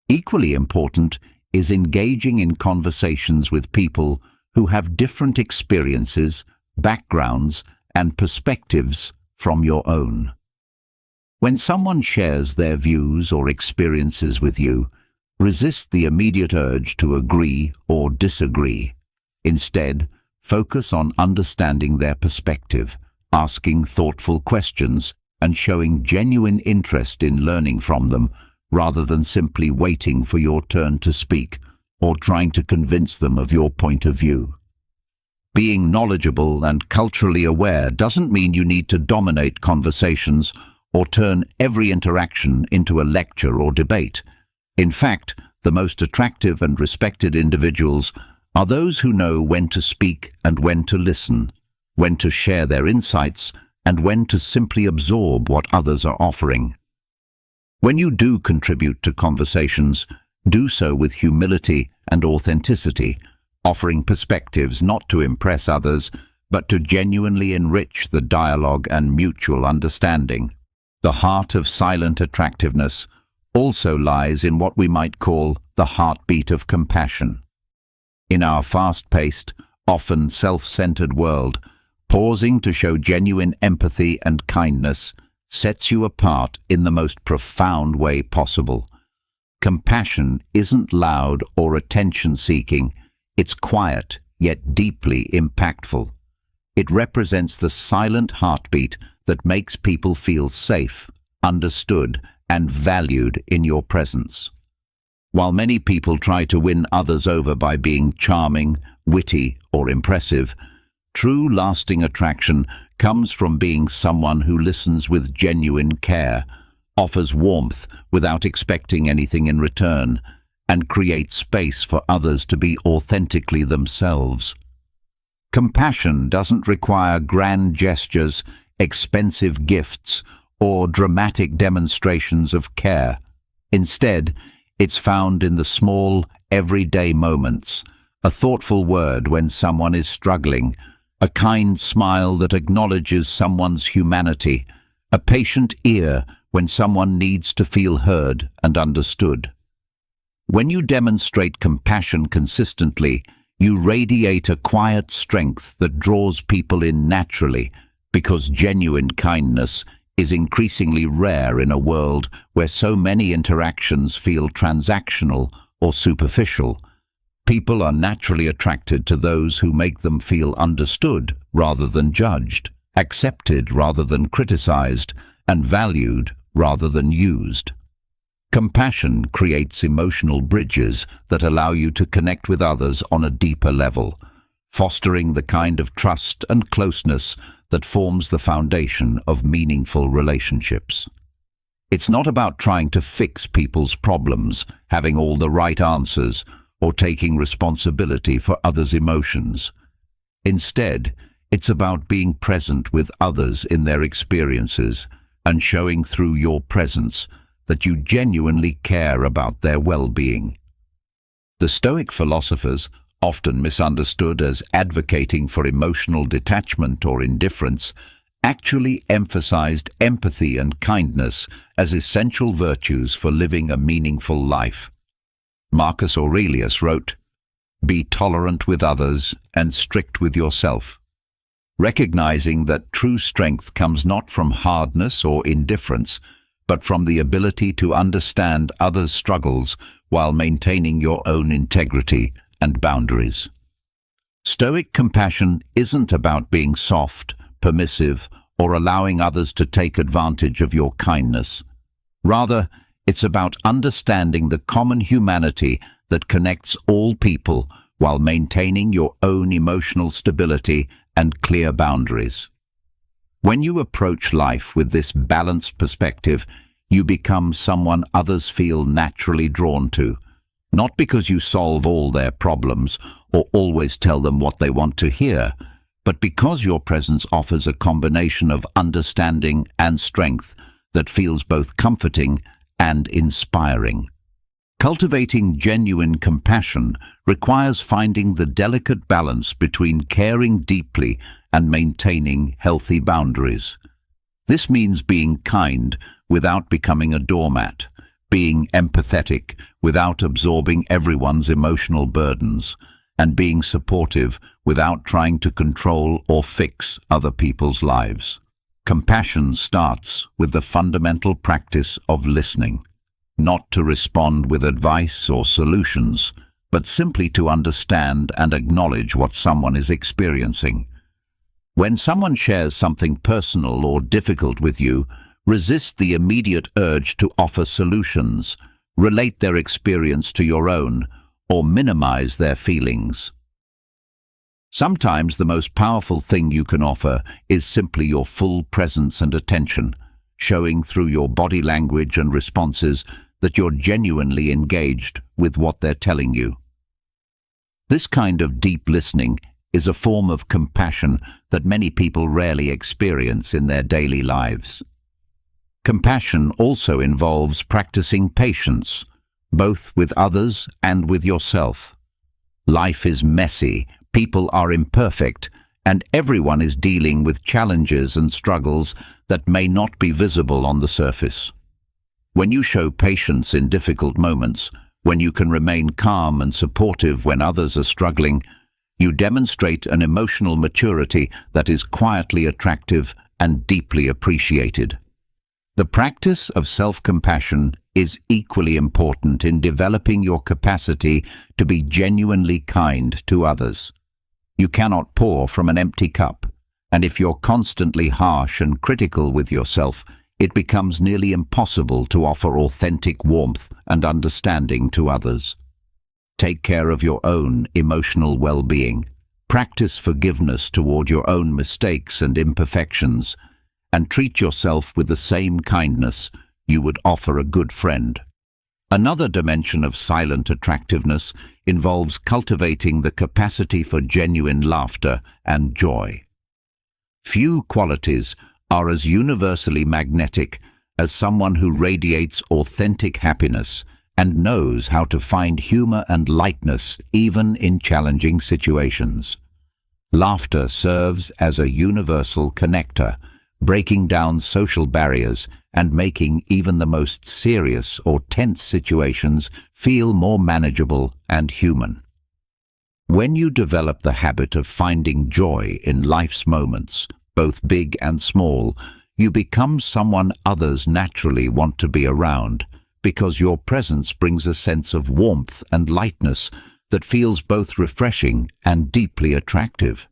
Equally important is engaging in conversations with people who have different experiences, backgrounds, and perspectives from your own. When someone shares their views or experiences with you, resist the immediate urge to agree or disagree. Instead, focus on understanding their perspective, asking thoughtful questions, and showing genuine interest in learning from them, rather than simply waiting for your turn to speak or trying to convince them of your point of view. Being knowledgeable and culturally aware doesn't mean you need to dominate conversations or turn every interaction into a lecture or debate. In fact, the most attractive and respected individuals are those who know when to speak and when to listen, when to share their insights, and when to simply absorb what others are offering. When you do contribute to conversations, do so with humility and authenticity, offering perspectives not to impress others, but to genuinely enrich the dialogue and mutual understanding. The heart of silent attractiveness also lies in what we might call the heartbeat of compassion. In our fast-paced, often self-centered world, pausing to show genuine empathy and kindness sets you apart in the most profound way possible. Compassion isn't loud or attention-seeking. It's quiet, yet deeply impactful. It represents the silent heartbeat that makes people feel safe, understood, and valued in your presence. While many people try to win others over by being charming, witty, or impressive, true lasting attraction comes from being someone who listens with genuine care, offers warmth without expecting anything in return, and creates space for others to be authentically themselves. Compassion doesn't require grand gestures, expensive gifts, or dramatic demonstrations of care. Instead, it's found in the small, everyday moments, a thoughtful word when someone is struggling, a kind smile that acknowledges someone's humanity, a patient ear when someone needs to feel heard and understood. When you demonstrate compassion consistently, you radiate a quiet strength that draws people in naturally, because genuine kindness is increasingly rare in a world where so many interactions feel transactional or superficial. People are naturally attracted to those who make them feel understood rather than judged, accepted rather than criticized, and valued rather than used. Compassion creates emotional bridges that allow you to connect with others on a deeper level, fostering the kind of trust and closeness that forms the foundation of meaningful relationships. It's not about trying to fix people's problems, having all the right answers, or taking responsibility for others' emotions. Instead, it's about being present with others in their experiences and showing through your presence that you genuinely care about their well-being. The Stoic philosophers, often misunderstood as advocating for emotional detachment or indifference, actually emphasized empathy and kindness as essential virtues for living a meaningful life. Marcus Aurelius wrote, "Be tolerant with others and strict with yourself," recognizing that true strength comes not from hardness or indifference, but from the ability to understand others' struggles while maintaining your own integrity and boundaries. Stoic compassion isn't about being soft, permissive, or allowing others to take advantage of your kindness. Rather, it's about understanding the common humanity that connects all people while maintaining your own emotional stability and clear boundaries. When you approach life with this balanced perspective, you become someone others feel naturally drawn to, not because you solve all their problems or always tell them what they want to hear, but because your presence offers a combination of understanding and strength that feels both comforting and inspiring. Cultivating genuine compassion requires finding the delicate balance between caring deeply and maintaining healthy boundaries. This means being kind without becoming a doormat, being empathetic without absorbing everyone's emotional burdens, and being supportive without trying to control or fix other people's lives. Compassion starts with the fundamental practice of listening, not to respond with advice or solutions, but simply to understand and acknowledge what someone is experiencing. When someone shares something personal or difficult with you, resist the immediate urge to offer solutions, relate their experience to your own, or minimize their feelings. Sometimes the most powerful thing you can offer is simply your full presence and attention, showing through your body language and responses that you're genuinely engaged with what they're telling you. This kind of deep listening is a form of compassion that many people rarely experience in their daily lives. Compassion also involves practicing patience, both with others and with yourself. Life is messy, people are imperfect, and everyone is dealing with challenges and struggles that may not be visible on the surface. When you show patience in difficult moments, when you can remain calm and supportive when others are struggling, you demonstrate an emotional maturity that is quietly attractive and deeply appreciated. The practice of self-compassion is equally important in developing your capacity to be genuinely kind to others. You cannot pour from an empty cup, and if you're constantly harsh and critical with yourself, it becomes nearly impossible to offer authentic warmth and understanding to others. Take care of your own emotional well-being. Practice forgiveness toward your own mistakes and imperfections, and treat yourself with the same kindness you would offer a good friend. Another dimension of silent attractiveness involves cultivating the capacity for genuine laughter and joy. Few qualities are as universally magnetic as someone who radiates authentic happiness and knows how to find humor and lightness even in challenging situations. Laughter serves as a universal connector, breaking down social barriers and making even the most serious or tense situations feel more manageable and human. When you develop the habit of finding joy in life's moments, both big and small, you become someone others naturally want to be around, because your presence brings a sense of warmth and lightness that feels both refreshing and deeply attractive.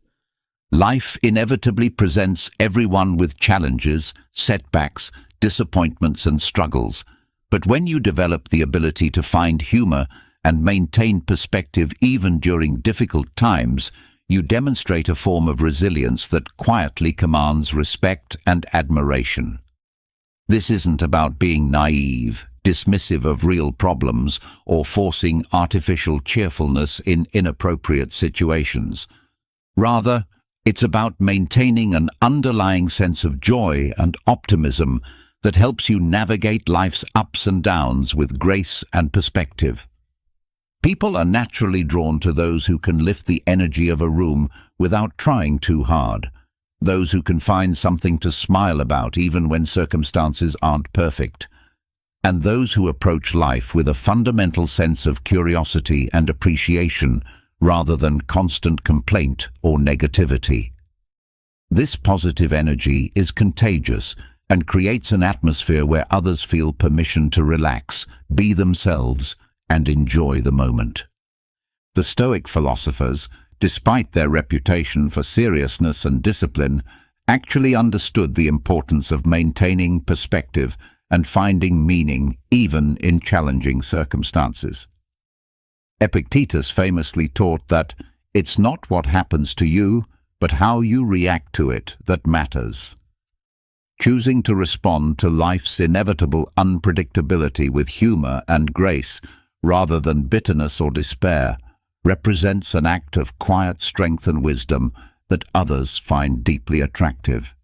Life inevitably presents everyone with challenges, setbacks, disappointments and struggles, But when you develop the ability to find humor and maintain perspective even during difficult times, you demonstrate a form of resilience that quietly commands respect and admiration. This isn't about being naive, dismissive of real problems, or forcing artificial cheerfulness in inappropriate situations. Rather, it's about maintaining an underlying sense of joy and optimism that helps you navigate life's ups and downs with grace and perspective. People are naturally drawn to those who can lift the energy of a room without trying too hard, those who can find something to smile about even when circumstances aren't perfect, and those who approach life with a fundamental sense of curiosity and appreciation rather than constant complaint or negativity. This positive energy is contagious and creates an atmosphere where others feel permission to relax, be themselves, and enjoy the moment. The Stoic philosophers, despite their reputation for seriousness and discipline, actually understood the importance of maintaining perspective and finding meaning even in challenging circumstances. Epictetus famously taught that it's not what happens to you, but how you react to it that matters. Choosing to respond to life's inevitable unpredictability with humor and grace, rather than bitterness or despair, represents an act of quiet strength and wisdom that others find deeply attractive.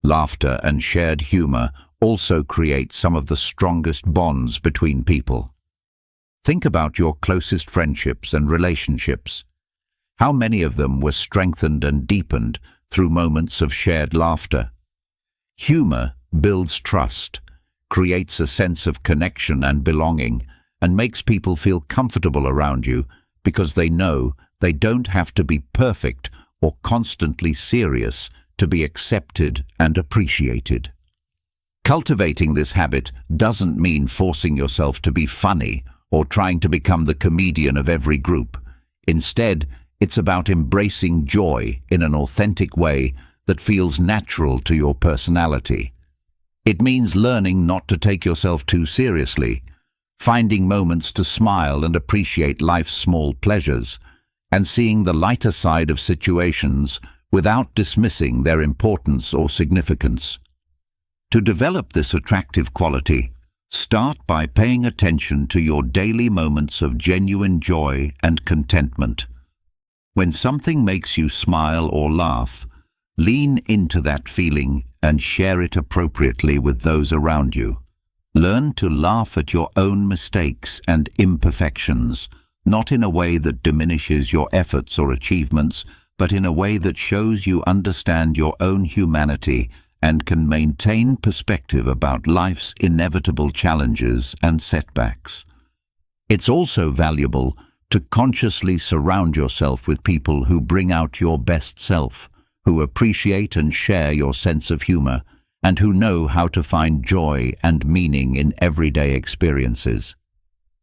Laughter and shared humor also create some of the strongest bonds between people. Think about your closest friendships and relationships. How many of them were strengthened and deepened through moments of shared laughter? Humor builds trust, creates a sense of connection and belonging, and makes people feel comfortable around you because they know they don't have to be perfect or constantly serious to be accepted and appreciated. Cultivating this habit doesn't mean forcing yourself to be funny or trying to become the comedian of every group. Instead, it's about embracing joy in an authentic way that feels natural to your personality. It means learning not to take yourself too seriously, finding moments to smile and appreciate life's small pleasures, and seeing the lighter side of situations without dismissing their importance or significance. To develop this attractive quality, start by paying attention to your daily moments of genuine joy and contentment. When something makes you smile or laugh, lean into that feeling and share it appropriately with those around you. Learn to laugh at your own mistakes and imperfections, not in a way that diminishes your efforts or achievements, but in a way that shows you understand your own humanity and can maintain perspective about life's inevitable challenges and setbacks. It's also valuable to consciously surround yourself with people who bring out your best self, who appreciate and share your sense of humor, and who know how to find joy and meaning in everyday experiences.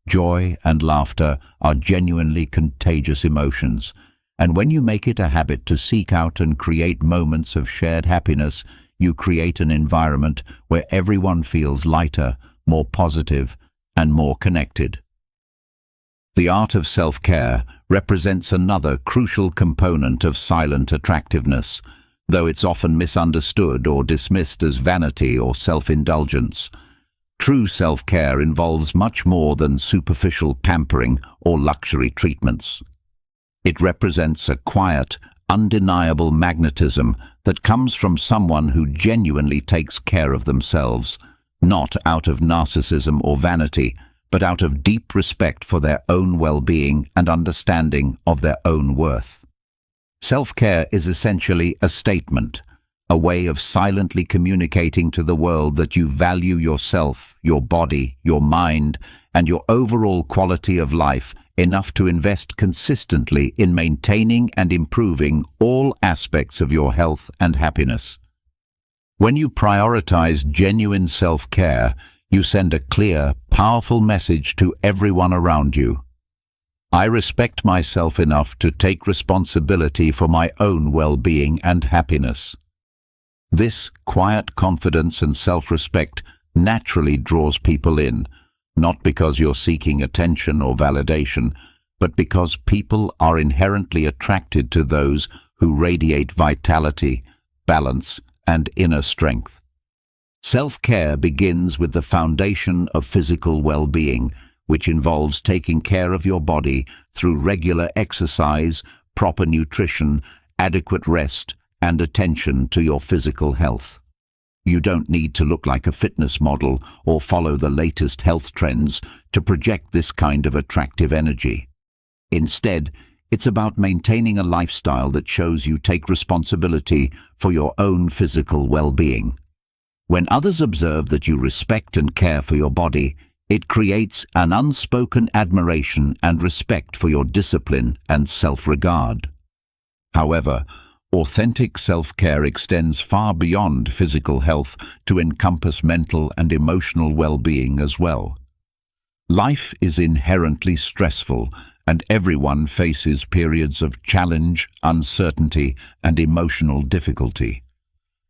Joy and laughter are genuinely contagious emotions, and when you make it a habit to seek out and create moments of shared happiness, you create an environment where everyone feels lighter, more positive, and more connected. The art of self-care represents another crucial component of silent attractiveness, though it's often misunderstood or dismissed as vanity or self-indulgence. True self-care involves much more than superficial pampering or luxury treatments. It represents a quiet, undeniable magnetism that comes from someone who genuinely takes care of themselves, not out of narcissism or vanity, but out of deep respect for their own well-being and understanding of their own worth. Self-care is essentially a statement, a way of silently communicating to the world that you value yourself, your body, your mind, and your overall quality of life enough to invest consistently in maintaining and improving all aspects of your health and happiness. When you prioritize genuine self-care, you send a clear, powerful message to everyone around you. I respect myself enough to take responsibility for my own well-being and happiness. This quiet confidence and self-respect naturally draws people in, not because you're seeking attention or validation, but because people are inherently attracted to those who radiate vitality, balance, and inner strength. Self-care begins with the foundation of physical well-being, which involves taking care of your body through regular exercise, proper nutrition, adequate rest, and attention to your physical health. You don't need to look like a fitness model or follow the latest health trends to project this kind of attractive energy. Instead, it's about maintaining a lifestyle that shows you take responsibility for your own physical well-being. When others observe that you respect and care for your body, it creates an unspoken admiration and respect for your discipline and self-regard. However, authentic self-care extends far beyond physical health to encompass mental and emotional well-being as well. Life is inherently stressful, and everyone faces periods of challenge, uncertainty, and emotional difficulty.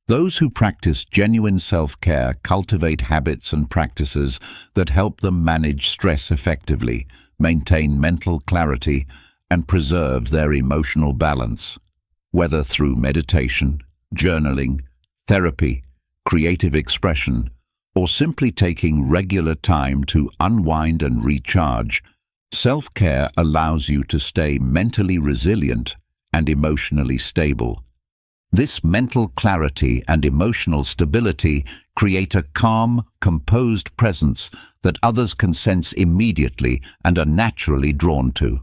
Those who practice genuine self-care cultivate habits and practices that help them manage stress effectively, maintain mental clarity, and preserve their emotional balance. Whether through meditation, journaling, therapy, creative expression, or simply taking regular time to unwind and recharge, self-care allows you to stay mentally resilient and emotionally stable. This mental clarity and emotional stability create a calm, composed presence that others can sense immediately and are naturally drawn to.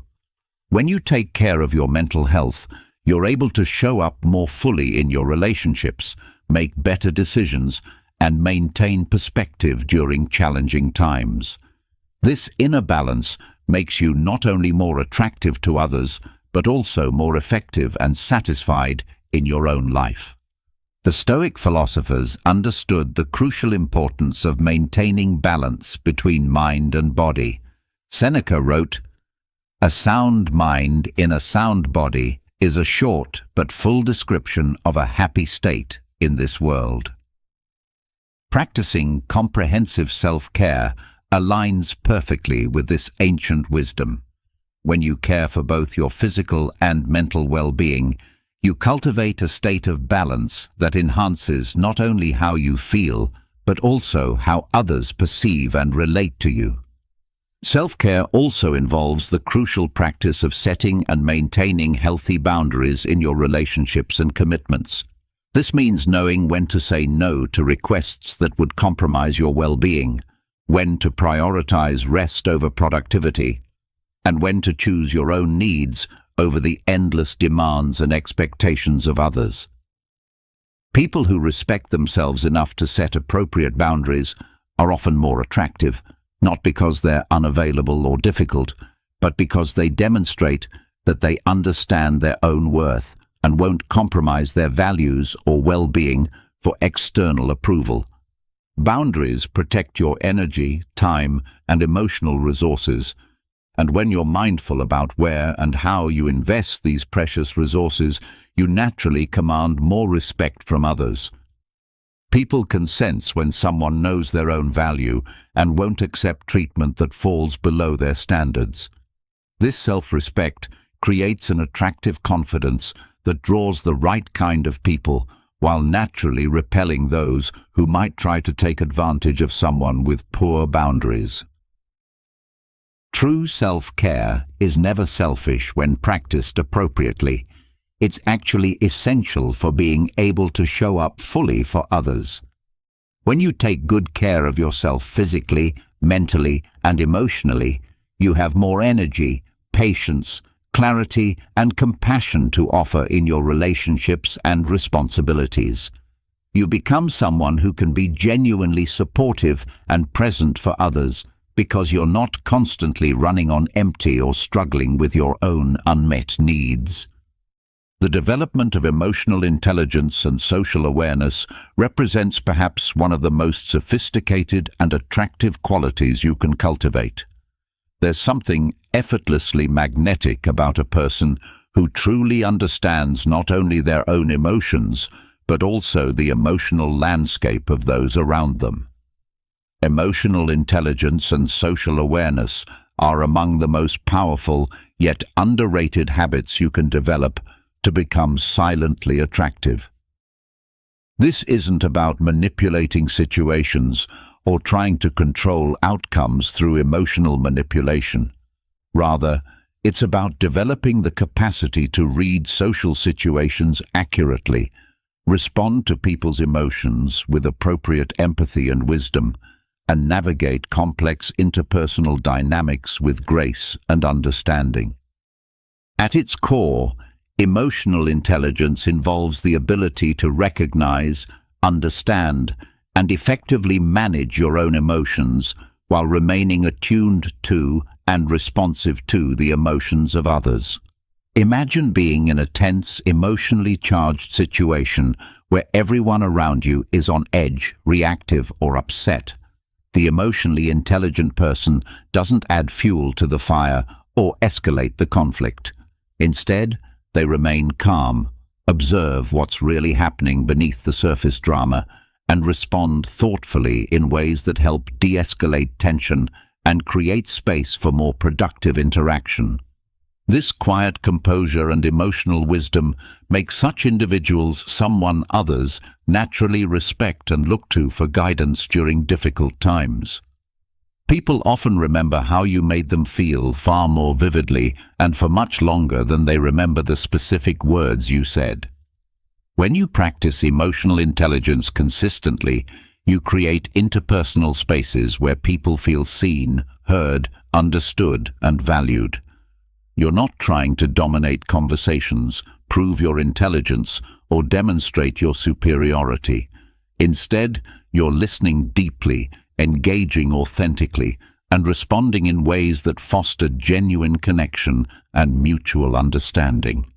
When you take care of your mental health, you're able to show up more fully in your relationships, make better decisions, and maintain perspective during challenging times. This inner balance makes you not only more attractive to others, but also more effective and satisfied in your own life. The Stoic philosophers understood the crucial importance of maintaining balance between mind and body. Seneca wrote, "A sound mind in a sound body is a short but full description of a happy state in this world." Practicing comprehensive self-care aligns perfectly with this ancient wisdom. When you care for both your physical and mental well-being, you cultivate a state of balance that enhances not only how you feel, but also how others perceive and relate to you. Self-care also involves the crucial practice of setting and maintaining healthy boundaries in your relationships and commitments. This means knowing when to say no to requests that would compromise your well-being, when to prioritize rest over productivity, and when to choose your own needs over the endless demands and expectations of others. People who respect themselves enough to set appropriate boundaries are often more attractive, not because they're unavailable or difficult, but because they demonstrate that they understand their own worth and won't compromise their values or well-being for external approval. Boundaries protect your energy, time, and emotional resources, and when you're mindful about where and how you invest these precious resources, you naturally command more respect from others. People can sense when someone knows their own value and won't accept treatment that falls below their standards. This self-respect creates an attractive confidence that draws the right kind of people while naturally repelling those who might try to take advantage of someone with poor boundaries. True self-care is never selfish when practiced appropriately. It's actually essential for being able to show up fully for others. When you take good care of yourself physically, mentally, and emotionally, you have more energy, patience, clarity, and compassion to offer in your relationships and responsibilities. You become someone who can be genuinely supportive and present for others, because you're not constantly running on empty or struggling with your own unmet needs. The development of emotional intelligence and social awareness represents perhaps one of the most sophisticated and attractive qualities you can cultivate. There's something effortlessly magnetic about a person who truly understands not only their own emotions, but also the emotional landscape of those around them. Emotional intelligence and social awareness are among the most powerful yet underrated habits you can develop to become silently attractive. This isn't about manipulating situations or trying to control outcomes through emotional manipulation. Rather, it's about developing the capacity to read social situations accurately, respond to people's emotions with appropriate empathy and wisdom, and navigate complex interpersonal dynamics with grace and understanding. At its core, emotional intelligence involves the ability to recognize, understand, and effectively manage your own emotions while remaining attuned to and responsive to the emotions of others. Imagine being in a tense, emotionally charged situation where everyone around you is on edge, reactive, or upset. The emotionally intelligent person doesn't add fuel to the fire or escalate the conflict. Instead, they remain calm, observe what's really happening beneath the surface drama, and respond thoughtfully in ways that help de-escalate tension and create space for more productive interaction. This quiet composure and emotional wisdom make such individuals someone others naturally respect and look to for guidance during difficult times. People often remember how you made them feel far more vividly and for much longer than they remember the specific words you said. When you practice emotional intelligence consistently, you create interpersonal spaces where people feel seen, heard, understood, and valued. You're not trying to dominate conversations, prove your intelligence, or demonstrate your superiority. Instead, you're listening deeply, engaging authentically, and responding in ways that foster genuine connection and mutual understanding.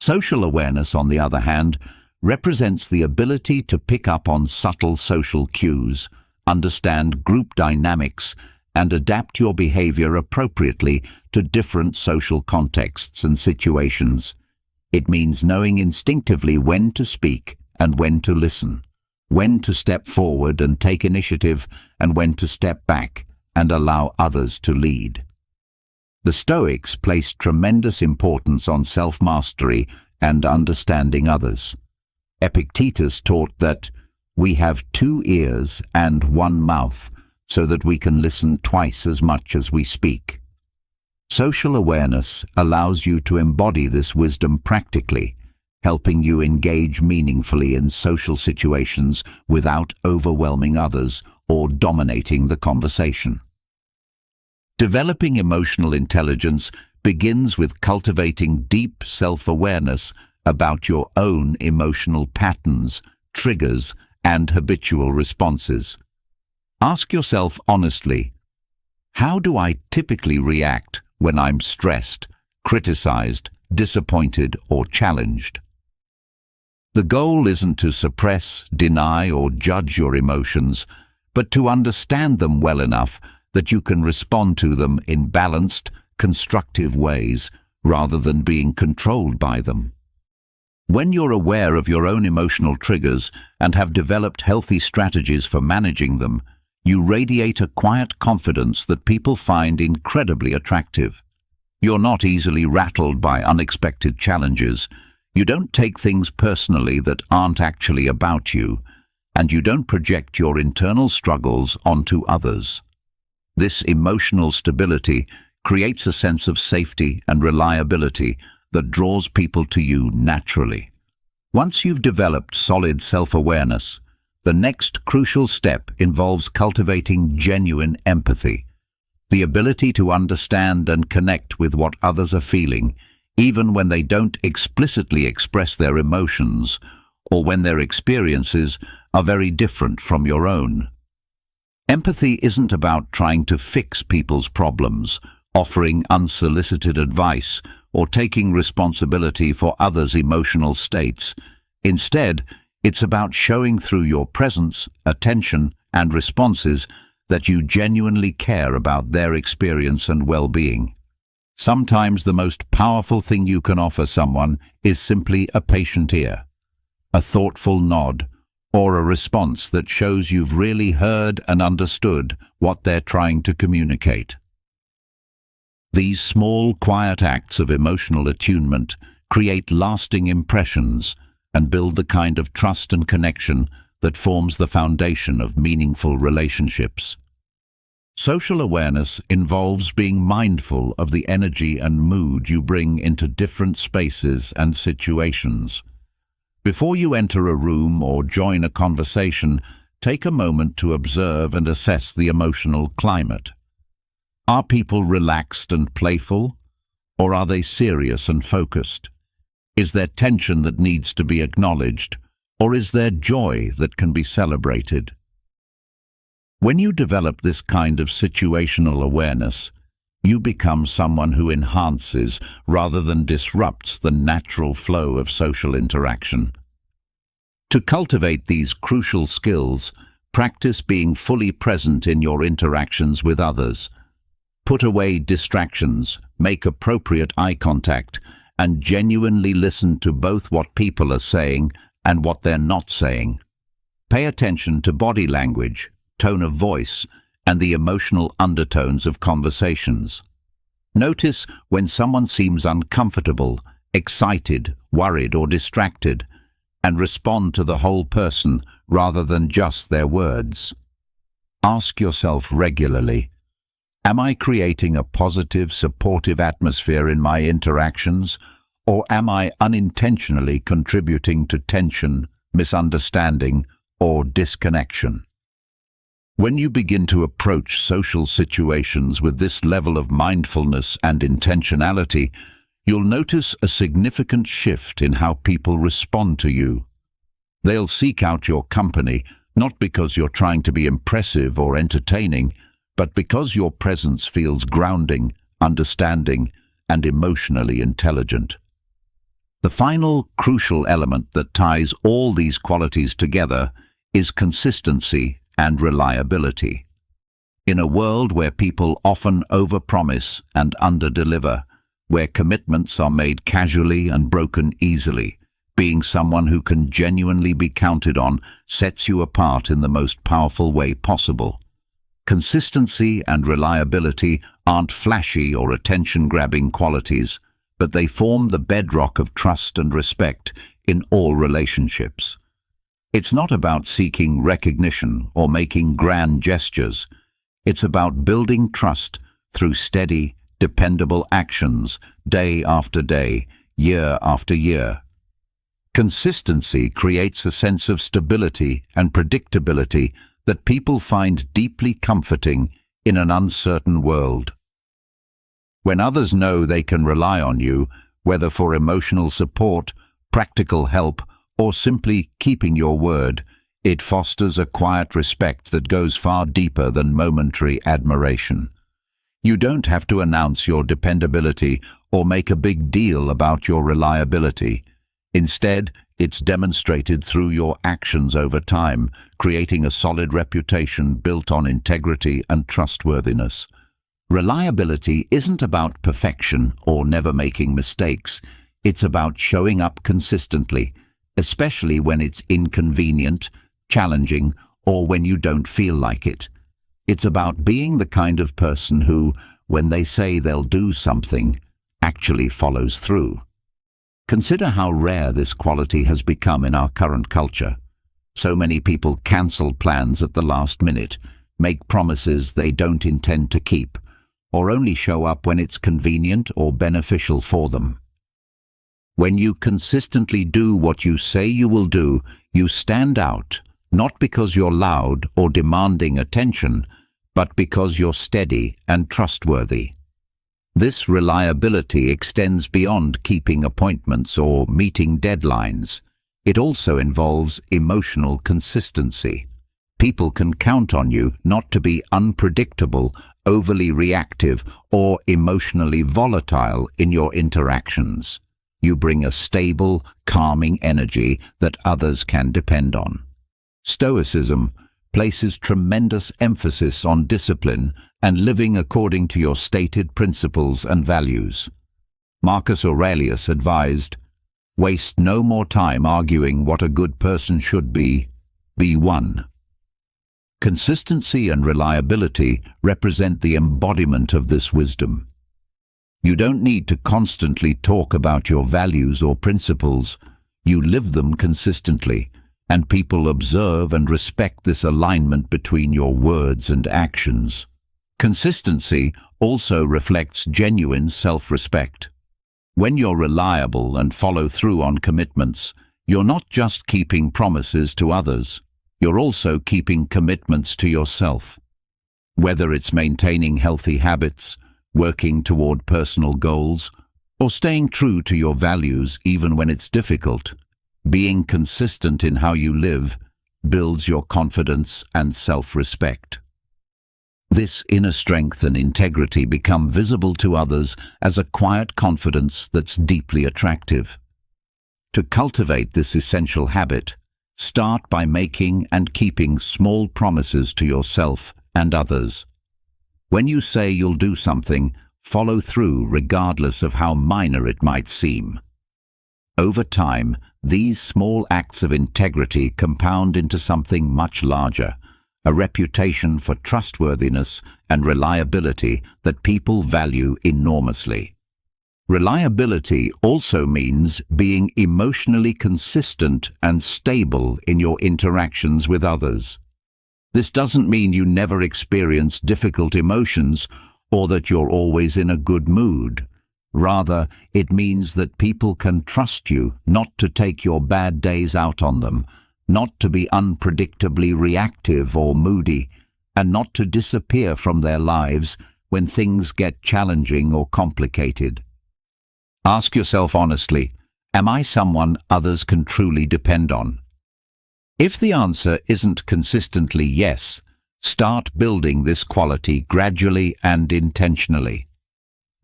Social awareness, on the other hand, represents the ability to pick up on subtle social cues, understand group dynamics, and adapt your behavior appropriately to different social contexts and situations. It means knowing instinctively when to speak and when to listen, when to step forward and take initiative, and when to step back and allow others to lead. The Stoics placed tremendous importance on self-mastery and understanding others. Epictetus taught that we have 2 ears and 1 mouth, so that we can listen twice as much as we speak. Social awareness allows you to embody this wisdom practically, helping you engage meaningfully in social situations without overwhelming others or dominating the conversation. Developing emotional intelligence begins with cultivating deep self-awareness about your own emotional patterns, triggers, and habitual responses. Ask yourself honestly, how do I typically react when I'm stressed, criticized, disappointed, or challenged? The goal isn't to suppress, deny, or judge your emotions, but to understand them well enough that you can respond to them in balanced, constructive ways rather than being controlled by them. When you're aware of your own emotional triggers and have developed healthy strategies for managing them, you radiate a quiet confidence that people find incredibly attractive. You're not easily rattled by unexpected challenges. You don't take things personally that aren't actually about you, and you don't project your internal struggles onto others. This emotional stability creates a sense of safety and reliability that draws people to you naturally. Once you've developed solid self-awareness, the next crucial step involves cultivating genuine empathy, the ability to understand and connect with what others are feeling, even when they don't explicitly express their emotions or when their experiences are very different from your own. Empathy isn't about trying to fix people's problems, offering unsolicited advice, or taking responsibility for others' emotional states. Instead, it's about showing through your presence, attention, and responses that you genuinely care about their experience and well-being. Sometimes the most powerful thing you can offer someone is simply a patient ear, a thoughtful nod, or a response that shows you've really heard and understood what they're trying to communicate. These small, quiet acts of emotional attunement create lasting impressions and build the kind of trust and connection that forms the foundation of meaningful relationships. Social awareness involves being mindful of the energy and mood you bring into different spaces and situations. Before you enter a room or join a conversation, take a moment to observe and assess the emotional climate. Are people relaxed and playful, or are they serious and focused? Is there tension that needs to be acknowledged, or is there joy that can be celebrated? When you develop this kind of situational awareness, you become someone who enhances rather than disrupts the natural flow of social interaction. To cultivate these crucial skills, practice being fully present in your interactions with others. Put away distractions, make appropriate eye contact, and genuinely listen to both what people are saying and what they're not saying. Pay attention to body language, tone of voice, and the emotional undertones of conversations. Notice when someone seems uncomfortable, excited, worried, or distracted, and respond to the whole person rather than just their words. Ask yourself regularly, am I creating a positive, supportive atmosphere in my interactions, or am I unintentionally contributing to tension, misunderstanding, or disconnection? When you begin to approach social situations with this level of mindfulness and intentionality, you'll notice a significant shift in how people respond to you. They'll seek out your company, not because you're trying to be impressive or entertaining, but because your presence feels grounding, understanding, and emotionally intelligent. The final crucial element that ties all these qualities together is consistency and reliability. In a world where people often overpromise and underdeliver, where commitments are made casually and broken easily, being someone who can genuinely be counted on sets you apart in the most powerful way possible. Consistency and reliability aren't flashy or attention-grabbing qualities, but they form the bedrock of trust and respect in all relationships. It's not about seeking recognition or making grand gestures. It's about building trust through steady, dependable actions, day after day, year after year. Consistency creates a sense of stability and predictability that people find deeply comforting in an uncertain world. When others know they can rely on you, whether for emotional support, practical help, or simply keeping your word, it fosters a quiet respect that goes far deeper than momentary admiration. You don't have to announce your dependability or make a big deal about your reliability. Instead, it's demonstrated through your actions over time, creating a solid reputation built on integrity and trustworthiness. Reliability isn't about perfection or never making mistakes. It's about showing up consistently, especially when it's inconvenient, challenging, or when you don't feel like it. It's about being the kind of person who, when they say they'll do something, actually follows through. Consider how rare this quality has become in our current culture. So many people cancel plans at the last minute, make promises they don't intend to keep, or only show up when it's convenient or beneficial for them. When you consistently do what you say you will do, you stand out, not because you're loud or demanding attention, but because you're steady and trustworthy. This reliability extends beyond keeping appointments or meeting deadlines. It also involves emotional consistency. People can count on you not to be unpredictable, overly reactive, or emotionally volatile in your interactions. You bring a stable, calming energy that others can depend on. Stoicism places tremendous emphasis on discipline and living according to your stated principles and values. Marcus Aurelius advised, "Waste no more time arguing what a good person should be. B1. Consistency and reliability represent the embodiment of this wisdom. You don't need to constantly talk about your values or principles. You live them consistently, and people observe and respect this alignment between your words and actions. Consistency also reflects genuine self-respect. When you're reliable and follow through on commitments, you're not just keeping promises to others, you're also keeping commitments to yourself. Whether it's maintaining healthy habits, working toward personal goals, or staying true to your values even when it's difficult, being consistent in how you live builds your confidence and self-respect. This inner strength and integrity become visible to others as a quiet confidence that's deeply attractive. To cultivate this essential habit, start by making and keeping small promises to yourself and others. When you say you'll do something, follow through regardless of how minor it might seem. Over time, these small acts of integrity compound into something much larger, a reputation for trustworthiness and reliability that people value enormously. Reliability also means being emotionally consistent and stable in your interactions with others. This doesn't mean you never experience difficult emotions or that you're always in a good mood. Rather, it means that people can trust you not to take your bad days out on them, not to be unpredictably reactive or moody, and not to disappear from their lives when things get challenging or complicated. Ask yourself honestly, am I someone others can truly depend on? If the answer isn't consistently yes, start building this quality gradually and intentionally.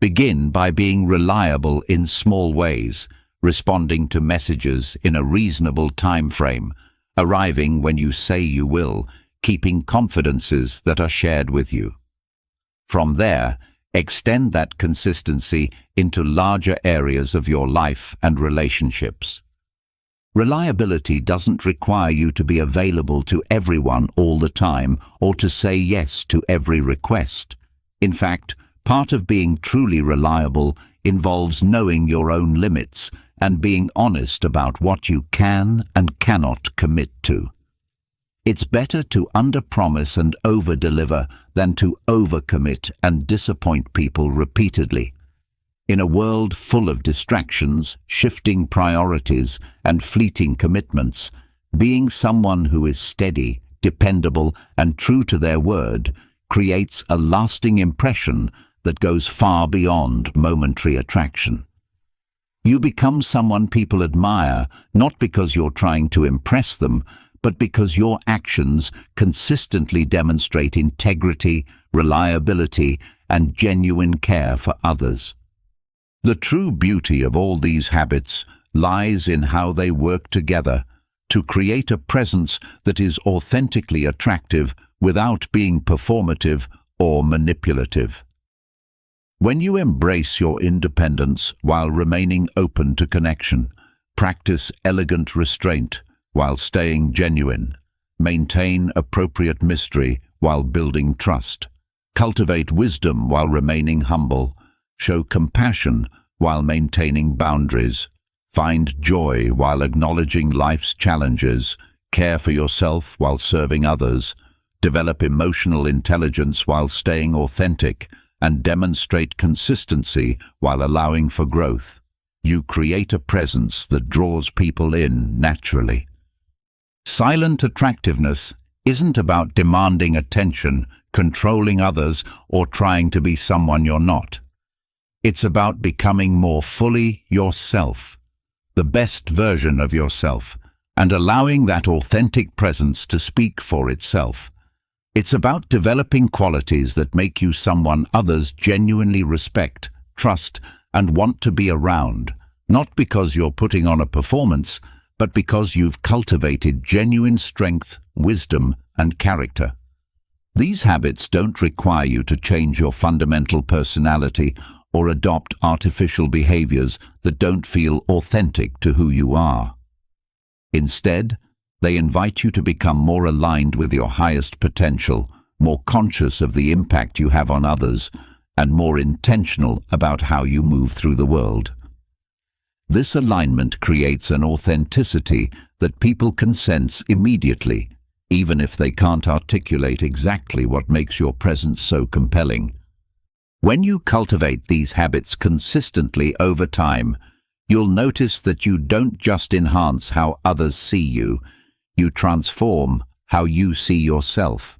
Begin by being reliable in small ways, responding to messages in a reasonable time frame, arriving when you say you will, keeping confidences that are shared with you. From there, extend that consistency into larger areas of your life and relationships. Reliability doesn't require you to be available to everyone all the time or to say yes to every request. In fact, part of being truly reliable involves knowing your own limits and being honest about what you can and cannot commit to. It's better to under-promise and over-deliver than to overcommit and disappoint people repeatedly. In a world full of distractions, shifting priorities, and fleeting commitments, being someone who is steady, dependable, and true to their word creates a lasting impression that goes far beyond momentary attraction. You become someone people admire, not because you're trying to impress them, but because your actions consistently demonstrate integrity, reliability, and genuine care for others. The true beauty of all these habits lies in how they work together to create a presence that is authentically attractive without being performative or manipulative. When you embrace your independence while remaining open to connection, practice elegant restraint while staying genuine, maintain appropriate mystery while building trust, cultivate wisdom while remaining humble, show compassion while maintaining boundaries, find joy while acknowledging life's challenges, care for yourself while serving others, develop emotional intelligence while staying authentic, and demonstrate consistency while allowing for growth. You create a presence that draws people in naturally. Silent attractiveness isn't about demanding attention, controlling others, or trying to be someone you're not. It's about becoming more fully yourself, the best version of yourself, and allowing that authentic presence to speak for itself. It's about developing qualities that make you someone others genuinely respect, trust, and want to be around, not because you're putting on a performance, but because you've cultivated genuine strength, wisdom, and character. These habits don't require you to change your fundamental personality or adopt artificial behaviors that don't feel authentic to who you are. Instead, They invite you to become more aligned with your highest potential, more conscious of the impact you have on others, and more intentional about how you move through the world. This alignment creates an authenticity that people can sense immediately, even if they can't articulate exactly what makes your presence so compelling. When you cultivate these habits consistently over time, you'll notice that you don't just enhance how others see you, you transform how you see yourself.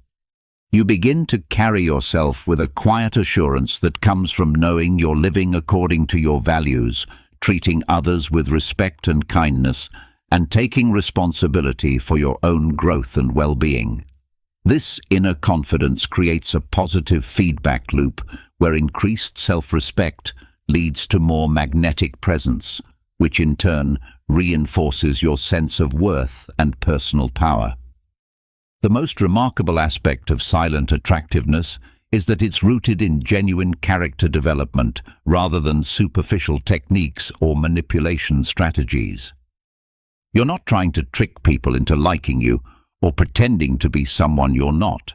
You begin to carry yourself with a quiet assurance that comes from knowing you're living according to your values, treating others with respect and kindness, and taking responsibility for your own growth and well-being. This inner confidence creates a positive feedback loop where increased self-respect leads to more magnetic presence, which in turn reinforces your sense of worth and personal power. The most remarkable aspect of silent attractiveness is that it's rooted in genuine character development rather than superficial techniques or manipulation strategies. You're not trying to trick people into liking you or pretending to be someone you're not.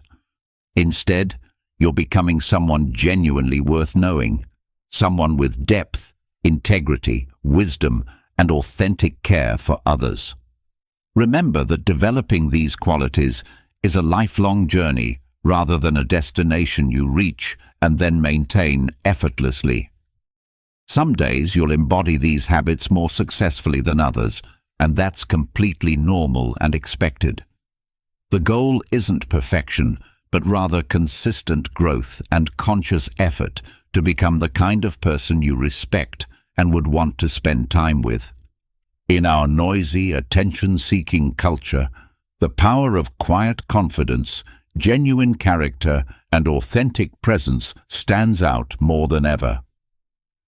Instead, you're becoming someone genuinely worth knowing, someone with depth, integrity, wisdom, and authentic care for others. Remember that developing these qualities is a lifelong journey rather than a destination you reach and then maintain effortlessly. Some days you'll embody these habits more successfully than others, and that's completely normal and expected. The goal isn't perfection, but rather consistent growth and conscious effort to become the kind of person you respect and would want to spend time with. In our noisy, attention-seeking culture, the power of quiet confidence, genuine character, and authentic presence stands out more than ever.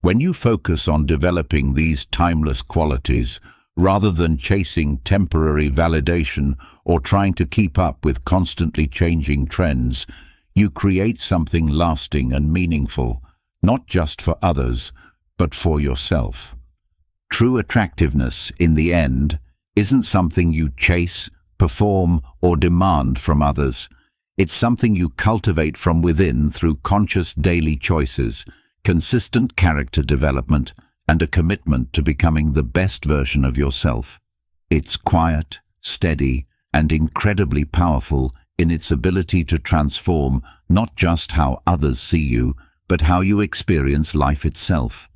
When you focus on developing these timeless qualities, rather than chasing temporary validation or trying to keep up with constantly changing trends, you create something lasting and meaningful, not just for others, but for yourself. True attractiveness, in the end, isn't something you chase, perform, or demand from others. It's something you cultivate from within through conscious daily choices, consistent character development, and a commitment to becoming the best version of yourself. It's quiet, steady, and incredibly powerful in its ability to transform not just how others see you, but how you experience life itself.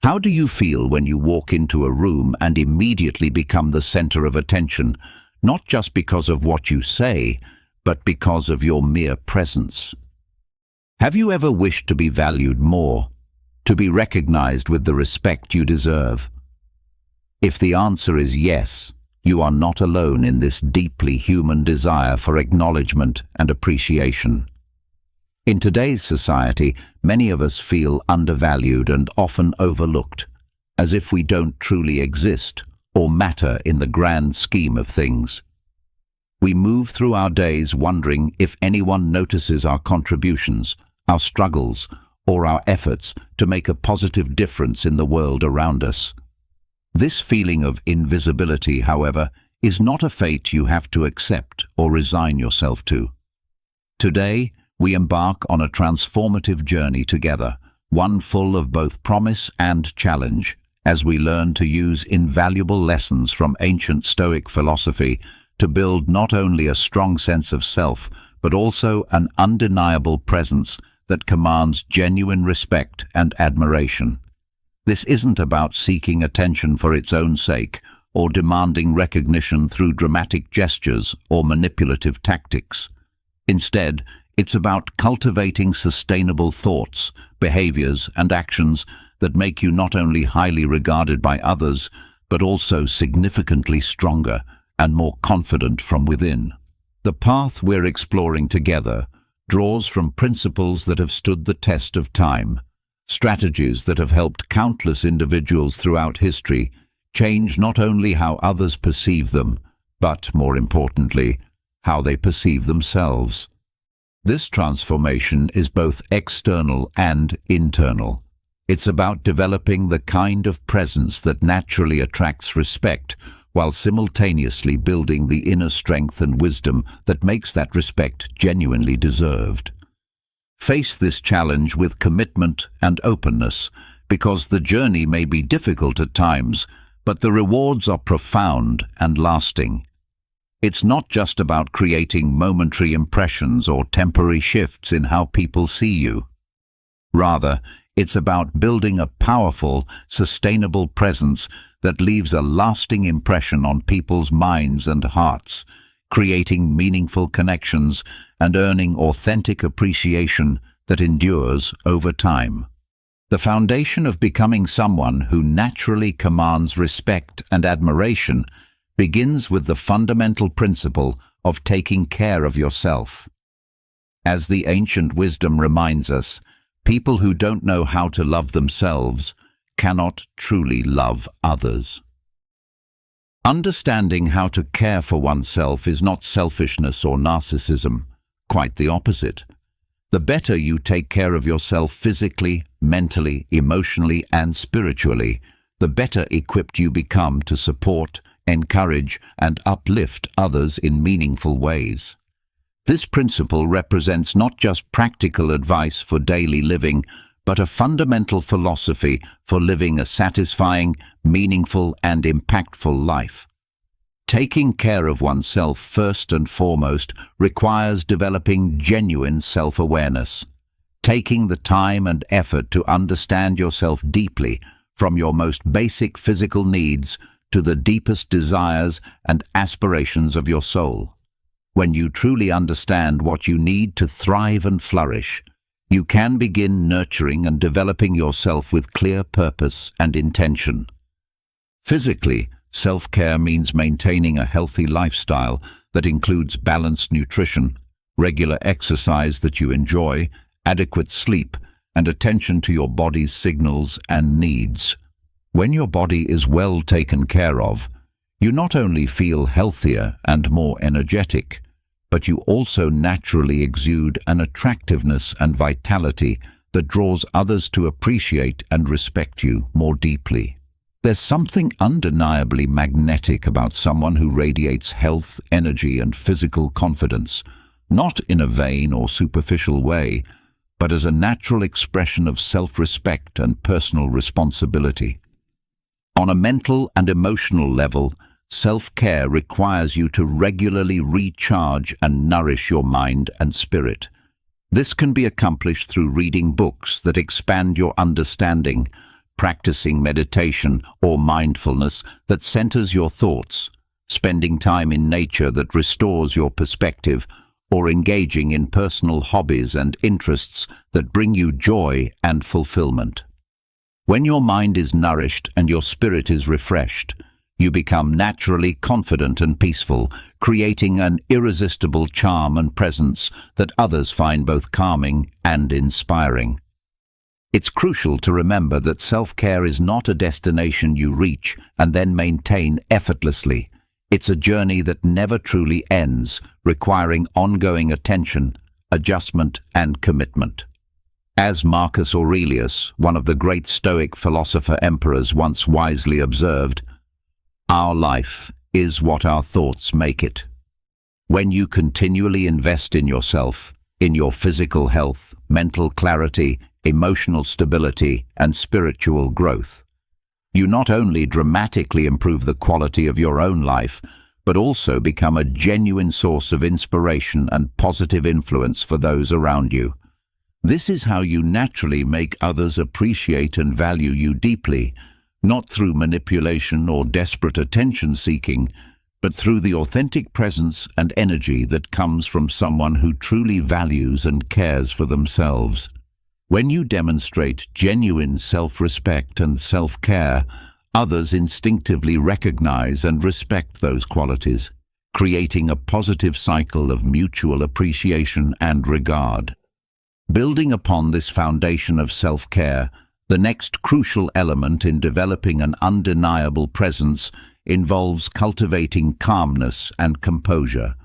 How do you feel when you walk into a room and immediately become the center of attention, not just because of what you say, but because of your mere presence? Have you ever wished to be valued more, to be recognized with the respect you deserve? If the answer is yes, you are not alone in this deeply human desire for acknowledgement and appreciation. In today's society, many of us feel undervalued and often overlooked, as if we don't truly exist or matter in the grand scheme of things. We move through our days wondering if anyone notices our contributions, our struggles, or our efforts to make a positive difference in the world around us. This feeling of invisibility, however, is not a fate you have to accept or resign yourself to. Today, we embark on a transformative journey together, one full of both promise and challenge, as we learn to use invaluable lessons from ancient Stoic philosophy to build not only a strong sense of self, but also an undeniable presence that commands genuine respect and admiration. This isn't about seeking attention for its own sake or demanding recognition through dramatic gestures or manipulative tactics. Instead, it's about cultivating sustainable thoughts, behaviors, and actions that make you not only highly regarded by others, but also significantly stronger and more confident from within. The path we're exploring together draws from principles that have stood the test of time, strategies that have helped countless individuals throughout history change not only how others perceive them, but, more importantly, how they perceive themselves. This transformation is both external and internal. It's about developing the kind of presence that naturally attracts respect while simultaneously building the inner strength and wisdom that makes that respect genuinely deserved. Face this challenge with commitment and openness, because the journey may be difficult at times, but the rewards are profound and lasting. It's not just about creating momentary impressions or temporary shifts in how people see you. Rather, it's about building a powerful, sustainable presence that leaves a lasting impression on people's minds and hearts, creating meaningful connections and earning authentic appreciation that endures over time. The foundation of becoming someone who naturally commands respect and admiration begins with the fundamental principle of taking care of yourself. As the ancient wisdom reminds us, people who don't know how to love themselves cannot truly love others. Understanding how to care for oneself is not selfishness or narcissism, quite the opposite. The better you take care of yourself physically, mentally, emotionally, and spiritually, the better equipped you become to support, encourage, and uplift others in meaningful ways. This principle represents not just practical advice for daily living, but a fundamental philosophy for living a satisfying, meaningful, and impactful life. Taking care of oneself first and foremost requires developing genuine self-awareness, taking the time and effort to understand yourself deeply, from your most basic physical needs to the deepest desires and aspirations of your soul. When you truly understand what you need to thrive and flourish, you can begin nurturing and developing yourself with clear purpose and intention. Physically, self-care means maintaining a healthy lifestyle that includes balanced nutrition, regular exercise that you enjoy, adequate sleep, and attention to your body's signals and needs. When your body is well taken care of, you not only feel healthier and more energetic, but you also naturally exude an attractiveness and vitality that draws others to appreciate and respect you more deeply. There's something undeniably magnetic about someone who radiates health, energy, and physical confidence, not in a vain or superficial way, but as a natural expression of self-respect and personal responsibility. On a mental and emotional level, self-care requires you to regularly recharge and nourish your mind and spirit. This can be accomplished through reading books that expand your understanding, practicing meditation or mindfulness that centers your thoughts, spending time in nature that restores your perspective, or engaging in personal hobbies and interests that bring you joy and fulfillment. When your mind is nourished and your spirit is refreshed, you become naturally confident and peaceful, creating an irresistible charm and presence that others find both calming and inspiring. It's crucial to remember that self-care is not a destination you reach and then maintain effortlessly. It's a journey that never truly ends, requiring ongoing attention, adjustment, and commitment. As Marcus Aurelius, one of the great Stoic philosopher-emperors, once wisely observed, "Our life is what our thoughts make it." When you continually invest in yourself, in your physical health, mental clarity, emotional stability, and spiritual growth, you not only dramatically improve the quality of your own life, but also become a genuine source of inspiration and positive influence for those around you. This is how you naturally make others appreciate and value you deeply, not through manipulation or desperate attention-seeking, but through the authentic presence and energy that comes from someone who truly values and cares for themselves. When you demonstrate genuine self-respect and self-care, others instinctively recognize and respect those qualities, creating a positive cycle of mutual appreciation and regard. Building upon this foundation of self-care, the next crucial element in developing an undeniable presence involves cultivating calmness and composure,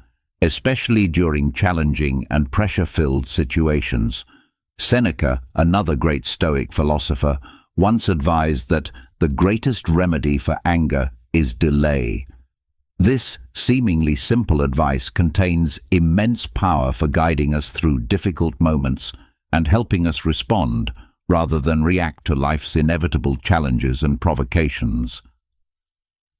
especially during challenging and pressure-filled situations. Seneca, another great Stoic philosopher, once advised that the greatest remedy for anger is delay, This seemingly simple advice contains immense power for guiding us through difficult moments and helping us respond rather than react to life's inevitable challenges and provocations.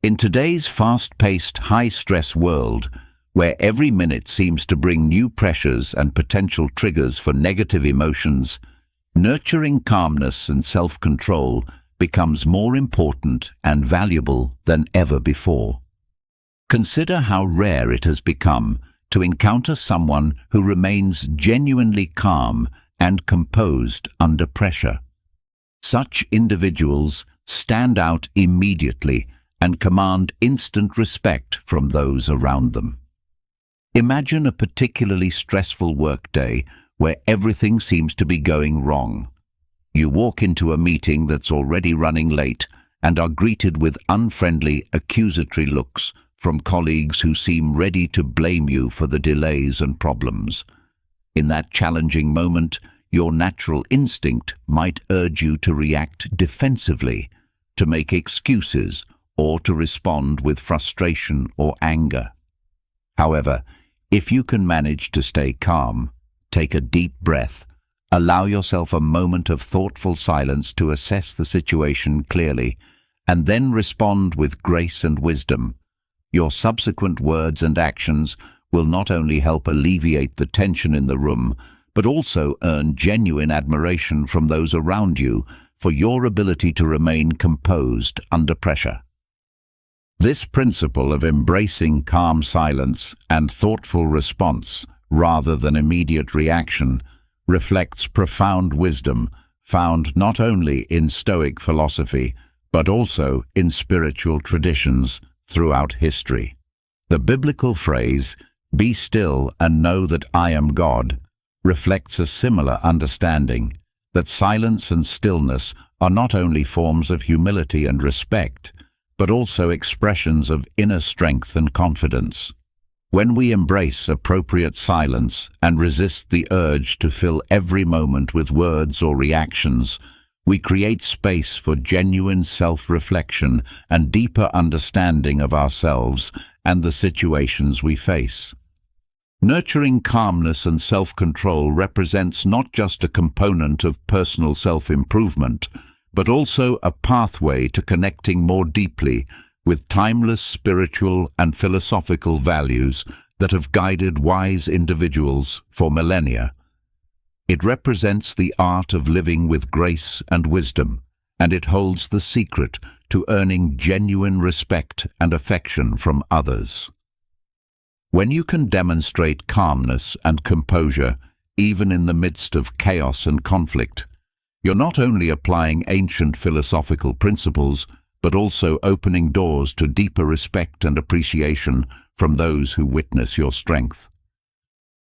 In today's fast-paced, high-stress world, where every minute seems to bring new pressures and potential triggers for negative emotions, nurturing calmness and self-control becomes more important and valuable than ever before. Consider how rare it has become to encounter someone who remains genuinely calm and composed under pressure. Such individuals stand out immediately and command instant respect from those around them. Imagine a particularly stressful workday where everything seems to be going wrong. You walk into a meeting that's already running late and are greeted with unfriendly, accusatory looks from colleagues who seem ready to blame you for the delays and problems. In that challenging moment, your natural instinct might urge you to react defensively, to make excuses, or to respond with frustration or anger. However, if you can manage to stay calm, take a deep breath, allow yourself a moment of thoughtful silence to assess the situation clearly, and then respond with grace and wisdom, your subsequent words and actions will not only help alleviate the tension in the room, but also earn genuine admiration from those around you for your ability to remain composed under pressure. This principle of embracing calm silence and thoughtful response rather than immediate reaction reflects profound wisdom found not only in Stoic philosophy, but also in spiritual traditions throughout history. The biblical phrase, "Be still and know that I am God," reflects a similar understanding that silence and stillness are not only forms of humility and respect, but also expressions of inner strength and confidence. When we embrace appropriate silence and resist the urge to fill every moment with words or reactions, we create space for genuine self-reflection and deeper understanding of ourselves and the situations we face. Nurturing calmness and self-control represents not just a component of personal self-improvement, but also a pathway to connecting more deeply with timeless spiritual and philosophical values that have guided wise individuals for millennia. It represents the art of living with grace and wisdom, and it holds the secret to earning genuine respect and affection from others. When you can demonstrate calmness and composure, even in the midst of chaos and conflict, you're not only applying ancient philosophical principles, but also opening doors to deeper respect and appreciation from those who witness your strength.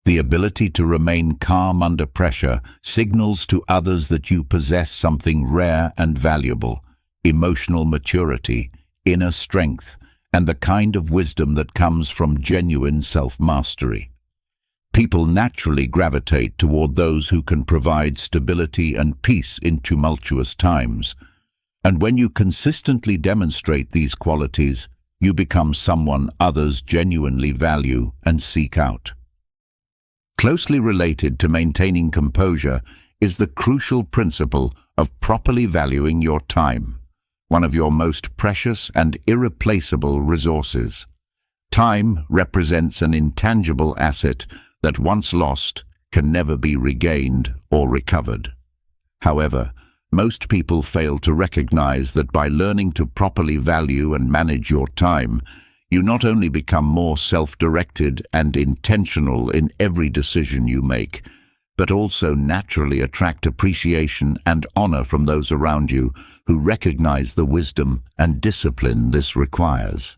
The ability to remain calm under pressure signals to others that you possess something rare and valuable: emotional maturity, inner strength, and the kind of wisdom that comes from genuine self-mastery. People naturally gravitate toward those who can provide stability and peace in tumultuous times. And when you consistently demonstrate these qualities, you become someone others genuinely value and seek out. Closely related to maintaining composure is the crucial principle of properly valuing your time, one of your most precious and irreplaceable resources. Time represents an intangible asset that, once lost, can never be regained or recovered. However, most people fail to recognize that by learning to properly value and manage your time, you not only become more self-directed and intentional in every decision you make, but also naturally attract appreciation and honor from those around you who recognize the wisdom and discipline this requires.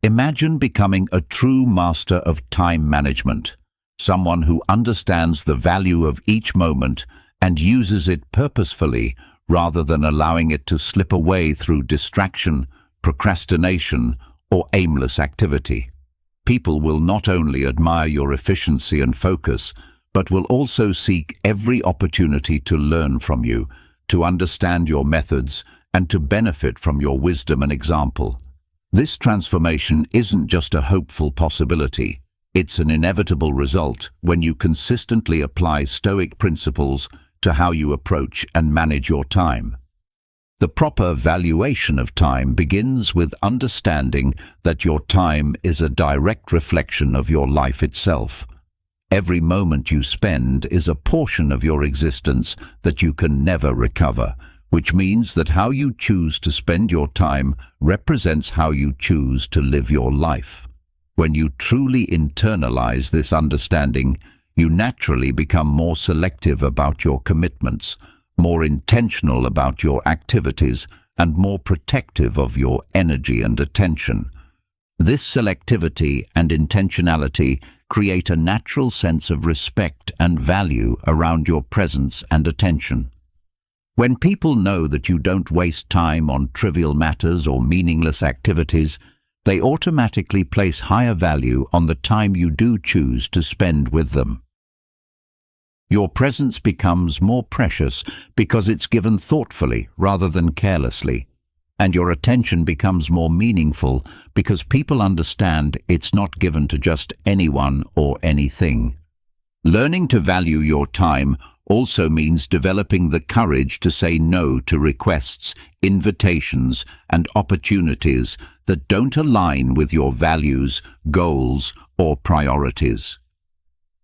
Imagine becoming a true master of time management, someone who understands the value of each moment and uses it purposefully rather than allowing it to slip away through distraction, procrastination, or aimless activity. People will not only admire your efficiency and focus, but will also seek every opportunity to learn from you, to understand your methods, and to benefit from your wisdom and example. This transformation isn't just a hopeful possibility. It's an inevitable result when you consistently apply Stoic principles to how you approach and manage your time. The proper valuation of time begins with understanding that your time is a direct reflection of your life itself. Every moment you spend is a portion of your existence that you can never recover, which means that how you choose to spend your time represents how you choose to live your life. When you truly internalize this understanding, you naturally become more selective about your commitments, more intentional about your activities, and more protective of your energy and attention. This selectivity and intentionality create a natural sense of respect and value around your presence and attention. When people know that you don't waste time on trivial matters or meaningless activities, they automatically place higher value on the time you do choose to spend with them. Your presence becomes more precious because it's given thoughtfully rather than carelessly, and your attention becomes more meaningful because people understand it's not given to just anyone or anything. Learning to value your time also means developing the courage to say no to requests, invitations, and opportunities that don't align with your values, goals, or priorities.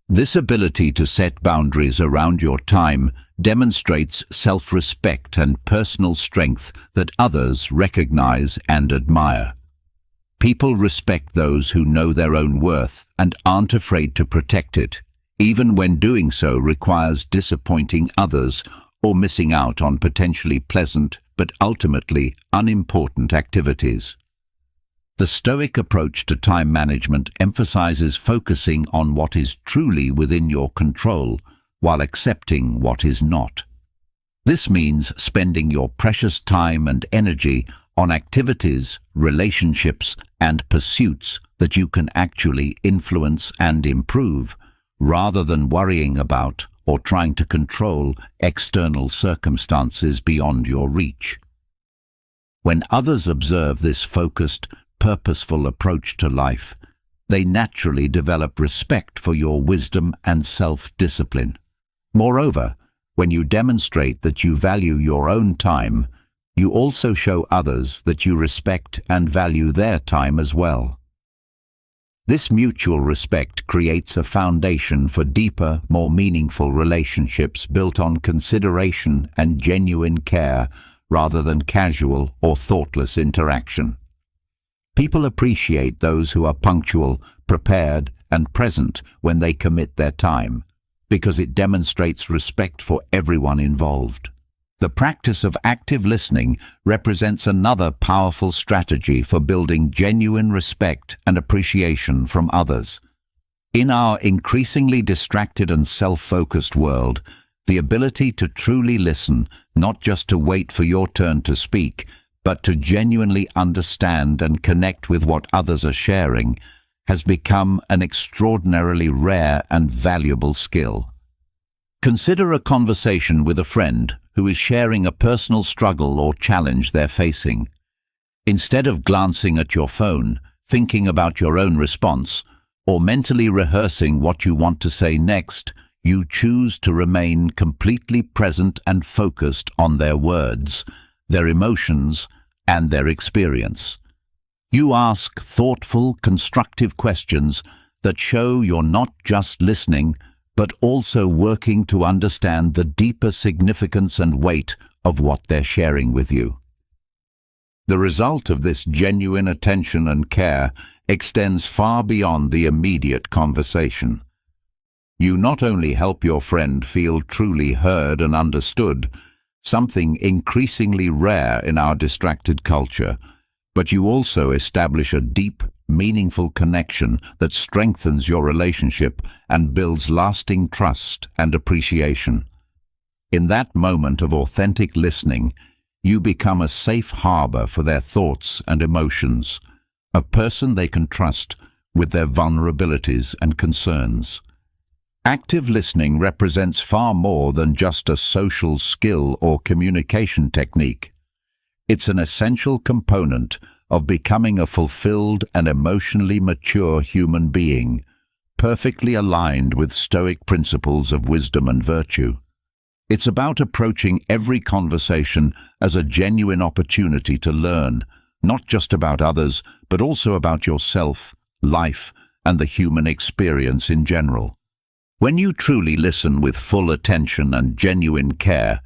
This ability to set boundaries around your time demonstrates self-respect and personal strength that others recognize and admire. People respect those who know their own worth and aren't afraid to protect it, even when doing so requires disappointing others or missing out on potentially pleasant but ultimately unimportant activities. The Stoic approach to time management emphasizes focusing on what is truly within your control while accepting what is not. This means spending your precious time and energy on activities, relationships, and pursuits that you can actually influence and improve, rather than worrying about or trying to control external circumstances beyond your reach. When others observe this focused, purposeful approach to life, they naturally develop respect for your wisdom and self-discipline. Moreover, when you demonstrate that you value your own time, you also show others that you respect and value their time as well. This mutual respect creates a foundation for deeper, more meaningful relationships built on consideration and genuine care rather than casual or thoughtless interaction. People appreciate those who are punctual, prepared, and present when they commit their time, because it demonstrates respect for everyone involved. The practice of active listening represents another powerful strategy for building genuine respect and appreciation from others. In our increasingly distracted and self-focused world, the ability to truly listen, not just to wait for your turn to speak, but to genuinely understand and connect with what others are sharing, has become an extraordinarily rare and valuable skill. Consider a conversation with a friend who is sharing a personal struggle or challenge they're facing. Instead of glancing at your phone, thinking about your own response, or mentally rehearsing what you want to say next, you choose to remain completely present and focused on their words, their emotions, and their experience. You ask thoughtful, constructive questions that show you're not just listening, but also working to understand the deeper significance and weight of what they're sharing with you. The result of this genuine attention and care extends far beyond the immediate conversation. You not only help your friend feel truly heard and understood, something increasingly rare in our distracted culture, but you also establish a deep, meaningful connection that strengthens your relationship and builds lasting trust and appreciation. In that moment of authentic listening, you become a safe harbor for their thoughts and emotions, a person they can trust with their vulnerabilities and concerns. Active listening represents far more than just a social skill or communication technique. It's an essential component of becoming a fulfilled and emotionally mature human being, perfectly aligned with Stoic principles of wisdom and virtue. It's about approaching every conversation as a genuine opportunity to learn, not just about others, but also about yourself, life, and the human experience in general. When you truly listen with full attention and genuine care,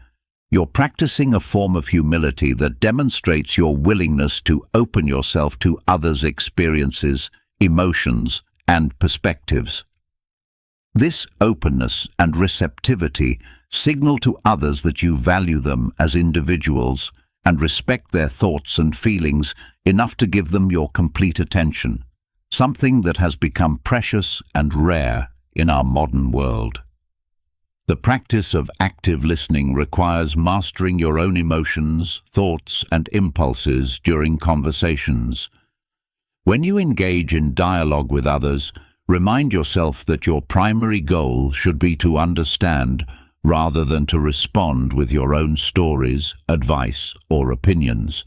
you're practicing a form of humility that demonstrates your willingness to open yourself to others' experiences, emotions, and perspectives. This openness and receptivity signal to others that you value them as individuals and respect their thoughts and feelings enough to give them your complete attention, something that has become precious and rare in our modern world. The practice of active listening requires mastering your own emotions, thoughts, and impulses during conversations. When you engage in dialogue with others, remind yourself that your primary goal should be to understand rather than to respond with your own stories, advice, or opinions.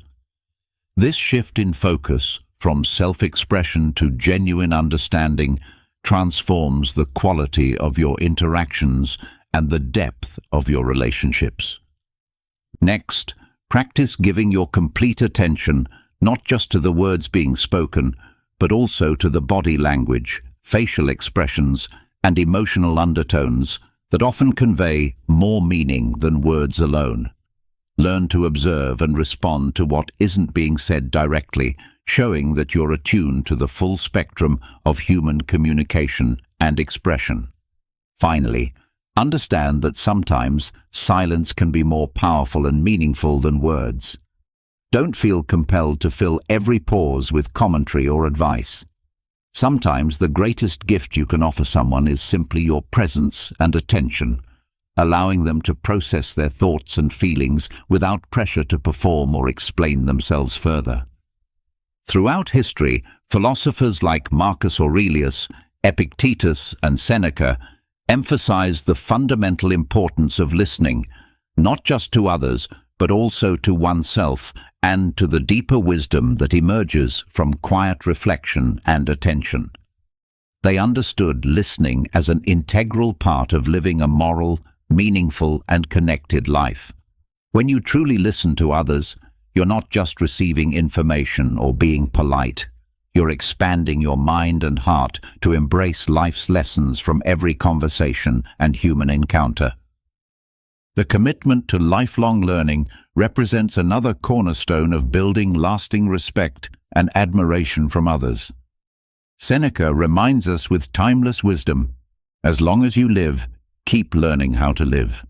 This shift in focus from self-expression to genuine understanding transforms the quality of your interactions and the depth of your relationships. Next, practice giving your complete attention not just to the words being spoken, but also to the body language, facial expressions, and emotional undertones that often convey more meaning than words alone. Learn to observe and respond to what isn't being said directly, showing that you're attuned to the full spectrum of human communication and expression. Finally, understand that sometimes silence can be more powerful and meaningful than words. Don't feel compelled to fill every pause with commentary or advice. Sometimes the greatest gift you can offer someone is simply your presence and attention, allowing them to process their thoughts and feelings without pressure to perform or explain themselves further. Throughout history, philosophers like Marcus Aurelius, Epictetus, and Seneca emphasized the fundamental importance of listening, not just to others, but also to oneself and to the deeper wisdom that emerges from quiet reflection and attention. They understood listening as an integral part of living a moral, meaningful, and connected life. When you truly listen to others, you're not just receiving information or being polite. You're expanding your mind and heart to embrace life's lessons from every conversation and human encounter. The commitment to lifelong learning represents another cornerstone of building lasting respect and admiration from others. Seneca reminds us with timeless wisdom, as long as you live, keep learning how to live.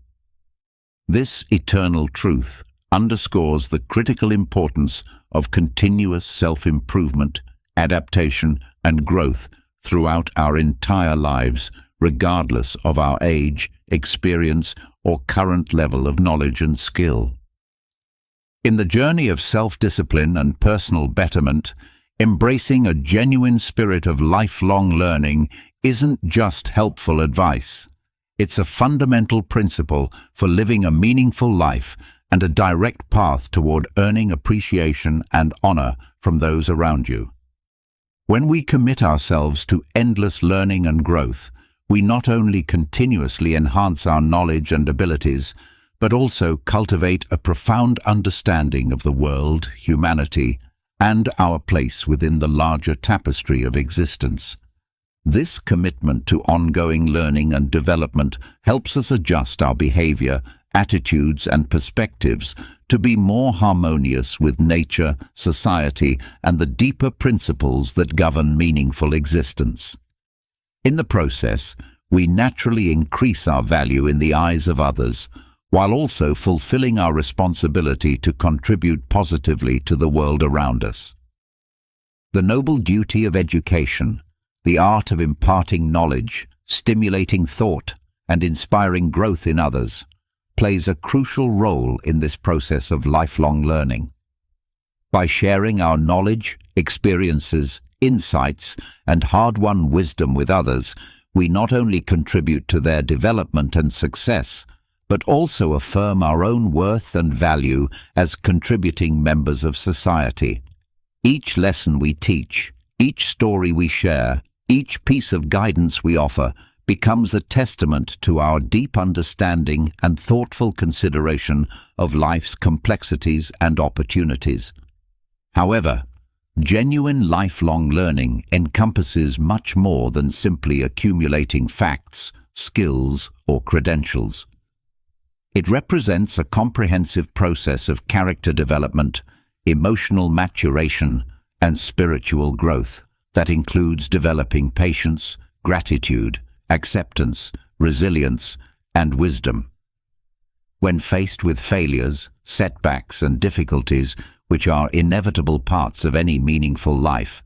This eternal truth underscores the critical importance of continuous self-improvement, adaptation, and growth throughout our entire lives, regardless of our age, experience, or current level of knowledge and skill. In the journey of self-discipline and personal betterment, embracing a genuine spirit of lifelong learning isn't just helpful advice. It's a fundamental principle for living a meaningful life and a direct path toward earning appreciation and honor from those around you. When we commit ourselves to endless learning and growth, we not only continuously enhance our knowledge and abilities, but also cultivate a profound understanding of the world, humanity, and our place within the larger tapestry of existence. This commitment to ongoing learning and development helps us adjust our behavior, attitudes, and perspectives to be more harmonious with nature, society, and the deeper principles that govern meaningful existence. In the process, we naturally increase our value in the eyes of others, while also fulfilling our responsibility to contribute positively to the world around us. The noble duty of education, the art of imparting knowledge, stimulating thought, and inspiring growth in others, plays a crucial role in this process of lifelong learning. By sharing our knowledge, experiences, insights, and hard-won wisdom with others, we not only contribute to their development and success, but also affirm our own worth and value as contributing members of society. Each lesson we teach, each story we share, each piece of guidance we offer becomes a testament to our deep understanding and thoughtful consideration of life's complexities and opportunities. However, genuine lifelong learning encompasses much more than simply accumulating facts, skills, or credentials. It represents a comprehensive process of character development, emotional maturation, and spiritual growth that includes developing patience, gratitude, acceptance, resilience, and wisdom. When faced with failures, setbacks, and difficulties, which are inevitable parts of any meaningful life,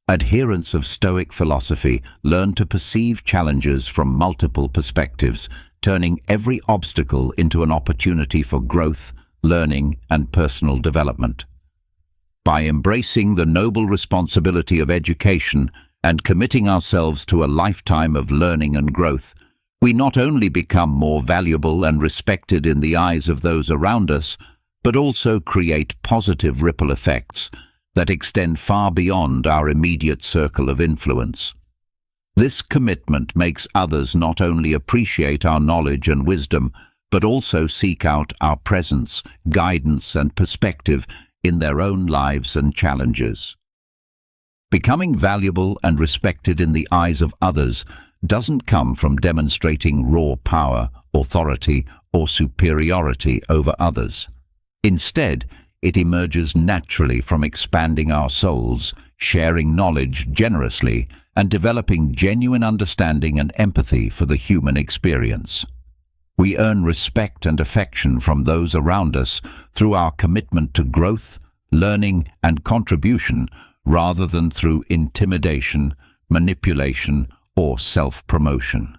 adherents of Stoic philosophy learn to perceive challenges from multiple perspectives, turning every obstacle into an opportunity for growth, learning, and personal development. By embracing the noble responsibility of education and committing ourselves to a lifetime of learning and growth, we not only become more valuable and respected in the eyes of those around us, but also create positive ripple effects that extend far beyond our immediate circle of influence. This commitment makes others not only appreciate our knowledge and wisdom, but also seek out our presence, guidance, and perspective in their own lives and challenges. Becoming valuable and respected in the eyes of others doesn't come from demonstrating raw power, authority, or superiority over others. Instead, it emerges naturally from expanding our souls, sharing knowledge generously, and developing genuine understanding and empathy for the human experience. We earn respect and affection from those around us through our commitment to growth, learning, and contribution, rather than through intimidation, manipulation, or self-promotion.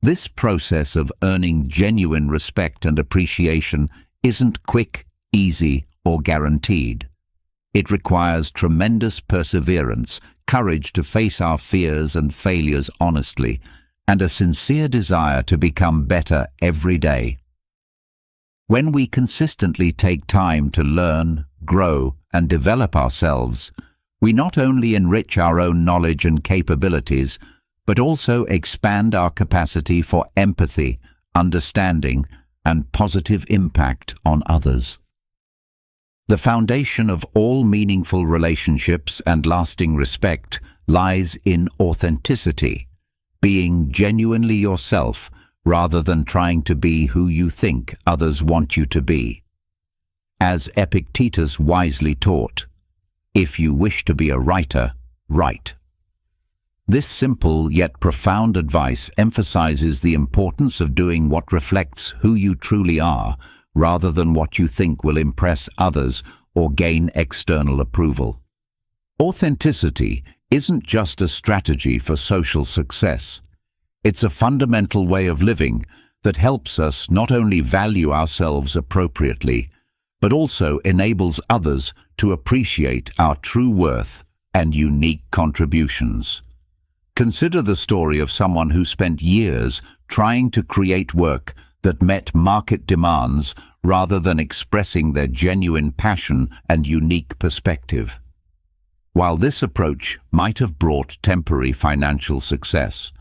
This process of earning genuine respect and appreciation isn't quick, easy, or guaranteed. It requires tremendous perseverance, courage to face our fears and failures honestly, and a sincere desire to become better every day. When we consistently take time to learn, grow, and develop ourselves, we not only enrich our own knowledge and capabilities, but also expand our capacity for empathy, understanding, and positive impact on others. The foundation of all meaningful relationships and lasting respect lies in authenticity, being genuinely yourself rather than trying to be who you think others want you to be. As Epictetus wisely taught, "If you wish to be a writer, write." This simple yet profound advice emphasizes the importance of doing what reflects who you truly are, rather than what you think will impress others or gain external approval. Authenticity isn't just a strategy for social success. It's a fundamental way of living that helps us not only value ourselves appropriately, but also enables others to appreciate our true worth and unique contributions. Consider the story of someone who spent years trying to create work that met market demands rather than expressing their genuine passion and unique perspective. While this approach might have brought temporary financial success,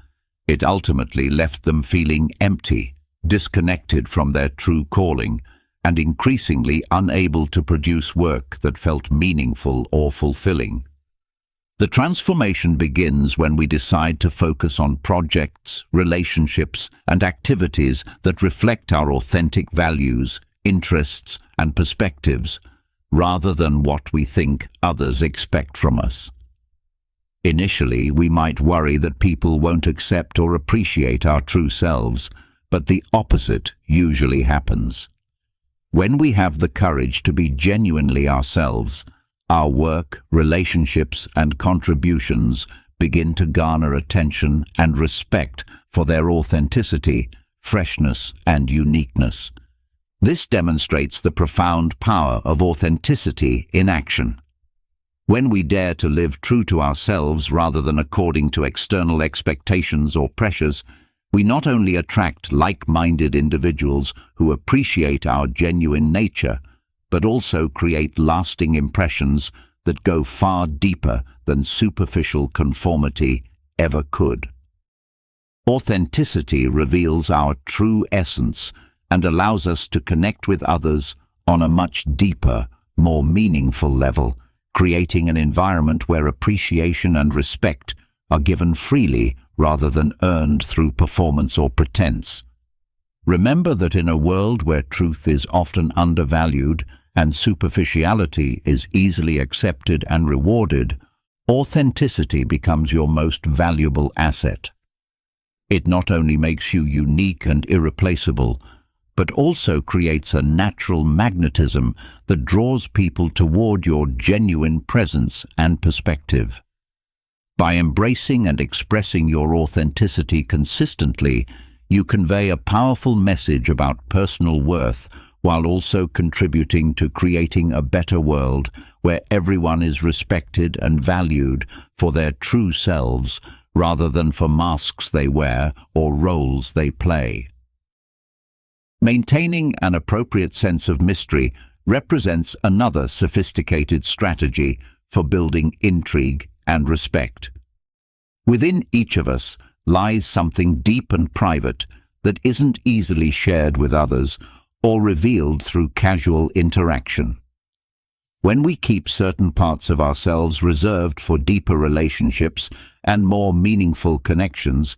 it ultimately left them feeling empty, disconnected from their true calling, and increasingly unable to produce work that felt meaningful or fulfilling. The transformation begins when we decide to focus on projects, relationships, and activities that reflect our authentic values, interests, and perspectives, rather than what we think others expect from us. Initially, we might worry that people won't accept or appreciate our true selves, but the opposite usually happens. When we have the courage to be genuinely ourselves, our work, relationships, and contributions begin to garner attention and respect for their authenticity, freshness, and uniqueness. This demonstrates the profound power of authenticity in action. When we dare to live true to ourselves rather than according to external expectations or pressures, We not only attract like-minded individuals who appreciate our genuine nature, but also create lasting impressions that go far deeper than superficial conformity ever could. Authenticity reveals our true essence and allows us to connect with others on a much deeper, more meaningful level, creating an environment where appreciation and respect are given freely rather than earned through performance or pretense. Remember that in a world where truth is often undervalued and superficiality is easily accepted and rewarded, authenticity becomes your most valuable asset. It not only makes you unique and irreplaceable, but also creates a natural magnetism that draws people toward your genuine presence and perspective. By embracing and expressing your authenticity consistently, you convey a powerful message about personal worth while also contributing to creating a better world where everyone is respected and valued for their true selves rather than for masks they wear or roles they play. Maintaining an appropriate sense of mystery represents another sophisticated strategy for building intrigue and respect. Within each of us lies something deep and private that isn't easily shared with others or revealed through casual interaction. When we keep certain parts of ourselves reserved for deeper relationships and more meaningful connections,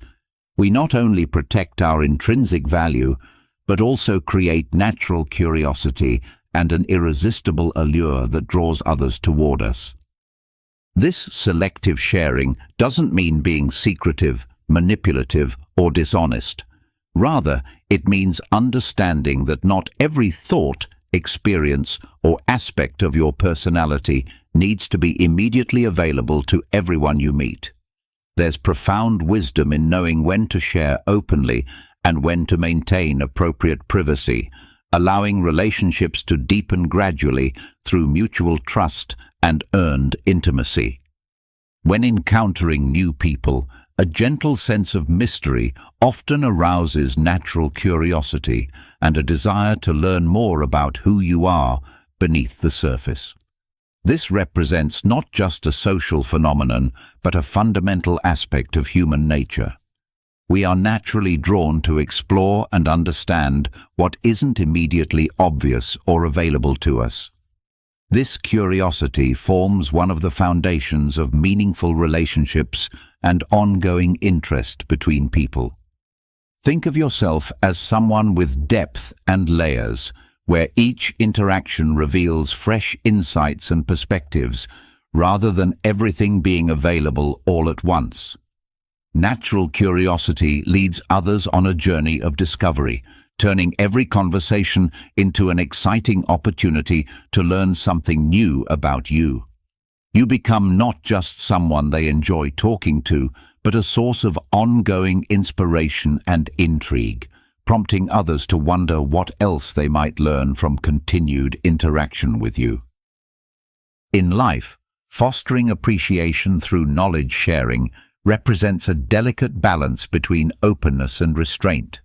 we not only protect our intrinsic value, but also create natural curiosity and an irresistible allure that draws others toward us. This selective sharing doesn't mean being secretive, manipulative, or dishonest. Rather, it means understanding that not every thought, experience, or aspect of your personality needs to be immediately available to everyone you meet. There's profound wisdom in knowing when to share openly and when to maintain appropriate privacy, allowing relationships to deepen gradually through mutual trust and earned intimacy. When encountering new people, a gentle sense of mystery often arouses natural curiosity and a desire to learn more about who you are beneath the surface. This represents not just a social phenomenon, but a fundamental aspect of human nature. We are naturally drawn to explore and understand what isn't immediately obvious or available to us. This curiosity forms one of the foundations of meaningful relationships and ongoing interest between people. Think of yourself as someone with depth and layers, where each interaction reveals fresh insights and perspectives, rather than everything being available all at once. Natural curiosity leads others on a journey of discovery, turning every conversation into an exciting opportunity to learn something new about you. You become not just someone they enjoy talking to, but a source of ongoing inspiration and intrigue, prompting others to wonder what else they might learn from continued interaction with you. In life, fostering appreciation through knowledge sharing represents a delicate balance between openness and restraint.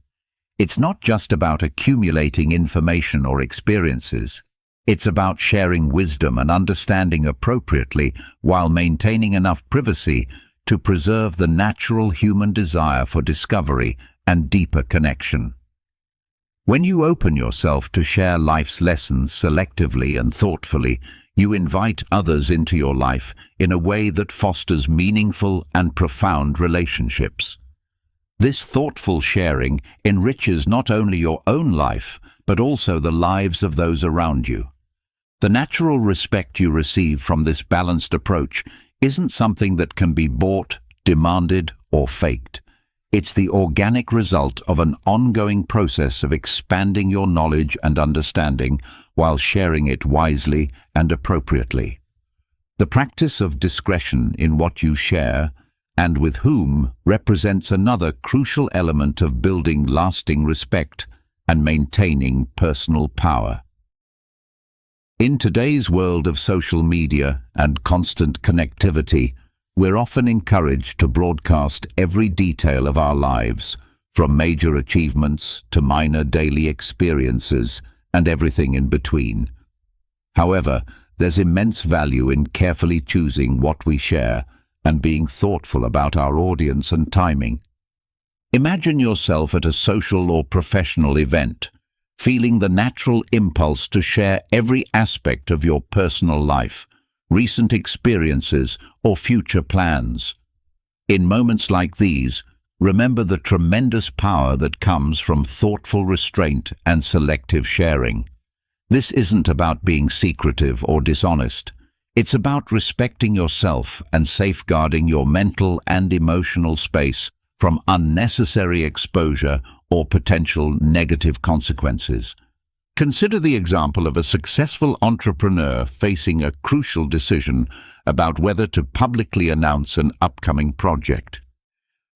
It's not just about accumulating information or experiences. It's about sharing wisdom and understanding appropriately while maintaining enough privacy to preserve the natural human desire for discovery and deeper connection. When you open yourself to share life's lessons selectively and thoughtfully, you invite others into your life in a way that fosters meaningful and profound relationships. This thoughtful sharing enriches not only your own life, but also the lives of those around you. The natural respect you receive from this balanced approach isn't something that can be bought, demanded, or faked. It's the organic result of an ongoing process of expanding your knowledge and understanding while sharing it wisely and appropriately. The practice of discretion in what you share and with whom represents another crucial element of building lasting respect and maintaining personal power. In today's world of social media and constant connectivity, we're often encouraged to broadcast every detail of our lives, from major achievements to minor daily experiences and everything in between. However, there's immense value in carefully choosing what we share and being thoughtful about our audience and timing. Imagine yourself at a social or professional event, feeling the natural impulse to share every aspect of your personal life, recent experiences, or future plans. In moments like these, remember the tremendous power that comes from thoughtful restraint and selective sharing. This isn't about being secretive or dishonest. It's about respecting yourself and safeguarding your mental and emotional space from unnecessary exposure or potential negative consequences. Consider the example of a successful entrepreneur facing a crucial decision about whether to publicly announce an upcoming project.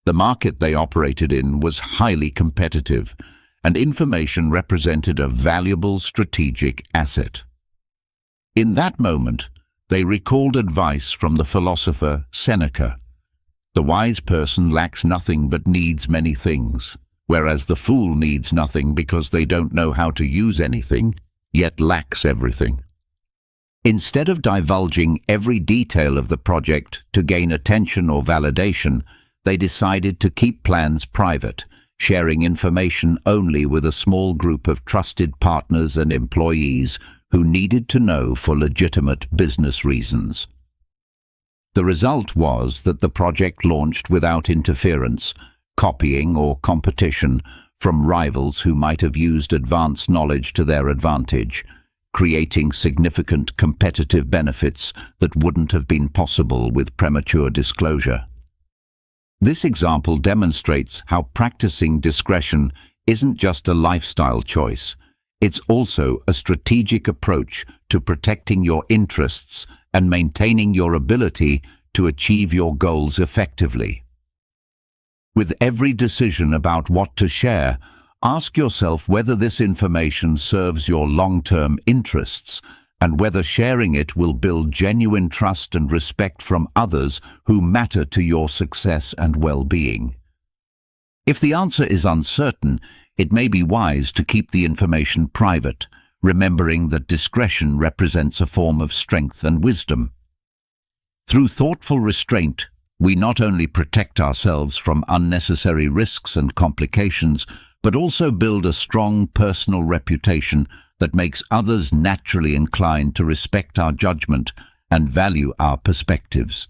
The market they operated in was highly competitive, and information represented a valuable strategic asset. In that moment, they recalled advice from the philosopher Seneca. The wise person lacks nothing but needs many things, whereas the fool needs nothing because they don't know how to use anything, yet lacks everything. Instead of divulging every detail of the project to gain attention or validation, they decided to keep plans private, sharing information only with a small group of trusted partners and employees who needed to know for legitimate business reasons. The result was that the project launched without interference, copying, or competition from rivals who might have used advanced knowledge to their advantage, creating significant competitive benefits that wouldn't have been possible with premature disclosure. This example demonstrates how practicing discretion isn't just a lifestyle choice. It's also a strategic approach to protecting your interests and maintaining your ability to achieve your goals effectively. With every decision about what to share, ask yourself whether this information serves your long-term interests and whether sharing it will build genuine trust and respect from others who matter to your success and well-being. If the answer is uncertain, it may be wise to keep the information private, remembering that discretion represents a form of strength and wisdom. Through thoughtful restraint, we not only protect ourselves from unnecessary risks and complications, but also build a strong personal reputation that makes others naturally inclined to respect our judgment and value our perspectives.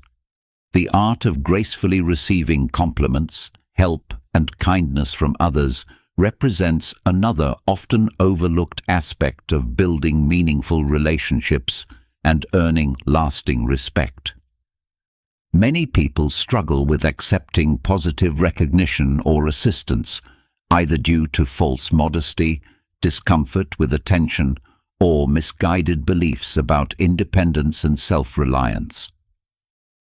The art of gracefully receiving compliments, help, and kindness from others represents another often overlooked aspect of building meaningful relationships and earning lasting respect. Many people struggle with accepting positive recognition or assistance, either due to false modesty, discomfort with attention, or misguided beliefs about independence and self-reliance.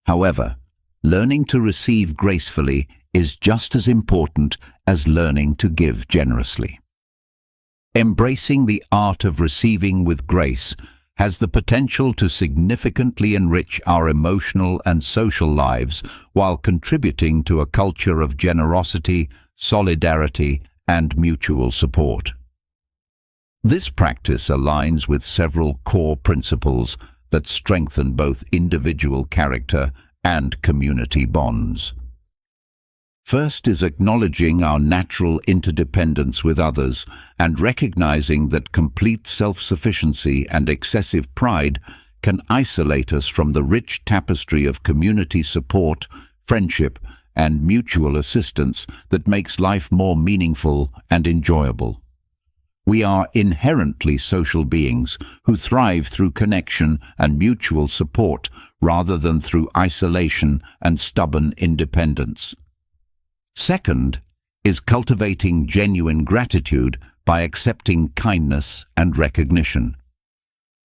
However, learning to receive gracefully is just as important as learning to give generously. Embracing the art of receiving with grace has the potential to significantly enrich our emotional and social lives while contributing to a culture of generosity, solidarity, and mutual support. This practice aligns with several core principles that strengthen both individual character and community bonds. First is acknowledging our natural interdependence with others and recognizing that complete self-sufficiency and excessive pride can isolate us from the rich tapestry of community support, friendship, and mutual assistance that makes life more meaningful and enjoyable. We are inherently social beings who thrive through connection and mutual support rather than through isolation and stubborn independence. Second is cultivating genuine gratitude by accepting kindness and recognition.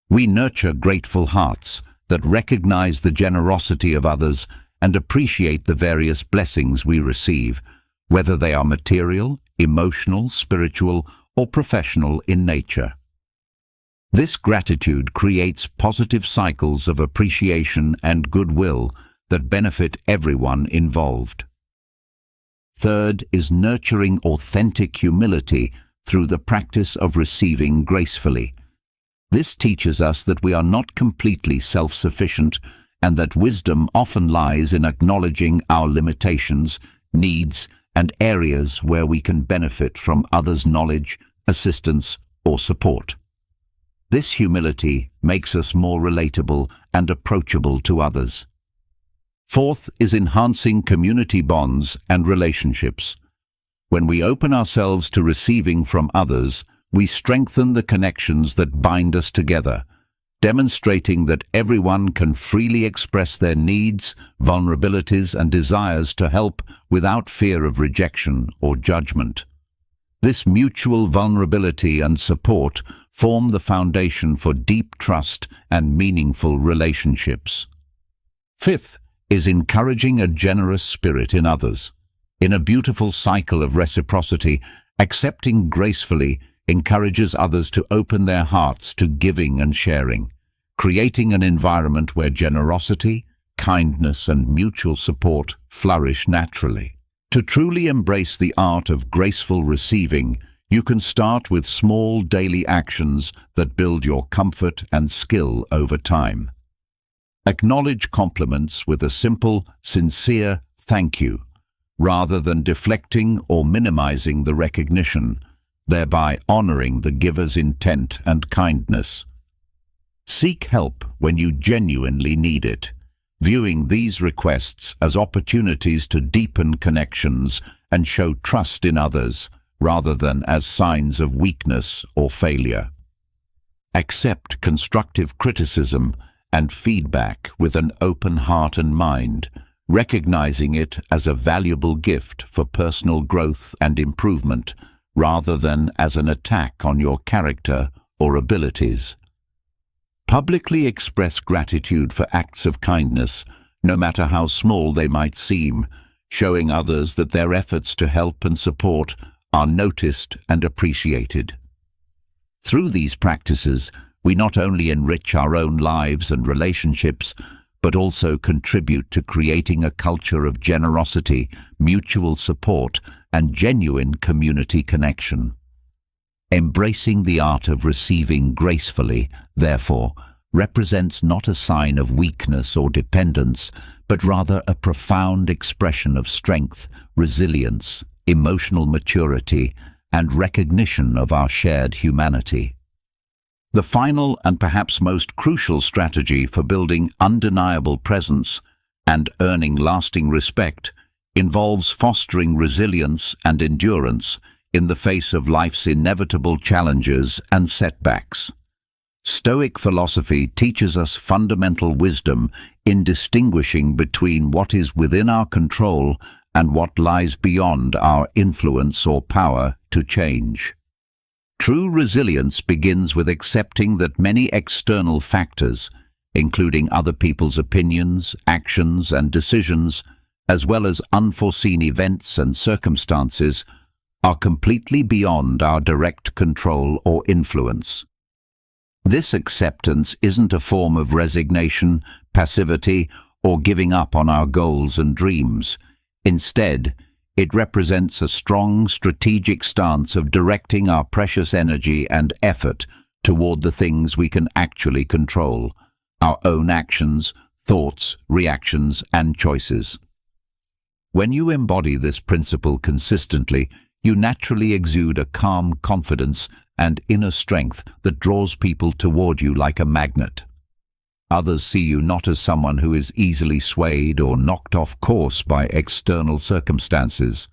We nurture grateful hearts that recognize the generosity of others and appreciate the various blessings we receive, whether they are material, emotional, spiritual, or professional in nature. This gratitude creates positive cycles of appreciation and goodwill that benefit everyone involved. Third is nurturing authentic humility through the practice of receiving gracefully. This teaches us that we are not completely self-sufficient and that wisdom often lies in acknowledging our limitations, needs, and areas where we can benefit from others' knowledge, assistance, or support. This humility makes us more relatable and approachable to others. Fourth is enhancing community bonds and relationships. When we open ourselves to receiving from others, we strengthen the connections that bind us together, demonstrating that everyone can freely express their needs, vulnerabilities, and desires to help without fear of rejection or judgment. This mutual vulnerability and support form the foundation for deep trust and meaningful relationships. Fifth is encouraging a generous spirit in others. In a beautiful cycle of reciprocity, accepting gracefully encourages others to open their hearts to giving and sharing, creating an environment where generosity, kindness, and mutual support flourish naturally. To truly embrace the art of graceful receiving, you can start with small daily actions that build your comfort and skill over time. Acknowledge compliments with a simple, sincere thank you, rather than deflecting or minimizing the recognition, thereby honoring the giver's intent and kindness. Seek help when you genuinely need it, viewing these requests as opportunities to deepen connections and show trust in others, rather than as signs of weakness or failure. Accept constructive criticism and feedback with an open heart and mind, recognizing it as a valuable gift for personal growth and improvement, rather than as an attack on your character or abilities. Publicly express gratitude for acts of kindness, no matter how small they might seem, showing others that their efforts to help and support are noticed and appreciated. Through these practices, we not only enrich our own lives and relationships, but also contribute to creating a culture of generosity, mutual support, and genuine community connection. Embracing the art of receiving gracefully, therefore, represents not a sign of weakness or dependence, but rather a profound expression of strength, resilience, emotional maturity, and recognition of our shared humanity. The final and perhaps most crucial strategy for building undeniable presence and earning lasting respect involves fostering resilience and endurance in the face of life's inevitable challenges and setbacks. Stoic philosophy teaches us fundamental wisdom in distinguishing between what is within our control and what lies beyond our influence or power to change. True resilience begins with accepting that many external factors, including other people's opinions, actions, and decisions, as well as unforeseen events and circumstances, are completely beyond our direct control or influence. This acceptance isn't a form of resignation, passivity, or giving up on our goals and dreams. Instead, it represents a strong, strategic stance of directing our precious energy and effort toward the things we can actually control, our own actions, thoughts, reactions, and choices. When you embody this principle consistently, you naturally exude a calm confidence and inner strength that draws people toward you like a magnet. Others see you not as someone who is easily swayed or knocked off course by external circumstances,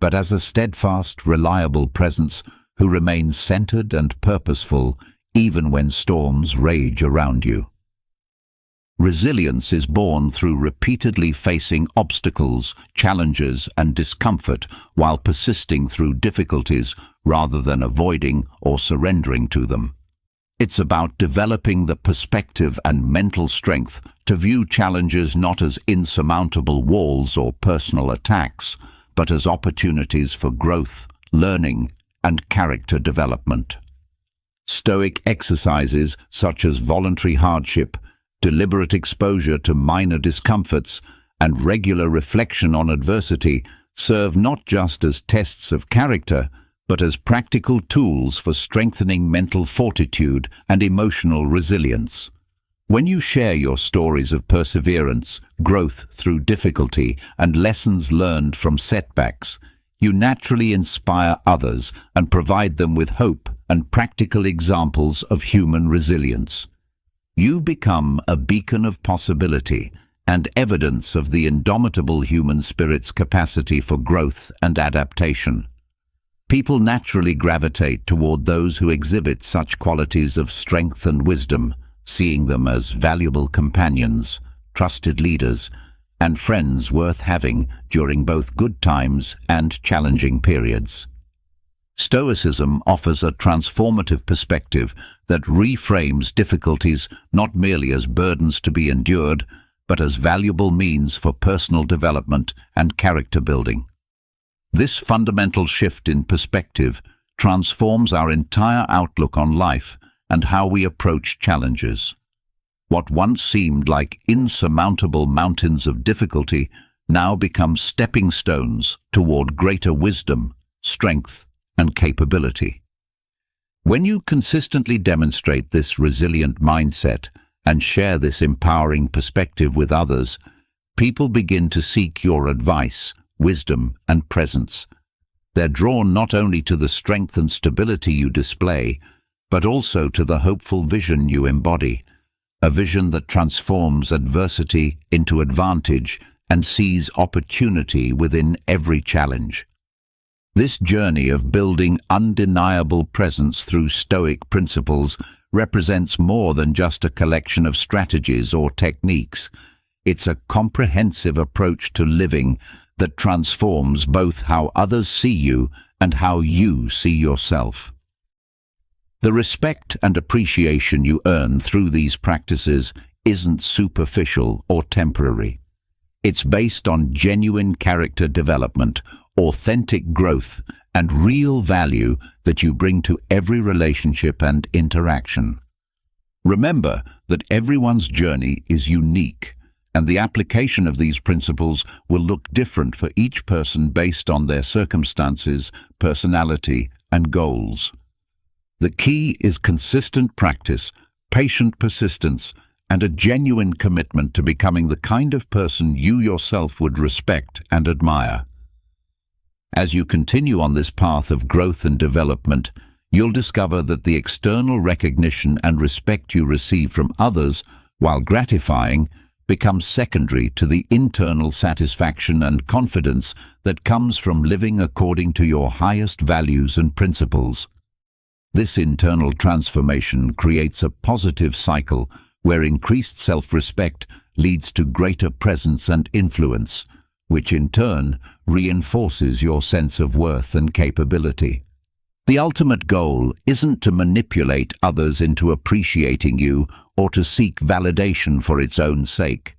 but as a steadfast, reliable presence who remains centered and purposeful even when storms rage around you. Resilience is born through repeatedly facing obstacles, challenges, and discomfort while persisting through difficulties rather than avoiding or surrendering to them. It's about developing the perspective and mental strength to view challenges not as insurmountable walls or personal attacks, but as opportunities for growth, learning, and character development. Stoic exercises such as voluntary hardship, deliberate exposure to minor discomforts, and regular reflection on adversity serve not just as tests of character, but as practical tools for strengthening mental fortitude and emotional resilience. When you share your stories of perseverance, growth through difficulty, and lessons learned from setbacks, you naturally inspire others and provide them with hope and practical examples of human resilience. You become a beacon of possibility and evidence of the indomitable human spirit's capacity for growth and adaptation. People naturally gravitate toward those who exhibit such qualities of strength and wisdom, seeing them as valuable companions, trusted leaders, and friends worth having during both good times and challenging periods. Stoicism offers a transformative perspective that reframes difficulties not merely as burdens to be endured, but as valuable means for personal development and character building. This fundamental shift in perspective transforms our entire outlook on life and how we approach challenges. What once seemed like insurmountable mountains of difficulty now become stepping stones toward greater wisdom, strength, and capability. When you consistently demonstrate this resilient mindset and share this empowering perspective with others, people begin to seek your advice, wisdom, and presence. They're drawn not only to the strength and stability you display, but also to the hopeful vision you embody, a vision that transforms adversity into advantage and sees opportunity within every challenge. This journey of building undeniable presence through Stoic principles represents more than just a collection of strategies or techniques. It's a comprehensive approach to living that transforms both how others see you and how you see yourself. The respect and appreciation you earn through these practices isn't superficial or temporary. It's based on genuine character development, authentic growth, and real value that you bring to every relationship and interaction. Remember that everyone's journey is unique, and the application of these principles will look different for each person based on their circumstances, personality, and goals. The key is consistent practice, patient persistence, and a genuine commitment to becoming the kind of person you yourself would respect and admire. As you continue on this path of growth and development, you'll discover that the external recognition and respect you receive from others, while gratifying, becomes secondary to the internal satisfaction and confidence that comes from living according to your highest values and principles. This internal transformation creates a positive cycle where increased self-respect leads to greater presence and influence, which in turn reinforces your sense of worth and capability. The ultimate goal isn't to manipulate others into appreciating you or to seek validation for its own sake.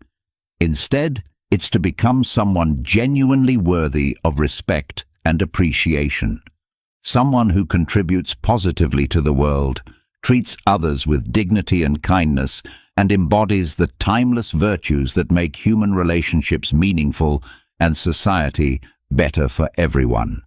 Instead, it's to become someone genuinely worthy of respect and appreciation. Someone who contributes positively to the world, treats others with dignity and kindness, and embodies the timeless virtues that make human relationships meaningful and society better for everyone.